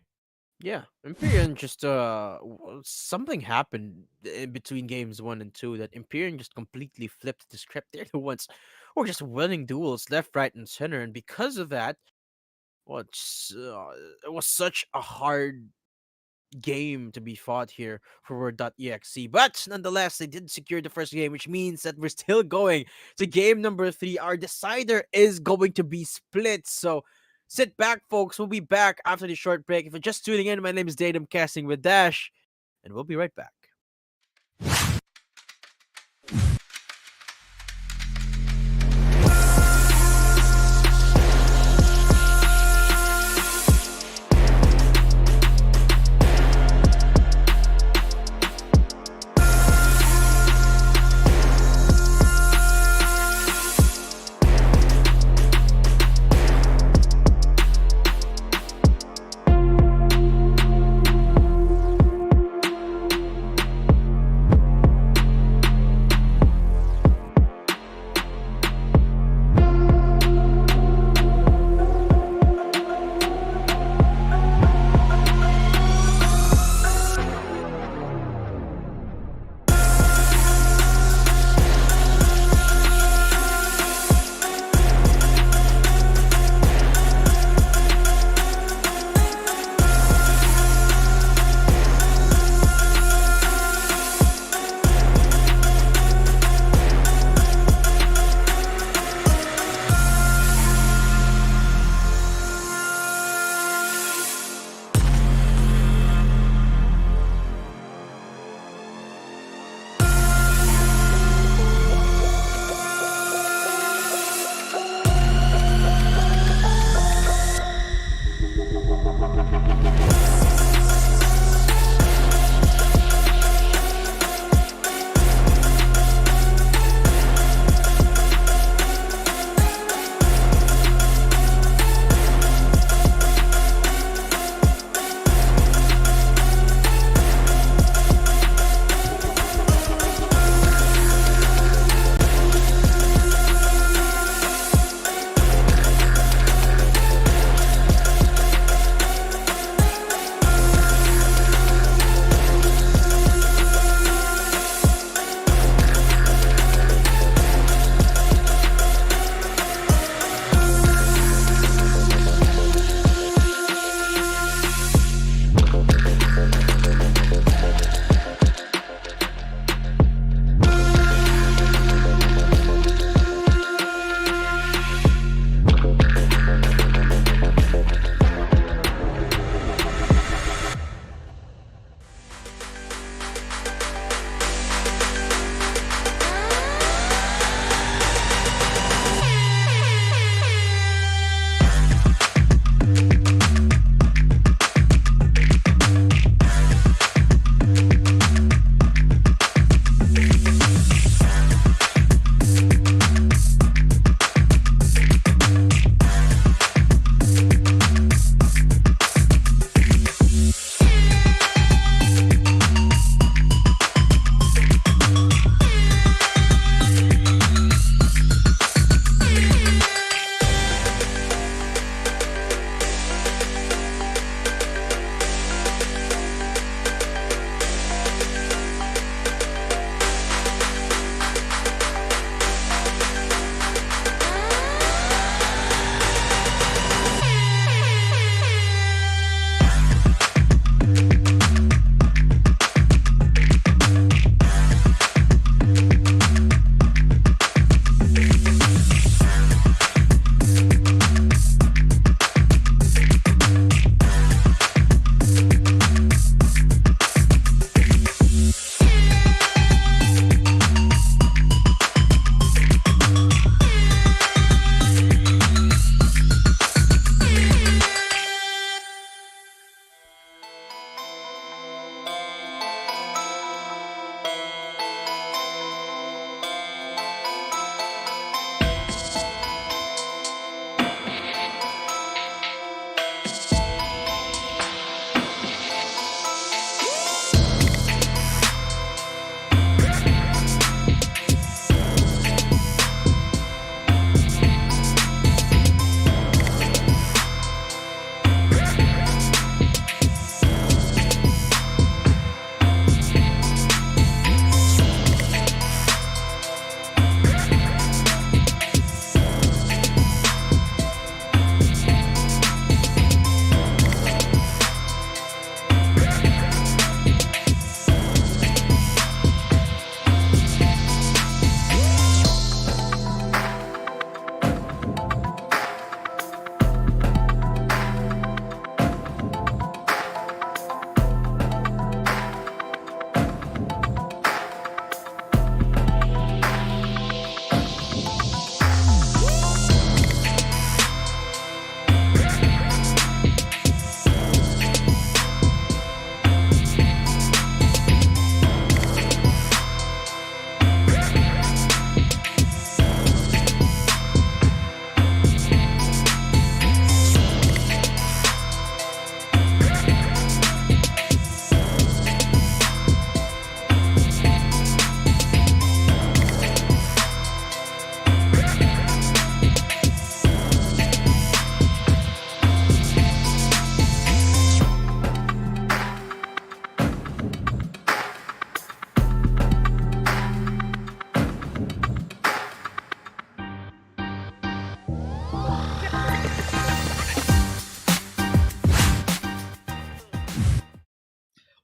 Yeah, Empyrean just something happened in between games 1 and 2 that Empyrean just completely flipped the script. They're the ones who were just winning duels left, right, and center, and because of that, well, it was such a hard game to be fought here for Word.exe. But nonetheless, they did secure the first game, which means that we're still going to game number 3. Our decider is going to be split. So sit back, folks. We'll be back after the short break. If you're just tuning in, my name is Datum Casting with Dash, and we'll be right back.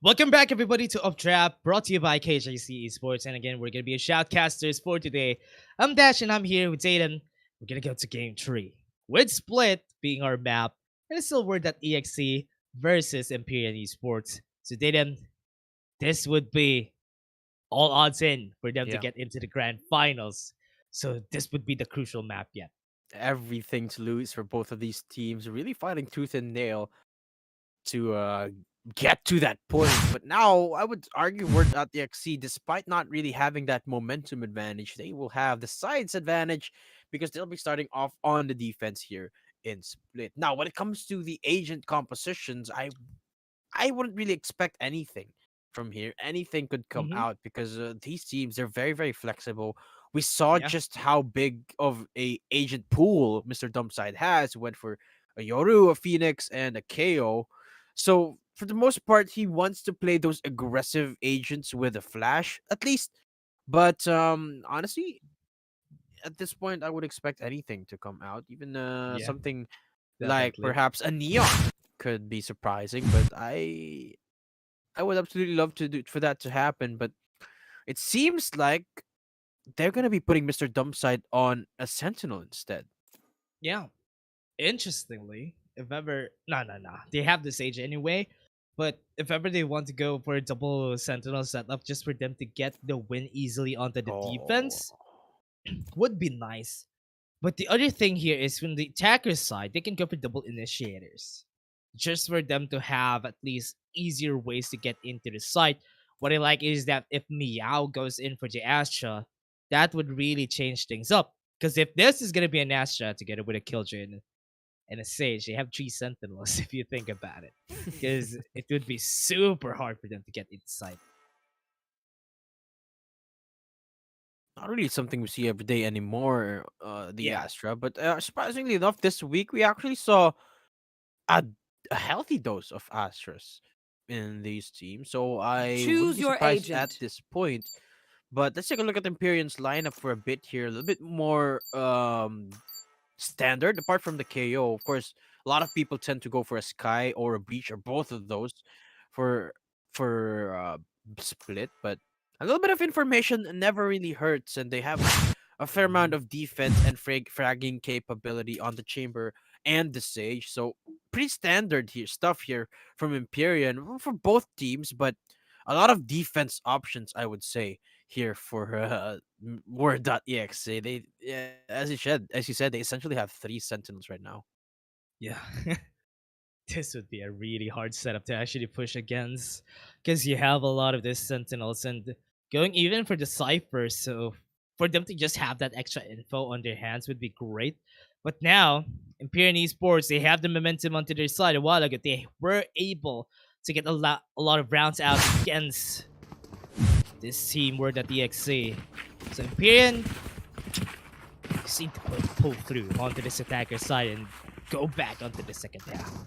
Welcome back, everybody, to Updraft, brought to you by KJC eSports. And again, we're gonna be your shoutcasters for today. I'm Dash, and I'm here with Zayden. We're gonna go to Game 3, with Split being our map, and it's still WORD.exe versus EMPYREAN eSports. So, Zayden, this would be all odds in for them to Yeah. get into the grand finals. So, this would be the crucial map yet. Everything to lose for both of these teams, really fighting tooth and nail to get to that point. But now I would argue Word.exe, despite not really having that momentum advantage, they will have the sides advantage because they'll be starting off on the defense here in Split. Now, when it comes to the agent compositions, I wouldn't really expect anything from here. Anything could come Mm-hmm. out because these teams, they're very, very flexible. We saw Yeah. just how big of a agent pool Mr. Dumpside has. He went for a Yoru, a Phoenix, and a KO. So for the most part, he wants to play those aggressive agents with a flash, at least. But honestly, at this point, I would expect anything to come out. Even Yeah, something like definitely. perhaps a neon could be surprising. But I would absolutely love to do for that to happen, but it seems like they're gonna be putting Mr. Dumpside on a Sentinel instead. Yeah. Interestingly, if ever no, they have this age anyway. But if ever they want to go for a double sentinel setup just for them to get the win easily onto the Oh, defense, would be nice. But the other thing here is from the attacker's side, they can go for double initiators. Just for them to have at least easier ways to get into the site. What I like is that if Meow goes in for the Astra, that would really change things up. Because if this is gonna be an Astra together with a Killjoy and a Sage, they have 3 Sentinels if you think about it. Because it would be super hard for them to get inside. not really something we see every day anymore, the Yeah. Astra. But surprisingly enough, this week we actually saw a, a healthy dose of Astras in these teams. So I wouldn't Choose be your surprised at agent. this point. But let's take a look at Empyrean's lineup for a bit here. A little bit more standard apart from the KO. Of course, a lot of people tend to go for a Sky or a Breach or both of those for for Split, but a little bit of information never really hurts, and they have a fair amount Mhm. of defense and fragging capability on the Chamber and the Sage. So pretty standard here stuff here from Empyrean for both teams, but a lot of defense options, I would say, here for Word.exe. They, yeah, as you said, they essentially have 3 Sentinels right now. Yeah. This would be a really hard setup to actually push against. Because you have a lot of these Sentinels and going even for the Cypher. So for them to just have that extra info on their hands would be great. But now, Imperial Esports, they have the momentum onto their side a while ago. They were able to get a lot of rounds out against this team Word.exe. So Imperial seem to pull through onto this attacker side and go back onto the second half.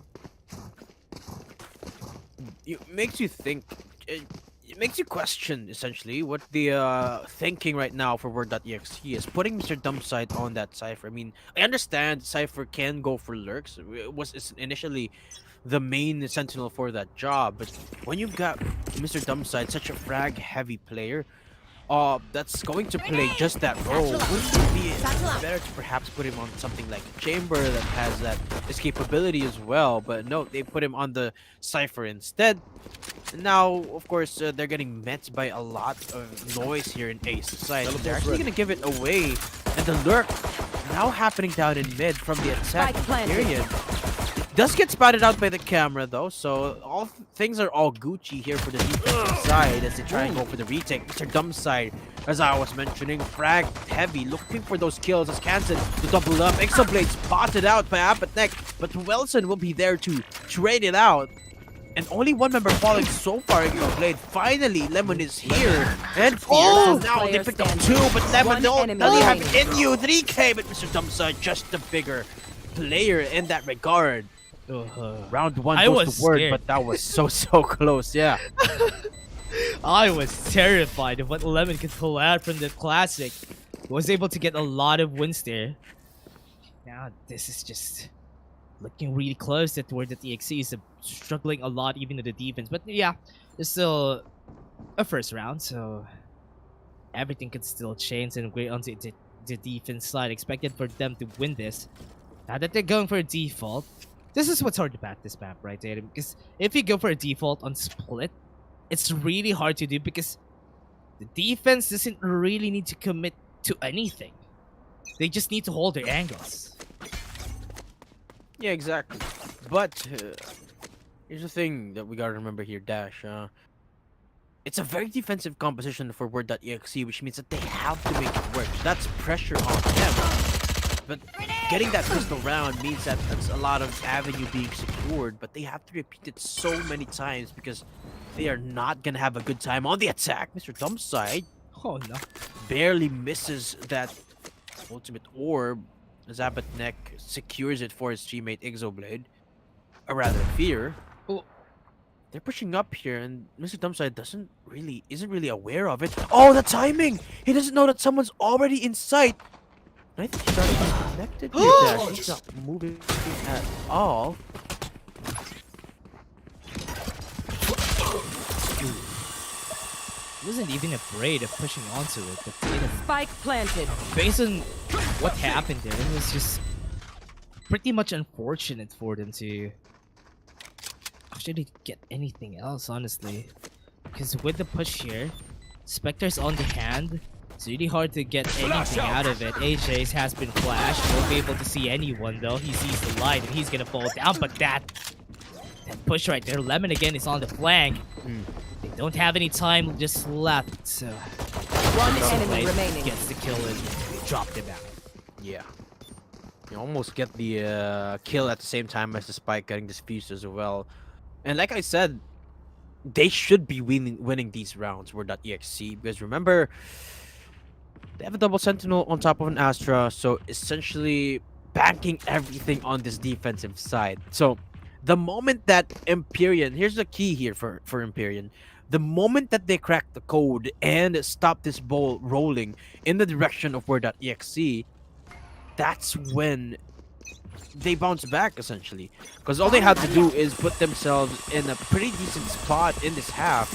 It makes you think. It makes you question essentially what the thinking right now for Word.exe is putting Mr. Dumpside on that cipher. I mean, I understand cipher can go for lurks. It was initially the main sentinel for that job, but when you've got Mr. Dumpside, such a frag heavy player, that's going to play just that role. Wouldn't it be better to perhaps put him on something like a Chamber that has that escapability as well? But no, they put him on the Cypher instead. Now, of course, they're getting met by a lot of noise here in Ace side. They're actually going to give it away. And the lurk now happening down in mid from the attack Spike planted. period. Does get spotted out by the camera though, so things are all Gucci here for the defensive side as they try and go for the retake. Mr. Dumpside, as I was mentioning, frag heavy, looking for those kills as Kansan to double up. Exoblade spotted out by Apatnek, but Wilson will be there to trade it out. And only one member falling so far in Exoblade. Finally, Lemon is here. And Oh! now they Player picked up standing. 2, but Lemon One don't enemy only have remaining. in you 3K, but Mr. Dumpside just the bigger player in that regard. Round 1 I goes was to Word, scared. but that was so close. Yeah. I was terrified of what Lemon could pull out from the classic. Was able to get a lot of wins there. Now this is just looking really close at where the TXC is struggling a lot, even in the defense. But yeah, it's still a first round, so everything could still change and we're onto the defense side. Expected for them to win this. Now that they're going for a default, this is what's hard about this map, right, Aiden? Because if you go for a default on split, it's really hard to do because the defense doesn't really need to commit to anything. They just need to hold their angles. Yeah, exactly. But here's the thing that we gotta remember here, Dash. It's a very defensive composition for WORD.exe, which means that they have to make it work. That's pressure on them. But getting that pistol round means that that's a lot of avenue being secured, but they have to repeat it so many times because they are not gonna have a good time on the attack. Mr. Dumbside Oh no. barely misses that ultimate orb. Zabatnek secures it for his teammate Exoblade, or rather Fear. Oh. They're pushing up here, and Mr. Dumbside isn't really aware of it. Oh, the timing! He doesn't know that someone's already in sight. And I think he's already disconnected here. Dash. He's not moving at all. He wasn't even afraid of pushing onto it, but Spike planted. based on what happened there, it was just pretty much unfortunate for them to actually get anything else, honestly. Because with the push here, Spectre's on the hand. It's really hard to get anything out of it. AJ's has been flashed. Won't be able to see anyone though. He sees the light and he's gonna fall down. But that push right there, Lemon again is on the flank. They don't have any time just left, so One enemy remaining. gets the kill and dropped him out. Yeah. You almost get the kill at the same time as the spike getting disfused as well. And like I said, they should be winning these rounds, WORD.exe, because remember, they have a double sentinel on top of an Astra, so essentially banking everything on this defensive side. So the moment that EMPYREAN, here's the key here for EMPYREAN, the moment that they crack the code and stop this ball rolling in the direction of WORD.exe, that's when they bounce back, essentially. Because all they have to do is put themselves in a pretty decent spot in this half,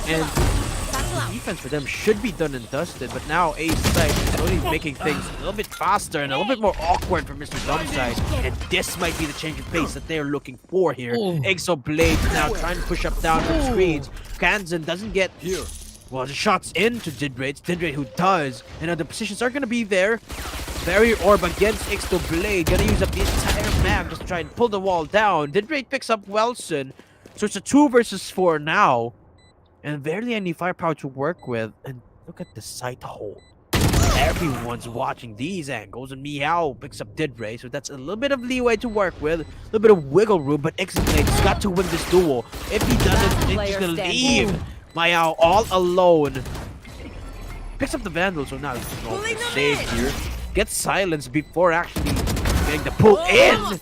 and the defense for them should be done and dusted. But now Ace Side is only making things a little bit faster and a little bit more awkward for Mr. Dumbside, and this might be the change of pace that they're looking for here. Ooh. Exoblade now trying to push up down from screens. Kanzen doesn't get here. Well, the shots into Didrate. Didrate who does, and the positions are gonna be there. Barrier Orb against Exoblade, gonna use up the entire map just to try and pull the wall down. Didrate picks up Wilson, so it's a 2 versus 4 now, and barely any firepower to work with. And look at the sight hole. Everyone's watching these angles, and Meow picks up Didrate, so that's a little bit of leeway to work with, a little bit of wiggle room. But Exoblade's got to win this duel. If he doesn't, he's player gonna standing. leave Meow all alone. Picks up the Vandal, so now he's going to save here. Gets silenced before actually getting the pull in.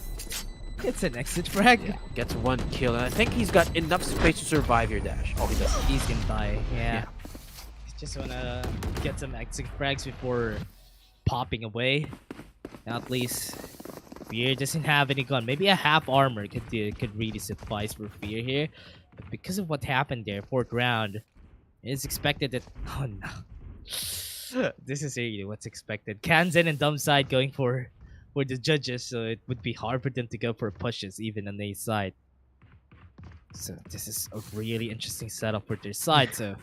It's an exit frag. Yeah, gets 1 kill, and I think he's got enough space to survive here, Dash. Oh, he does. He's gonna die. Yeah. Yeah. Just wanna get some exit frags before popping away. Now at least Fear doesn't have any gun. Maybe a half armor could really suffice for Fear here. But because of what happened there, 4th round, it's expected that. Oh no. This is really what's expected. Kanzen and Dumbside going for the judges, so it would be hard for them to go for pushes even on their side. So this is a really interesting setup for their side. So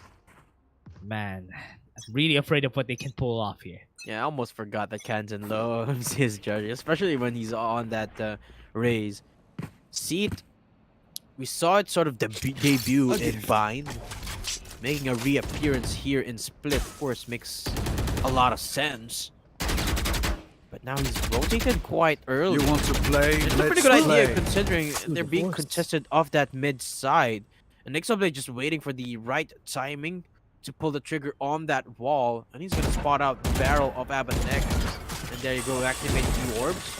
man, I'm really afraid of what they can pull off here. Yeah, I almost forgot that Kanzen loves his judge, especially when he's on that raise. Seat, we saw it sort of debut in Bind. Making a reappearance here in Split, of course, makes a lot of sense. But now he's rotated quite early. You want to play? It's a Let's pretty good play. idea considering they're being Divorced. contested off that mid side. And Exoblade just waiting for the right timing to pull the trigger on that wall. And he's going to spot out the barrel of Abanek. And there you go, activate the orbs.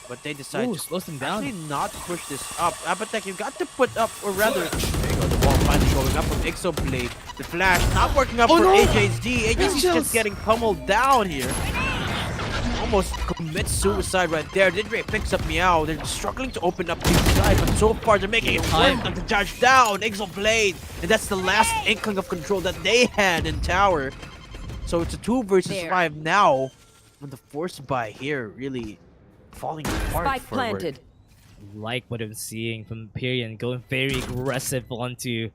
But they decide Ooh, to slows them down. actually not push this up. Abatek, you got to put up, or rather, there you go, the wall finally showing up from Exoblade. The flash not working up for no! AJ's D. AJ's Angels! just getting pummeled down here. almost commits suicide right there. Didre picks up Meow. They're struggling to open up the side, but so far they're making it work. And the Judge down. Exo Blade. And that's the last inkling of control that they had in tower. So it's a 2 versus 5 now. And the force buy here really falling apart. Spike forward. planted. Like what I'm seeing from Empyrean, going very aggressive onto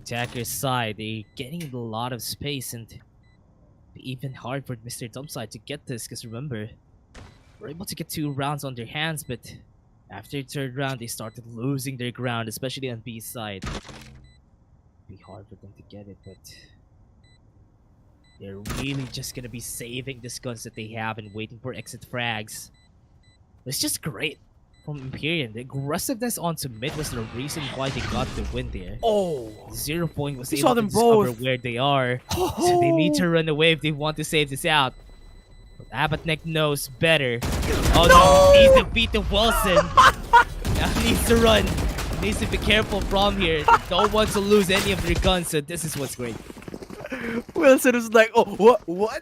attacker's side. They're getting a lot of space, and even hard for Mr. Dumpside to get this, because remember, we're able to get 2 rounds on their hands, but after the 3rd round, they started losing their ground, especially on B side. Be hard for them to get it, but they're really just gonna be saving the guns that they have and waiting for exit frags. It's just great from Empyrean. The aggressiveness onto mid was the reason why they got the win there. Oh, 0 point was We able saw to them discover both. where they are. So they need to run away if they want to save this out. But Abatnek knows better. Oh no! He needs to beat the Wilson. Now he needs to run. He needs to be careful from here. They don't want to lose any of their guns, so this is what's great. Wilson was like, oh, what?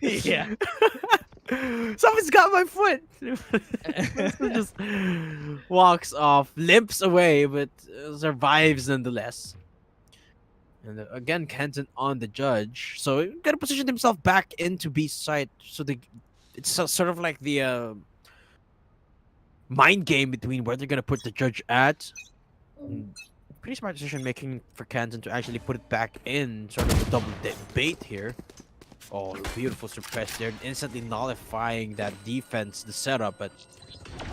Yeah. Someone's got my foot. Wilson just walks off, limps away, but survives nonetheless. And again, Kenton on the Judge. So he got to position himself back into B side. So it's sort of like the mind game between where they're going to put the Judge at. Pretty smart decision making for Kenton to actually put it back in, sort of a double bait here. Oh, beautiful suppress there, instantly nullifying that defense, the setup, but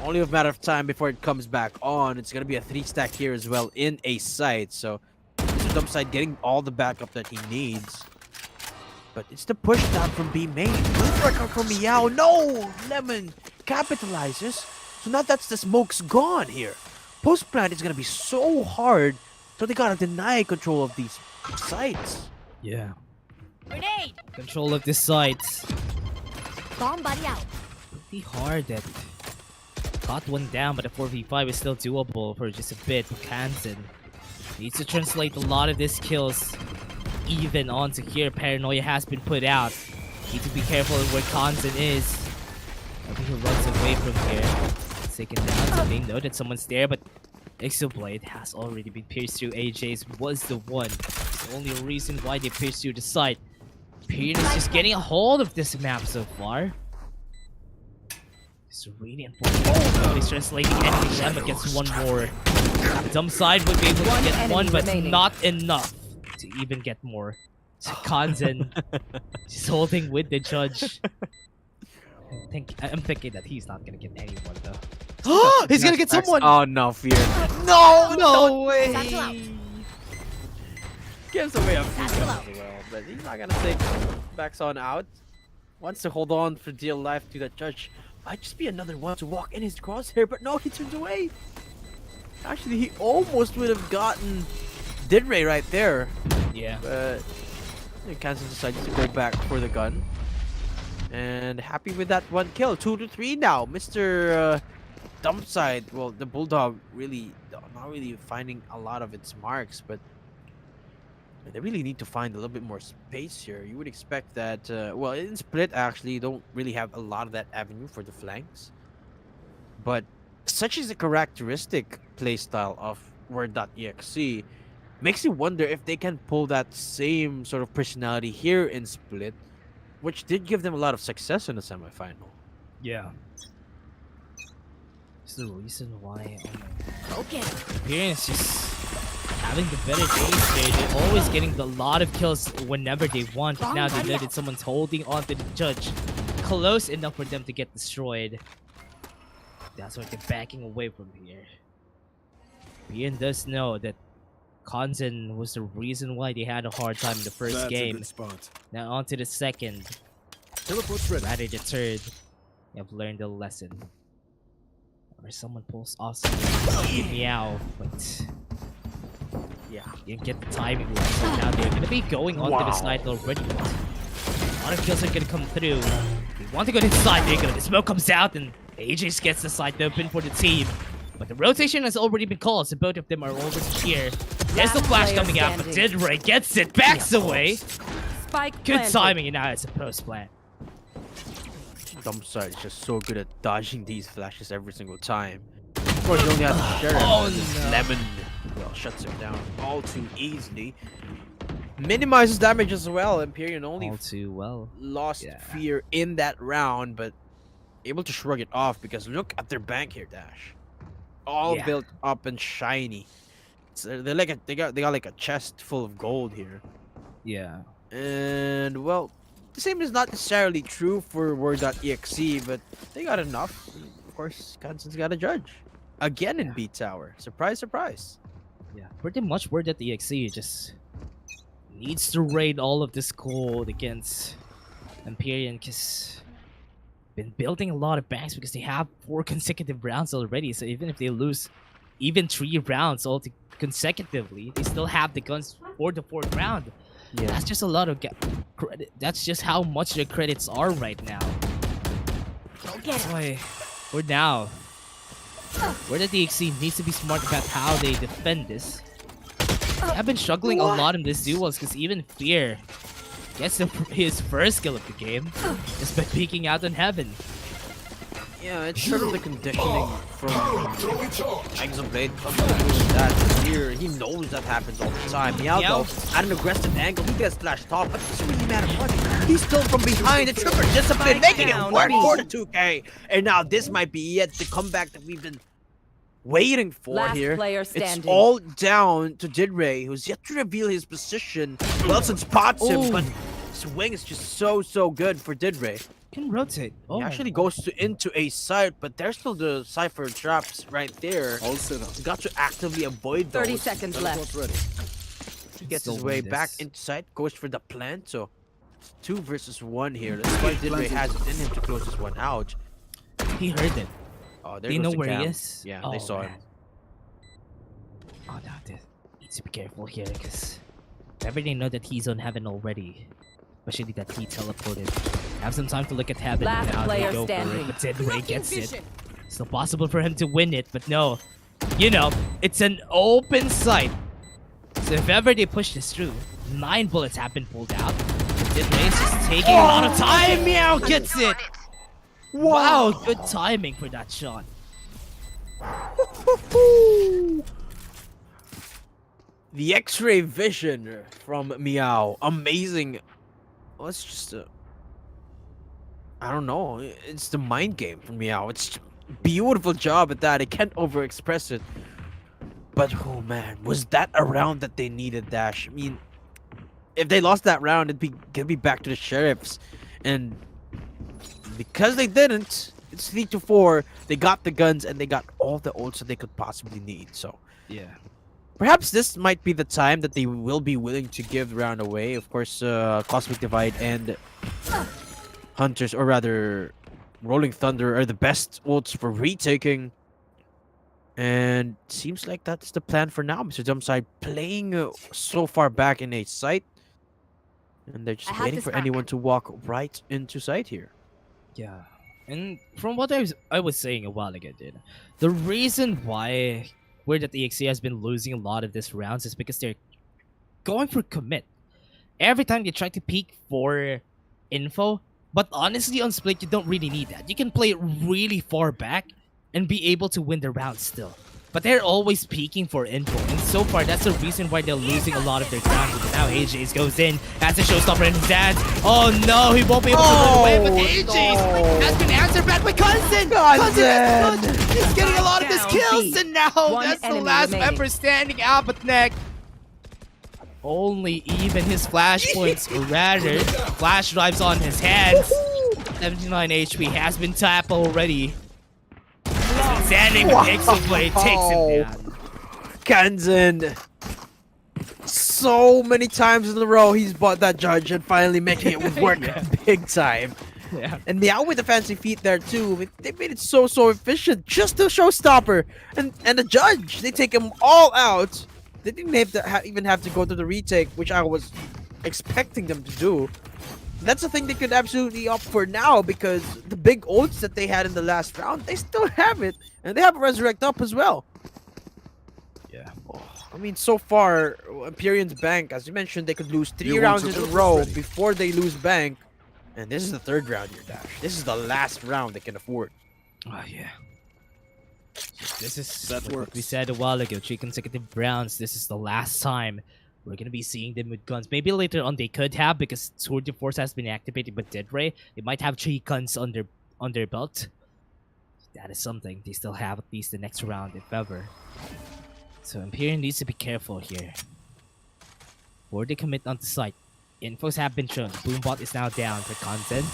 only a matter of time before it comes back on. It's gonna be a 3-stack here as well in a site, so Mr. Dumpside getting all the backup that he needs. But it's the push down from B main. Good work out from Meow. No! Lemon capitalizes. So now that's the smoke's gone here. Post plant is gonna be so hard, so they gotta deny control of these sites. Yeah. Grenade. Control of the sites. Bomb buddy out. Pretty hard that got one down, but a 4v5 is still doable for just a bit. Kansen needs to translate a lot of these kills even onto here. Paranoia has been put out. Need to be careful of where Kansen is. Maybe he runs away from here. Taken down, so they know that someone's there, but Exoblade has already been pierced through. AJ's was the one. It's the only reason why they pierced through the site. Empyrean is just getting a hold of this map so far. It's really unfortunate. Nobody's translating anything. Lemma gets one more. Dumb side would be able to get one, but not enough to even get more. So Kanzen just holding with the Judge. I'm thinking that he's not gonna get anyone though. He's gonna get someone! Oh no, Fear. No way! Gives away a few guns as well, but he's not gonna take backs on out. Wants to hold on for dear life to that Judge. Might just be another one to walk in his crosshair, but no, he turns away. Actually, he almost would have gotten Didray right there. Yeah. But Kansas decided to go back for the gun. And happy with that one kill. 2-3 now. Mr. Dumpside, well, the Bulldog really not really finding a lot of its marks, but they really need to find a little bit more space here. You would expect that, well, in Split actually, you don't really have a lot of that avenue for the flanks. But such is the characteristic playstyle of WORD.exe. Makes you wonder if they can pull that same sort of personality here in Split, which did give them a lot of success in the semifinal. Yeah. It's the reason why Okay. Empyrean is just having the better days there. They're always getting a lot of kills whenever they want. But now they know that someone's holding on to the Judge close enough for them to get destroyed. That's why they're backing away from here. Empyrean does know that Kanzen was the reason why they had a hard time in the first That's game. a good spot. Now on to the second. Teleport's ready. Rather the third. They have learned a lesson. Or someone pulls awesome. Meow, but yeah, you didn't get the timing right. So now they're gonna be going on to the side already. But a lot of kills are gonna come through. They want to go to the side, they're gonna. The smoke comes out and AJ gets the side open for the team. But the rotation has already been called, so both of them are already here. There's the flash coming out, but Didray gets it, backs away. Spike Good planted. timing, and now it's a post plant. dump side is just so good at dodging these flashes every single time. Of course, you only have the Sheriff. Oh, and this no. Lemon, well, shuts him down all too easily. Minimizes damage as well. Empyrean only All too well. lost Yeah. fear in that round, but able to shrug it off because look at their bank here, Dash. All Yeah. built up and shiny. So they're like they got like a chest full of gold here. Yeah. And well, the same is not necessarily true for WORD.exe, but they got enough. And of course, Kansas got a judge again in B Tower. Surprise, surprise. Yeah. Pretty much word that the EXE just needs to raid all of this gold against Empyrean because been building a lot of banks because they have 4 consecutive rounds already. So even if they lose even 3 rounds all consecutively, they still have the guns for the 4th round. Yeah. That's just a lot of credit. That's just how much their credits are right now. Go get it. Boy, for now, where the DXC needs to be smart about how they defend this. I've been struggling a lot in these duels because even Fear gets his first kill of the game just by peeking out on Heaven. Yeah, it's sort of the conditioning from Exo Blade that here he knows that happens all the time. Meow though, at an aggressive angle, he gets slashed off, but it doesn't really matter much. He's still from behind the trigger discipline, making it work for the 2K. And now this might be it, the comeback that we've been waiting for Last here. player It's standing. all down to Didray, who's yet to reveal his position. Wilson spots him, Ooh. but his wing is just so good for Didray. Can rotate. He actually goes into a site, but there's still the Cypher traps right there. All set up. He's got to actively avoid those. 30 seconds left. Teleport's ready. He gets Still his way win back this. into site, goes for the plant. So, it's 2 versus 1 here. That's why Didray has it in him to close this one out. He heard it. Oh, there Do you goes know the where he cam. is? Yeah, Oh, they saw him. man. Oh, no, they need to be careful here because everybody know that he's on Heaven already. Especially that he teleported. Have some time to look at Heaven. Last Now they player go for it, standing. but Didray gets it. Still possible for him to win it, but no. You know, it's an open site. So if ever they push this through, 9 bullets have been pulled out. Didray is just taking a lot of time. Meow gets it. Wow, good timing for that shot. The X-ray vision from Meow, amazing. Well, it's just I don't know. It's the mind game from Meow. It's beautiful job at that. I can't overexpress it. But oh man, was that a round that they needed, Dash? I mean, if they lost that round, it'd be back to the Sheriffs, and because they didn't, it's 3-4. They got the guns and they got all the ults that they could possibly need. So. Yeah. Perhaps this might be the time that they will be willing to give the round away. Of course, Cosmic Divide and Hunters, or rather, Rolling Thunder are the best ults for retaking. And seems like that's the plan for now. Mr. Dumbside playing so far back in a site. And they're I just have waiting this for back. anyone to walk right into sight here. Yeah. And from what I was saying a while ago, dude, the reason why Word that EXE has been losing a lot of these rounds is because they're going for commit. Every time they try to peek for info, but honestly on split you don't really need that. You can play it really far back and be able to win the round still. But they're always peeking for info, and so far that's the reason why they're losing a lot of their ground. But now AJ's goes in, has a showstopper in his hands. Oh no, he won't be able to run away, but AJ's has been answered back by Cousin! He's getting a lot of his kills, and now One that's the enemy last remaining. member standing out, but neck. Only even his flash points, or rather, flash drives on his hands. 79 HP has been tapped already. Standing with Exoblade takes him down. Kanzen. So many times in a row he's bought that judge and finally making it work big time. Yeah. And Meow with the fancy feet there too. They made it so efficient. Just a showstopper and the judge. They take him all out. They didn't have to even have to go to the retake, which I was expecting them to do. That's the thing they could absolutely opt for now, because the big ults that they had in the last round, they still have it. And they have a Resurrect up as well. Yeah. I mean, so far, Empyrean's bank, as you mentioned, they could lose 3 You want rounds to in a put this row ready? before they lose bank. And this is the third round here, Dash. This is the last round they can afford. Oh yeah. This is That like what we works. said a while ago. 3 consecutive rounds. This is the last time we're gonna be seeing them with guns. Maybe later on they could have because Tour de Force has been activated with Dead Ray. They might have 3 guns on their belt. That is something. They still have at least the next round if ever. So Empyrean needs to be careful here. Before they commit onto site. Infos have been shown. Boombot is now down for content.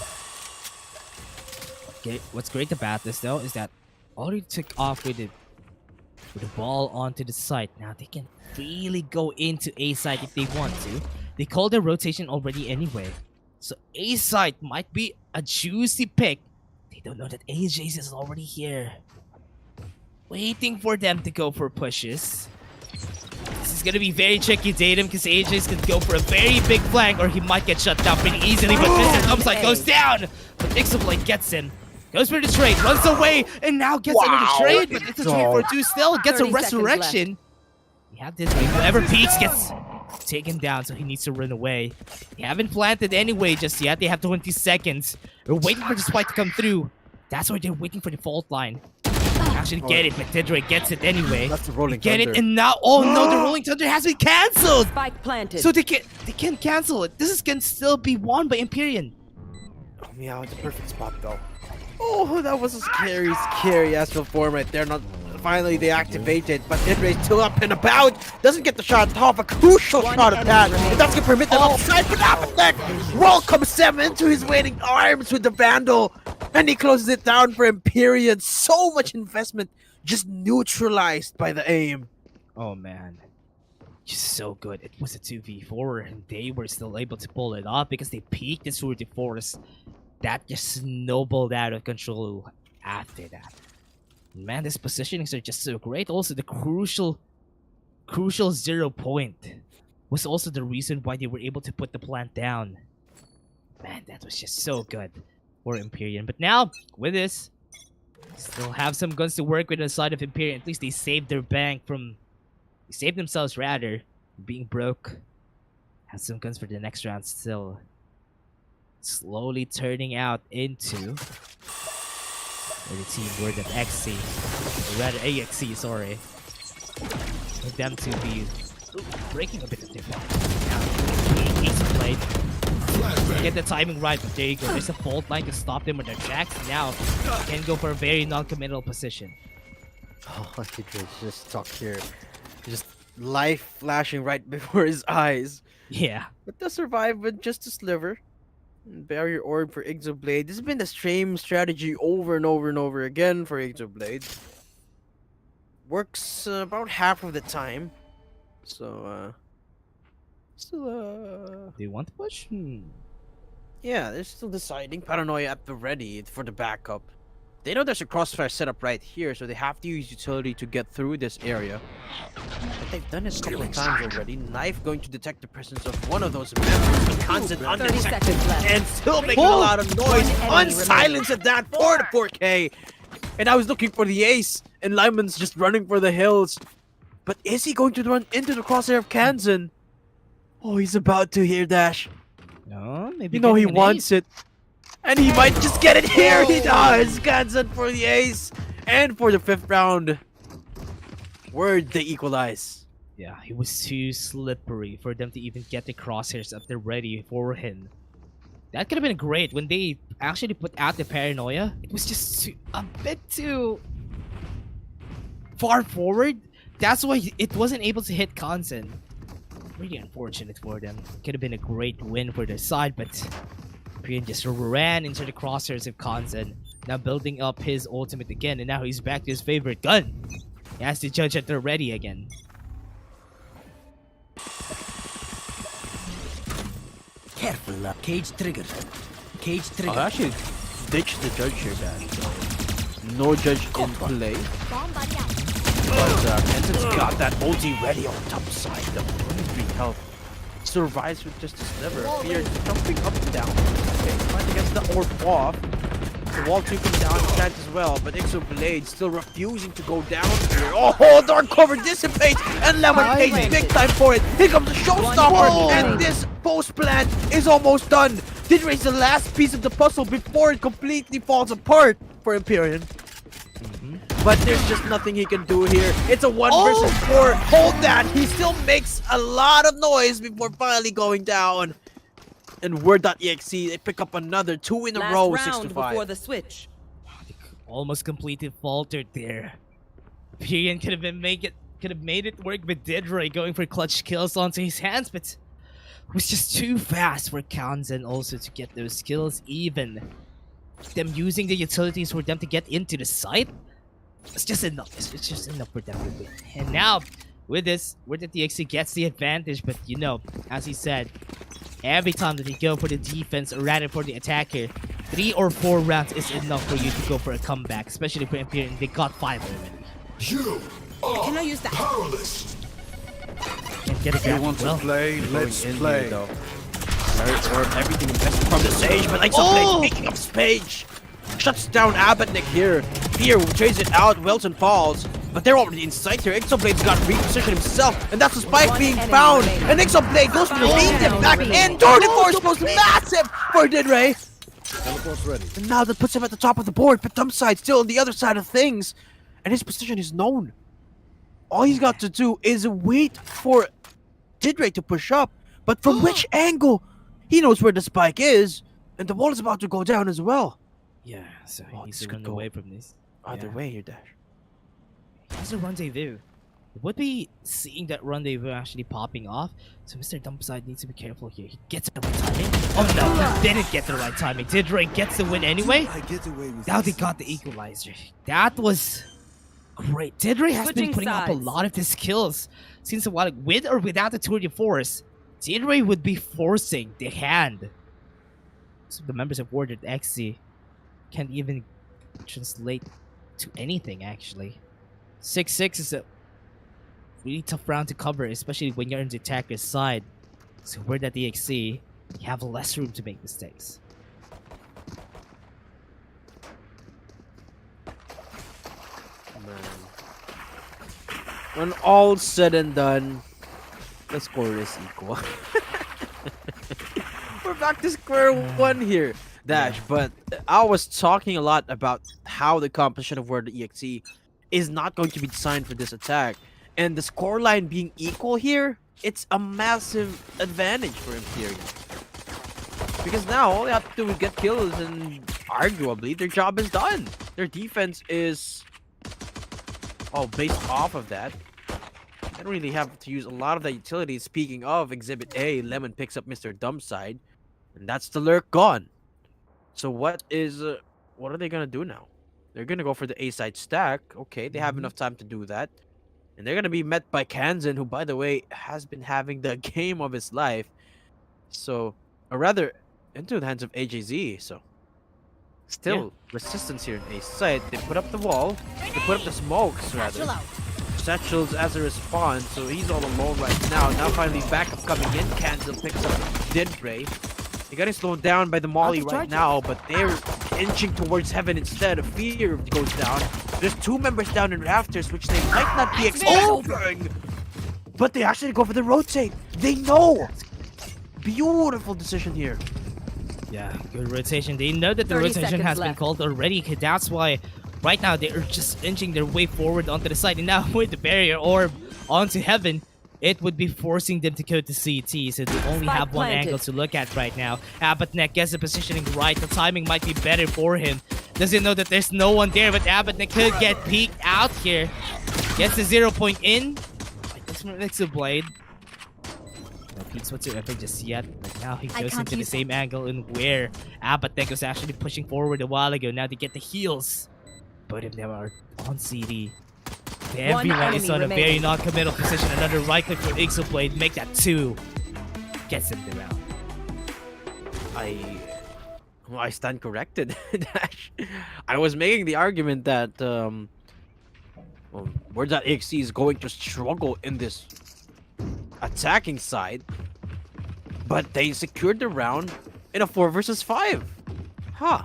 Okay, what's great about this though is that already took off with the ball onto the site. Now they can really go into A site if they want to. They called their rotation already anyway. So A site might be a juicy pick. They don't know that AJ's is already here. Waiting for them to go for pushes. This is gonna be very tricky, Datum, because AJ's could go for a very big flank or he might get shut down pretty easily. But this Upside goes down. But Ixoblade gets him. Goes for the trade, runs away, and now gets another trade. But it's a 3-4-2 still. Gets a 30 seconds resurrection. We have this way. Whoever peeks gets taken down, so he needs to run away. They haven't planted anyway just yet. They have 20 seconds. They're waiting for the spike to come through. That's why they're waiting for the fault line. Actually get it, but Tidray gets it anyway. That's the rolling Get thunder. it, and now, oh no, the rolling thunder has been cancelled. Spike planted. So they can't cancel it. This can still be won by Empyrean. Oh, meow, it's a perfect spot though. Oh, that was a scary astral form right there. Not finally they activated, but Idray's still up and about. Doesn't get the shot off. A crucial shot at that. And that's gonna permit them upside, but after that, welcome Sam into his waiting arms with the Vandal. And he closes it down for Empyrean. So much investment just neutralized by the aim. Oh man. Just so good. It was a 2v4 and they were still able to pull it off because they peaked the Tour de Force. That just snowballed out of control after that. Man, these positionings are just so great. Also, the crucial 0 point was also the reason why they were able to put the plant down. Man, that was just so good for Empyrean. But now, with this, still have some guns to work with on the side of Empyrean. At least they saved their bank from... They saved themselves, rather, from being broke. Have some guns for the next round still. Slowly turning out into... the team WORD.exe. Or rather, AXE, sorry. For them to be breaking a bit of their back. Now, easy play. Get the timing right, but there you go. There's a fault line to stop them with their tracks. Now, can go for a very non-committal position. Oh, Idray's just stuck here. Just life flashing right before his eyes. Yeah. But they'll survive with just a sliver. Barrier orb for Exoblade. This has been the same strategy over and over and over again for Exoblade. Works about half of the time. So, Do you want to push? yeah, they're still deciding. Paranoia at the ready for the backup. They know there's a crossfire set up right here, so they have to use utility to get through this area. But they've done it a couple of times already. Knife going to detect the presence of one of those members. Constant 30 seconds left. and still making a lot of noise. Unsilenced at that for the 4K. And I was looking for the ace, and Lyman's just running for the hills. But is he going to run into the crosshair of Kansan? Oh, he's about to hear Dash. No, maybe You know he getting an wants it. And he might just get it here. He does. Kansan for the ace. And for the 5th round. Word, they equalize. Yeah, he was too slippery for them to even get the crosshairs up there ready for him. That could have been great when they actually put out the paranoia. It was just a bit too far forward. That's why it wasn't able to hit Kansan. Really unfortunate for them. Could have been a great win for their side, but Empyrean just ran into the crosshairs of Kansan. Now building up his ultimate again, and now he's back to his favorite gun. He has to judge at the ready again. Careful, cage trigger. Cage trigger. I'll actually ditch the judge here, man. So no judge in play. But Kansan's got that ulti ready on top side. The 23 health. Survives with just a sliver. Fear jumping up and down. Okay, trying to get the orb off. The wall 2 comes down, chance as well, but Exoblade still refusing to go down here. Oh, dark cover dissipates, and Lemon pays big time for it. Here comes the showstopper, and this post plant is almost done. Didray's the last piece of the puzzle before it completely falls apart for EMPYREAN. But there's just nothing he can do here. It's a 1 versus 4. Hold that! He still makes a lot of noise before finally going down. And WORD.exe, they pick up another 2 in a Last row, 6 round to before 5. the switch. Almost completely faltered there. EMPYREAN could have made it work with Didray going for clutch kills onto his hands, but it was just too fast for Kanzen also to get those kills. Even them using the utilities for them to get into the site, it's just enough. It's just enough for them to win. And now, with this, WORD.exe gets the advantage, but you know, as he said, every time that they go for the defense, or rather for the attacker, 3 or 4 rounds is enough for you to go for a comeback, especially for EMPYREAN. They got 5 already. You Can I use that? powerless. Can't get it You back want to well. play? Let's play. Though. Or everything invested from the Sage, but eXoBlade's picking up Sage. Shuts down Abednik here. Fear will chase it out. Wilson falls. But they're already inside here. eXoBlade's got to reposition himself. And that's a spike One being enemy found. remaining. And eXoBlade goes to the lead him back in. remaining. Tour de force goes massive for Didray. Teleport's ready. And now that puts him at the top of the board. But Dumpside still on the other side of things. And his position is known. All he's got to do is wait for Didray to push up. But from which angle? He knows where the spike is. And the wall is about to go down as well. Yeah, so he Oh, needs this to run could go away from this. Either Yeah. way here, Dash. There's a rendezvous. Would be seeing that rendezvous actually popping off, so Mr. Dumpside needs to be careful here. He gets the right timing. Oh no, he didn't get the right timing. Didray gets the win anyway. I get away with Now they got the equalizer. That was great. Didray has been Switching putting up a sides. lot of his kills since a while. With or without the tour de force, Didray would be forcing the hand. So the members of WORD.exe can't even translate to anything actually. 6-6 is a really tough round to cover, especially when you're on the attacker's side. So WORD.exe, you have less room to make mistakes. When all's said and done, the score is equal. We're back to square one here, Dash. But I was talking a lot about how the composition of WORD.exe is not going to be designed for this attack. And the scoreline being equal here, it's a massive advantage for EMPYREAN. Because now all they have to do is get kills and arguably their job is done. Their defense is based off of that. They don't really have to use a lot of the utilities. Speaking of Exhibit A, Lemon picks up Mr. Dumpside. And that's the lurk gone. So what are they gonna do now? They're gonna go for the A side stack. Okay, they have enough time to do that. And they're gonna be met by Kanzen, who by the way has been having the game of his life. So or rather into the hands of AJZ, so still resistance here in A side. They put up the wall, they put up the smokes rather. Satchels as a response, so he's all alone right now. Now finally backup coming in. Kanzen picks up Didray. They're getting slowed down by the Molly right now, but they're inching towards heaven instead. Fear goes down. There's 2 members down in rafters, which they might not be exposing. But they actually go for the rotate. They know. Beautiful decision here. Yeah, good rotation. They know that the 30 rotation seconds has been left. called already. That's why right now they are just inching their way forward onto the side. And now with the barrier orb onto heaven, it would be forcing them to go to CT, so they only Spike have one planted. angle to look at right now. Abednik gets the positioning right. The timing might be better for him. Doesn't know that there's no one there, but Abednik could get peeked out here. Gets the 0 point in. Looks from eXoBlade. No peeks whatsoever just yet. But now he goes can't into the use same angle in where Abednik was actually pushing forward a while ago. Now they get the heals. Both of them are on CD. Everyone is enemy on a very remaining. non-committal position. Another right click for eXoBlade. Make that 2. Gets him the round. I stand corrected. Dash. I was making the argument that WORD.exe is going to struggle in this attacking side, but they secured the round in a 4 versus 5. Huh.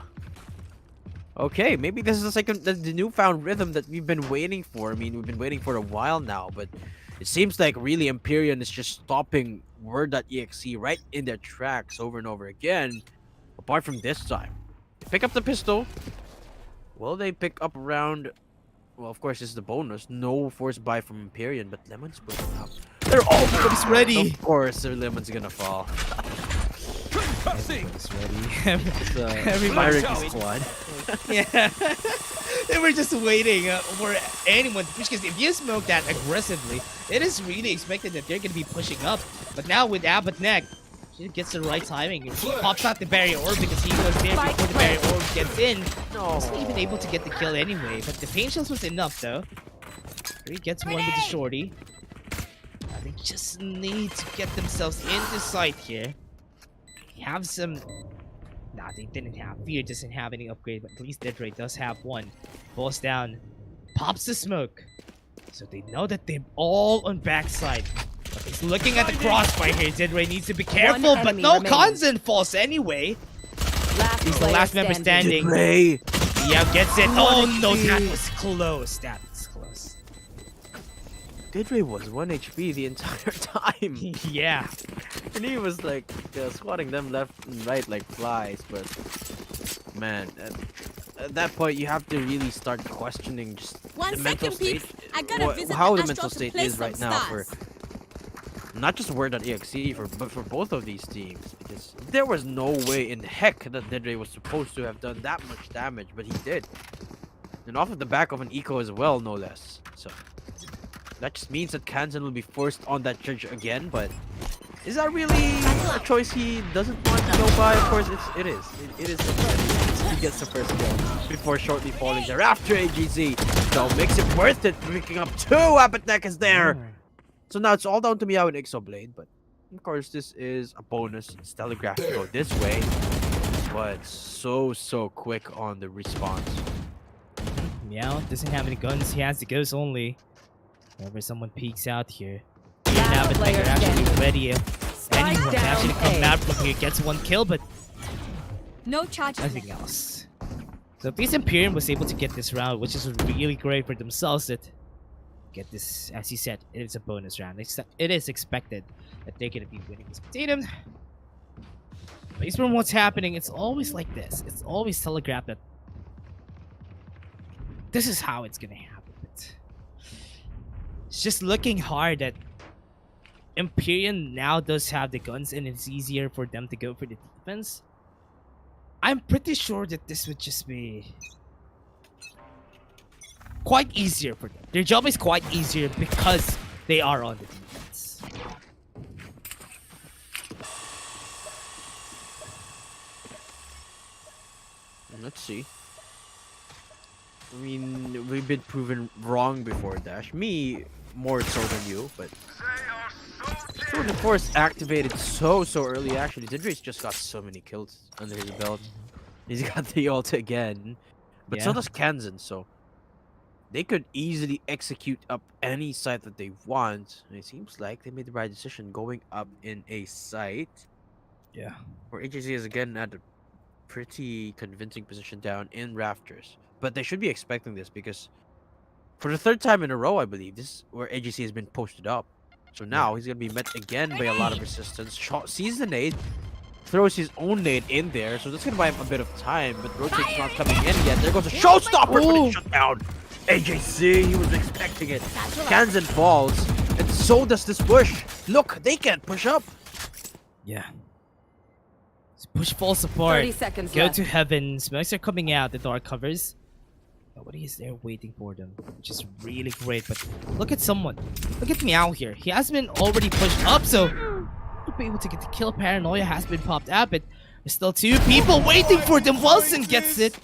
Okay, maybe this is the newfound rhythm that we've been waiting for. I mean, we've been waiting for a while now, but it seems like really EMPYREAN is just stopping WORD.exe right in their tracks over and over again. Apart from this time, they pick up the pistol. Will they pick up around? Well, of course, this is the bonus. No forced buy from Empyrean, but Lemon's pushing up. They're all Everybody's ready. Of course, their Lemon's gonna fall. Everybody's ready. Everybody's Everybody's squad. Yeah. They were just waiting for anyone to push, because if you smoke that aggressively, it is really expected that they're going to be pushing up. But now with Abednek, she gets the right timing. He pops out the barrier orb because he was there before the barrier orb gets in. No. Wasn't even able to get the kill anyway, but the pain shells was enough though. He gets one with the shorty. They just need to get themselves into sight here. They have some... Nah, they didn't have. Fear doesn't have any upgrade, but at least Deadray does have one. Falls down, pops the smoke. So they know that they're all on backside. But he's looking at the crossfire here. Deadray needs to be careful, but enemy no, remaining. Kanzen falls anyway. He's the player last member standing. Play. Yeah, gets it. Oh no, that was close. That was close. Didray was 1 HP the entire time. Yeah. And he was like swatting them left and right like flies, but man, at that point you have to really start questioning just One the mental second, state, peeps. I gotta visit how the the mental Astral to state play is right some now for stars. not just WORD.exe but for both of these teams, because there was no way in heck that Didray was supposed to have done that much damage, but he did, and off of the back of an eco as well, no less. So that just means that Kanzen will be forced on that judge again, but is that really a choice he doesn't want to go by? Of course, it is. It is. He gets the first kill before shortly falling there after AGZ. So makes it worth it, picking up 2. Abednek is there. So now it's all down to Meow and Ixoblade, but of course this is a bonus. It's telegraphed to go this way, but so quick on the response. Meow doesn't have any guns. He has the ghost only. Whenever someone peeks out here, Abednek are actually ready. Anyone can actually come out from here, gets 1 kill, but No charges. nothing else. So if this Empyrean was able to get this round, which is really great for themselves, that get this, as you said, it is a bonus round. It is expected that they're going to be winning this potato. Based on what's happening, it's always like this. It's always telegraphed that this is how it's going to happen. But it's just looking hard that Empyrean now does have the guns and it's easier for them to go for the defense. I'm pretty sure that this would just be quite easier for them. Their job is quite easier because they are on the defense. Let's see. I mean, we've been proven wrong before, Dash. Me, more so than you, but... So the force activated so early, actually. Didray's just got so many kills under his belt. He's got the ult again. But so Yeah. does Kanzen, so... They could easily execute up any site that they want. And it seems like they made the right decision going up in a site. Yeah. Where HGC is again at a pretty convincing position down in Rafters. But they should be expecting this because for the 3rd time in a row, I believe, this is where AGC has been posted up. So now he's going to be met again by a lot of resistance. Sees the nade, throws his own nade in there. So that's going to buy him a bit of time. But Rotate's not coming in yet. There goes a showstopper, but it's shut down. AJC, he was expecting it. Kanzen falls, and so does this push. Look, they can't push up. Yeah. This push falls apart. 30 seconds Go left. to heaven. Smokes are coming out. The door covers. Nobody is there waiting for them, which is really great. But look at someone. Look at Meow here. He has been already pushed up, so to be able to get the kill. Paranoia has been popped out, but there's still 2 people waiting for them. Wilson gets it.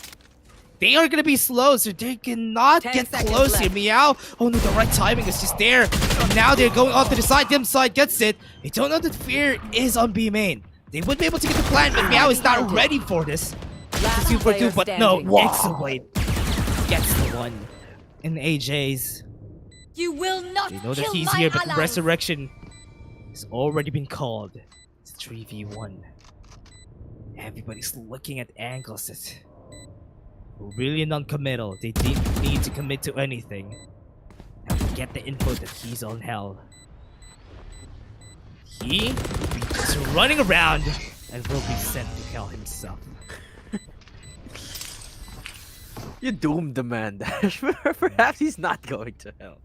They are gonna be slow, so they cannot 10 get seconds close here. left. Meow. Oh no, the right timing is just there. And now they're going off to the side. Them side gets it. They don't know that Fear is on B main. They would be able to get the plan, but Meow is not ready for this. Last 2 for 2, player but no, standing. Ixoblade gets the one in AJ's. You will not They know that kill he's my here, but allies. Resurrection has already been called. It's 3v1. Everybody's looking at angles that are really non-committal. They didn't need to commit to anything. Now we get the info that he's on hell. He is running around and will be sent to hell himself. You doomed the man, Dash. Perhaps he's not going to hell.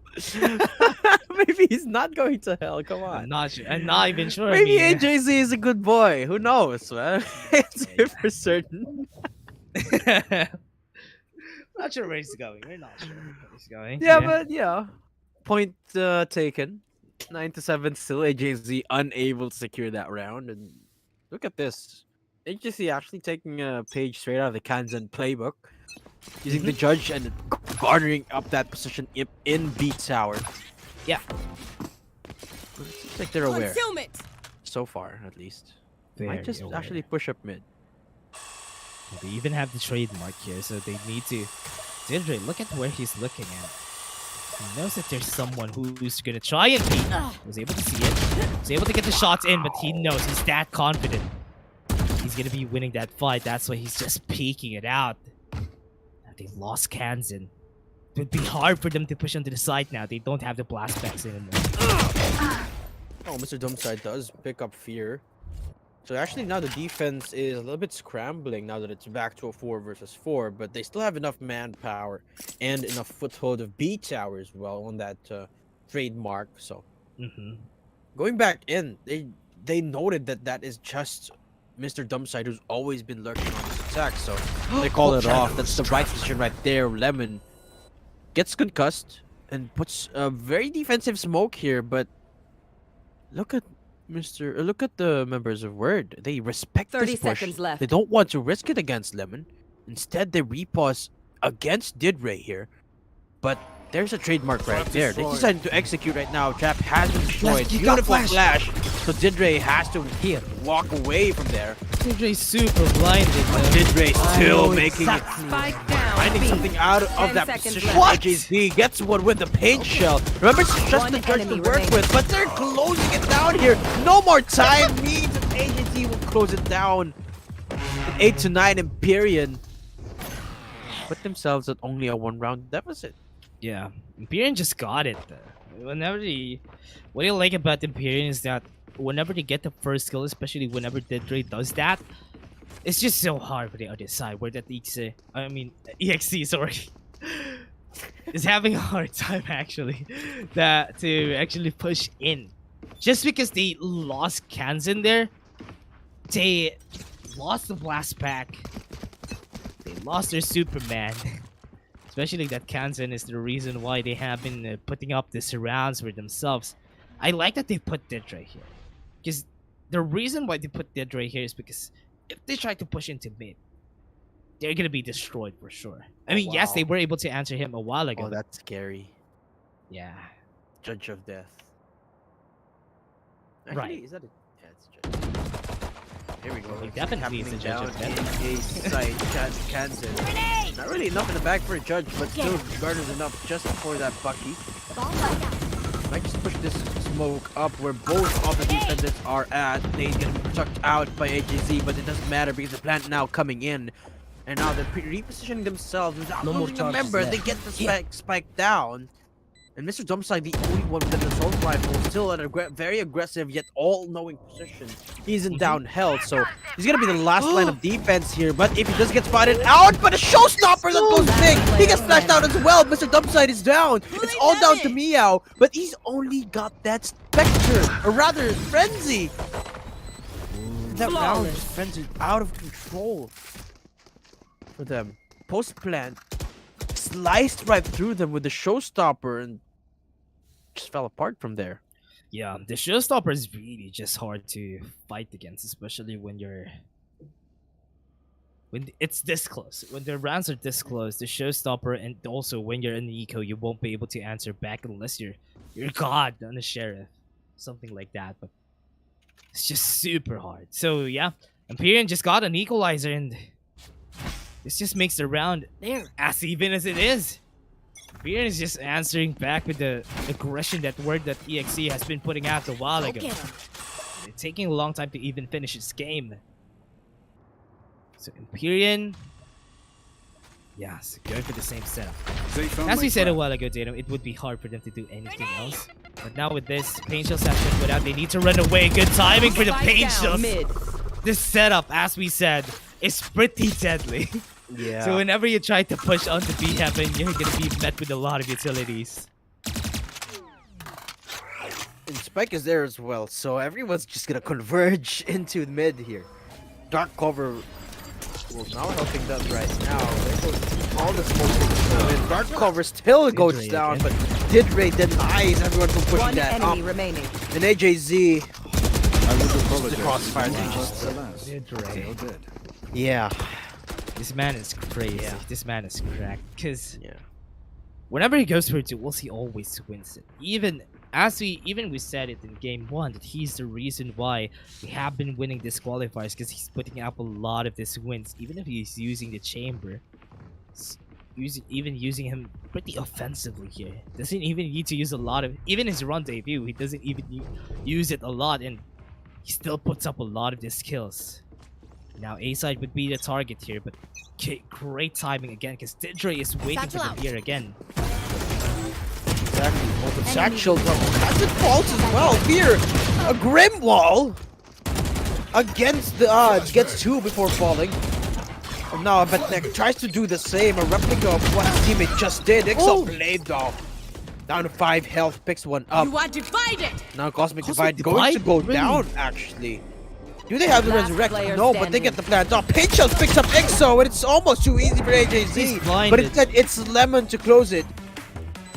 Maybe he's not going to hell. Come I'm on. not sure. I'm not even sure. Maybe I mean, AJZ is a good boy. Who knows, man? It's for certain. not sure where he's going. We're not sure where he's going. Yeah, but yeah. Point taken. 9-7 still. AJZ unable to secure that round. And look at this. AJZ actually taking a page straight out of the Kansan playbook. Using the judge and garnering up that position in B tower. Yeah. Seems like they're aware. Concealment. So far, at least. Very Might just aware. actually push up mid. They even have the trademark here, so they need to. Didre, look at where he's looking at. He knows that there's someone who's gonna try and beat. Was able to see it. Was able to get the shots in, but he knows he's that confident. He's gonna be winning that fight. That's why he's just peeking it out. They lost Kansan. It would be hard for them to push onto the side now. They don't have the blast backs anymore. Oh, Mr. Dumbside does pick up fear. So actually now the defense is a little bit scrambling now that it's back to a 4 versus 4, but they still have enough manpower and enough foothold of B tower as well on that trademark. So going back in, they noted that is just Mr. Dumbside, who's always been lurking on this attack, so they call it off. That's the right position right there. Lemon gets concussed and puts a very defensive smoke here, but look at the members of Word. They respect 30 this push. seconds left. They don't want to risk it against Lemon. Instead, they repause against Didre here. But there's a trademark right there. They decided to execute right now. Trap has been destroyed. You got Beautiful flash. So Didre has to walk away from there. Didre's super blinded. Didre still making it. Spike down. Finding B. something out of 10 that seconds position. left. AJZ gets one with the paint shell. Remember, it's just One the judge to enemy work remaining. with, but they're closing it down here. No more time needs, and AJZ will close it down. 8-9 Empyrean put themselves at only a 1-round deficit. Yeah, Empyrean just got it. What I like about Empyrean is that whenever they get the first kill, especially whenever Didre does that, it's just so hard for the other side. Where that EXE, sorry, is having a hard time actually to actually push in, just because they lost Kansan there. They lost the blast pack. They lost their Superman. Especially that Kansan is the reason why they have been putting up the surrounds for themselves. I like that they put Didre here. Because the reason why they put Didre here is because if they try to push into mid, they're going to be destroyed for sure. I mean, yes, they were able to answer him a while ago. Oh, that's scary. Yeah. Judge of death. Right. Is that a... Yeah, it's a judge. Here we go. He definitely is a judge of Happening death. down in a side, Kansan. Not really enough in the bag for a judge, but still garners enough just for that Bucky. Might just push this smoke up where both of the defenders are at. Nade's gonna be chucked out by AJZ, but it doesn't matter because the plant now coming in. And now they're repositioning themselves. Without No more losing a charges member, they left. get the spike down. And Mr. Dumbside, the only one with an assault rifle, still at a very aggressive yet all-knowing position. He's in down health, so he's gonna be the last line of defense here. But if he does get spotted out, but a showstopper that goes big, he gets flashed out as well. Mr. Dumbside is down. It's all down to Meow, but he's only got that Spectre, or rather Frenzy. That round is Frenzy out of control for them. Post plant sliced right through them with the showstopper and just fell apart from there. Yeah, the showstopper is really just hard to fight against, especially when it's this close. When the rounds are this close, the showstopper, and also when you're in the eco, you won't be able to answer back unless you're god on the sheriff, something like that. But it's just super hard. So yeah, Empyrean just got an equalizer, and this just makes the round as even as it is. Empyrean is just answering back with the aggression that WORD.exe has been putting out a while ago. It's taking a long time to even finish its game. So Empyrean, yes, going for the same setup. As we said a while ago, Datum, it would be hard for them to do anything else. But now with this, paint shells have been put out. They need to run away. Good timing for the Spike paint down shells. mid. this setup, as we said, is pretty deadly. Yeah. So whenever you try to push onto B heaven, you're gonna be met with a lot of utilities. And Spike is there as well, so everyone's just gonna converge into mid here. Dark cover was not helping them right now. There goes all the smoke. And dark cover still goes Didre down, again. but Didre denies everyone from pushing One that enemy up. remaining. And AJZ, I would apologize. crossfire, they Just alas, Didre. still dead. yeah. This man is crazy. This man is cracked. Because Yeah. whenever he goes for duels, he always wins it. Even we said it in game 1 that he's the reason why we have been winning this qualifiers, because he's putting up a lot of these wins. Even if he's using the chamber, using him pretty offensively here. Doesn't even need to use a lot of. Even his run debut, he doesn't even use it a lot, and he still puts up a lot of these kills. Now A side would be the target here, but great timing again, because Didre is waiting Satchel for out. them here again. Exactly. Well, the satchel has it falls as well. Here, a grim wall against the odds. Gets 2 before falling. And now Betnek tries to do the same, a replica of what his teammate just did. Ixel blade off. Down to 5 health, picks one up. You are divided. Now Cosmic Cosmic Divide going to Divide? go Really? down, actually. Do they have the Last resurrect? player No, but they standing. get the plant off. Pinchos picks up Ixo, and it's almost too easy for AJZ. He's But blinded. instead, it's Lemon to close it.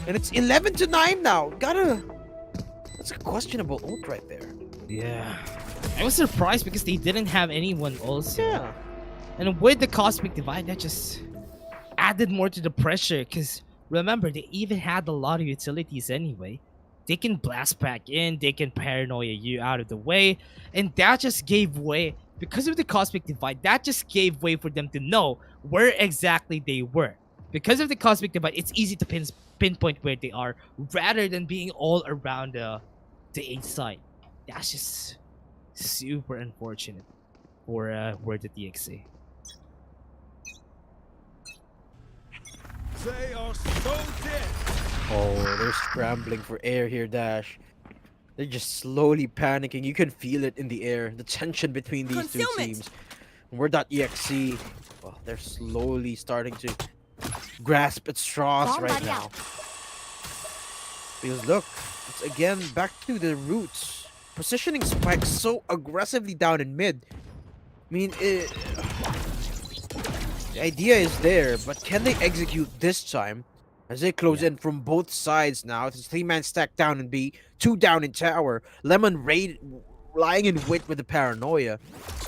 And it's 11-9 now. That's a questionable ult right there. Yeah. I was surprised because they didn't have anyone also. Yeah. And with the Cosmic Divide, that just added more to the pressure, because remember, they even had a lot of utilities anyway. They can blast back in, they can paranoia you out of the way, and that just gave way, because of the Cosmic Divide, that just gave way for them to know where exactly they were. Because of the Cosmic Divide, it's easy to pinpoint where they are, rather than being all around the A side. That's just super unfortunate for WORD.exe. They are so dead. Oh, they're scrambling for air here, Dash. They're just slowly panicking. You can feel it in the air. The tension between these two Concealment. teams. WORD.exe, well, they're slowly starting to grasp at straws right Somebody now. out. Because look, it's again back to the roots. Positioning Spike so aggressively down in mid. I mean, the idea is there, but can they execute this time? As they close in from both sides now, it's a 3-man stack down in B, 2 down in tower. Lemon lying in wait with the paranoia.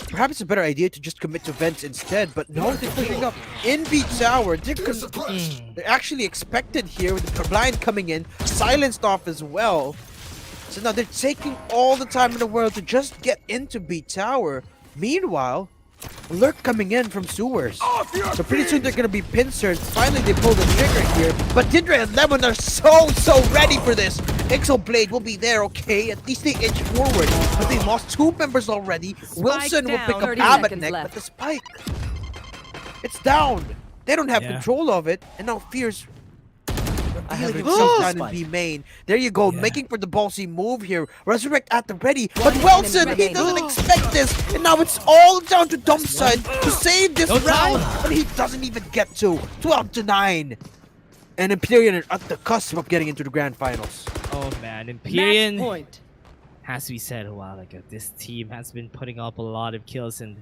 Perhaps it's a better idea to just commit to vents instead, but no, they're picking up in B tower. They're actually expected here with the blind coming in, silenced off as well. So now they're taking all the time in the world to just get into B tower. Meanwhile, alert coming in from sewers. So pretty soon they're gonna be pincered. Finally they pull the trigger here. But Didre and Lemon are so ready for this. Ixo Blade will be there, okay? At least they inch forward. But they lost 2 members already. Wilson will down, pick up 30 seconds Amatnek, but left. the spike. It's down. They don't have Yeah. control of it. And now Fierce I have revealing revealed himself the down in spike. B main. There you go, Yeah. making for the ballsy move here. Resurrect at the ready. But One Wilson, enemy he doesn't remaining. expect this. And now it's all down to Dump Side to save this No round. time. But he doesn't even get to. 12-9. And Empyrean are at the cusp of getting into the grand finals. Oh man, Match Empyrean, point. as we said a while ago, this team has been putting up a lot of kills, and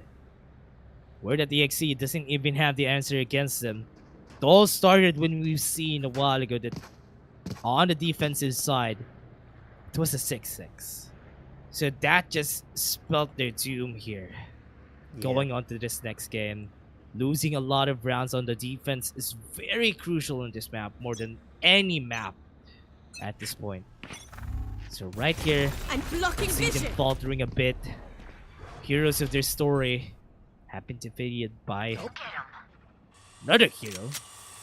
WORD.exe doesn't even have the answer against them. It all started when we've seen a while ago that on the defensive side, it was a 6-6. So that just spelled their doom here. Going on to this next game, losing a lot of rounds on the defense is very crucial in this map, more than any map at this point. So right here, I'm blocking see them vision. faltering a bit. Heroes of their story have been defeated by another hero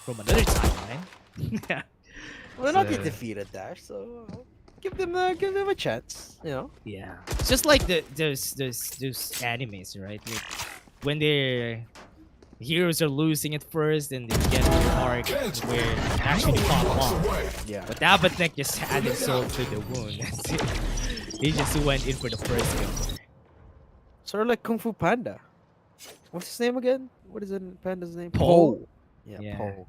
from another timeline. Well, not So- yet defeated, Dash, so give them a chance, you know. Yeah, it's just like those animes, right? Like, when their heroes are losing at first, and they get to the arc where it actually pop off. Yeah. But Abatnek just added salt to the wound. He just went in for the first kill. Sort of like Kung Fu Panda. What's his name again? What is it? Panda's name? Po? Yeah, Yeah. Po.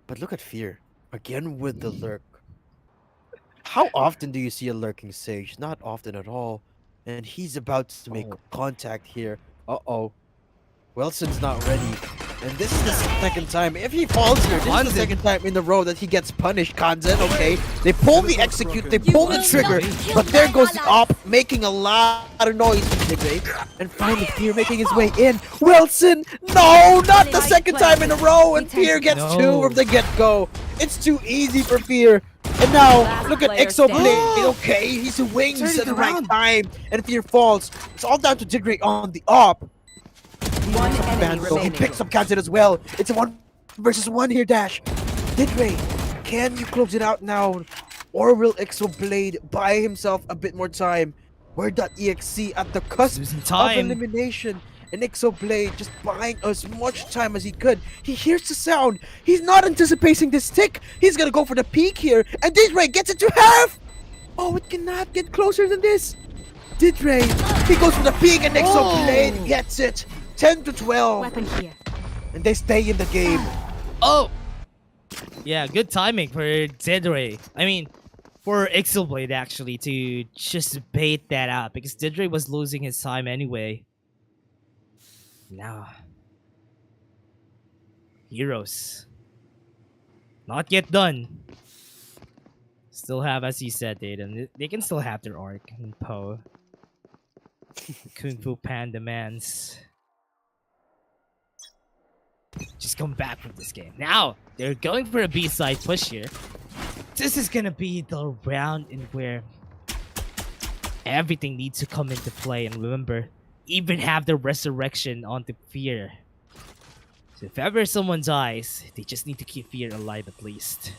But look at Fear. Again with the lurk. How often do you see a lurking Sage? Not often at all. And he's about to make Oh. contact here. Uh-oh. Wilson's not ready. And this is the second time. If he falls here, this is the Kanzen. second time in a row that he gets punished, Kanzen. Okay. They pull the execute, they pull the will trigger. not kill But there my goes the allies. op, making a lot of noise from Tigray. And finally, Fear making his way in. Wilson! No! Not the second time in a row! And Fear gets two No. from the get-go. It's too easy for Fear. And now, Last look at player Exoblade. Okay, he swings Turning at the it right around. time. And Fear falls. It's all down to Tigray on the op. One enemy Bando, he remaining. picks up Kanzen as well. It's a 1 versus 1 here, Dash. Tigray, can you close it out now? Or will Exoblade buy himself a bit more time? WORD.exe at the cusp Losing of time. elimination. And Exoblade just buying as much time as he could. He hears the sound. He's not anticipating this tick. He's gonna go for the peak here. And Tigray gets it to half. Oh, it cannot get closer than this. Tigray, he goes for the peak and Exoblade gets it. 10-12. Weapon here. And they stay in the game. Oh! Yeah, good timing for Didre. I mean, for Ixelblade actually to just bait that out because Didre was losing his time anyway. Now, Heroes. Not yet done. Still have, as you said, Aiden, they can still have their arc and Poe. Kung Fu Panda Mans. Just come back from this game. Now, they're going for a B-side push here. This is gonna be the round in where everything needs to come into play. And remember, even have the resurrection onto Fear. So if ever someone dies, they just need to keep Fear alive at least.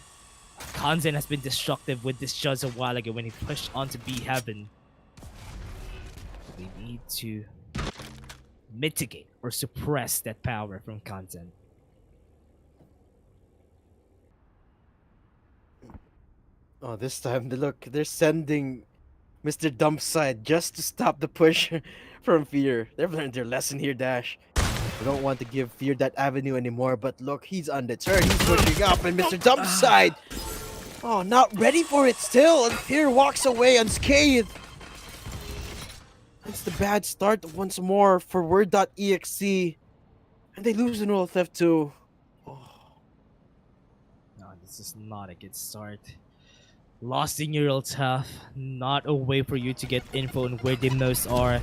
Kanzen has been destructive with this just a while ago when he pushed onto B Heaven. We need to mitigate or suppress that power from Kanzen. Oh, this time, look, they're sending Mr. Dumpside just to stop the push from Fear. They've learned their lesson here, Dash. They don't want to give Fear that avenue anymore, but look, he's undeterred. He's pushing up, and Mr. Dumpside, oh, not ready for it still, and Fear walks away unscathed. It's the bad start once more for WORD.exe, and they lose in Rule Theft 2. No, this is not a good start. Lost in Neural Tough, not a way for you to get info on where the most are.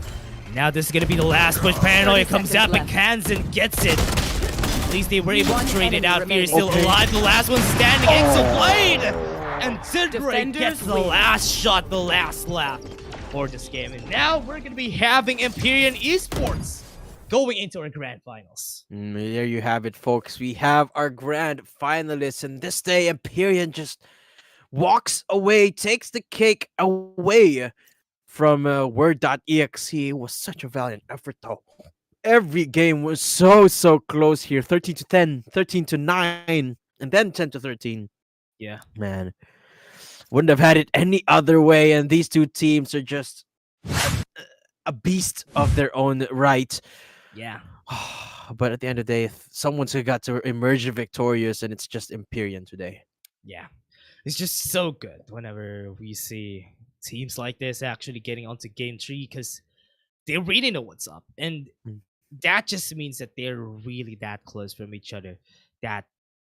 Now this is gonna be the last push. Paranoia 30 comes out, but seconds Kanzen gets it. At least they were able to One trade it enemy out. Fear is remaining. still alive. The last one standing. Exoblade! And Tidray Defenders gets the win. last shot, the last lap for this game. And now we're gonna be having EMPYREAN eSports going into our grand finals. There you have it, folks. We have our grand finalists, and this day, EMPYREAN just walks away, takes the cake away from WORD.exe. It was such a valiant effort, though. Every game was so close here. 13-10, 13-9, and then 10-13. Yeah. Man, wouldn't have had it any other way. And these two teams are just a beast of their own right. Yeah. But at the end of the day, someone's got to emerge victorious, and it's just EMPYREAN today. Yeah. It's just so good whenever we see teams like this actually getting onto game 3 because they really know what's up. And that just means that they're really that close from each other that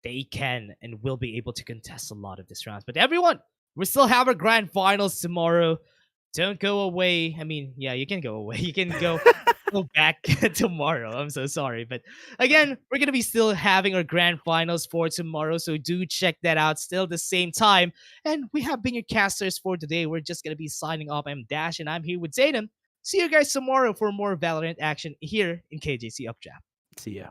they can and will be able to contest a lot of these rounds. But everyone, we still have our grand finals tomorrow. Don't go away. I mean, yeah, you can go away. You can go back tomorrow. I'm so sorry. But again, we're going to be still having our grand finals for tomorrow. So do check that out still the same time. And we have been your casters for today. We're just going to be signing off. I'm Dash and I'm here with Zayden. See you guys tomorrow for more Valorant action here in KJC Updraft. See ya.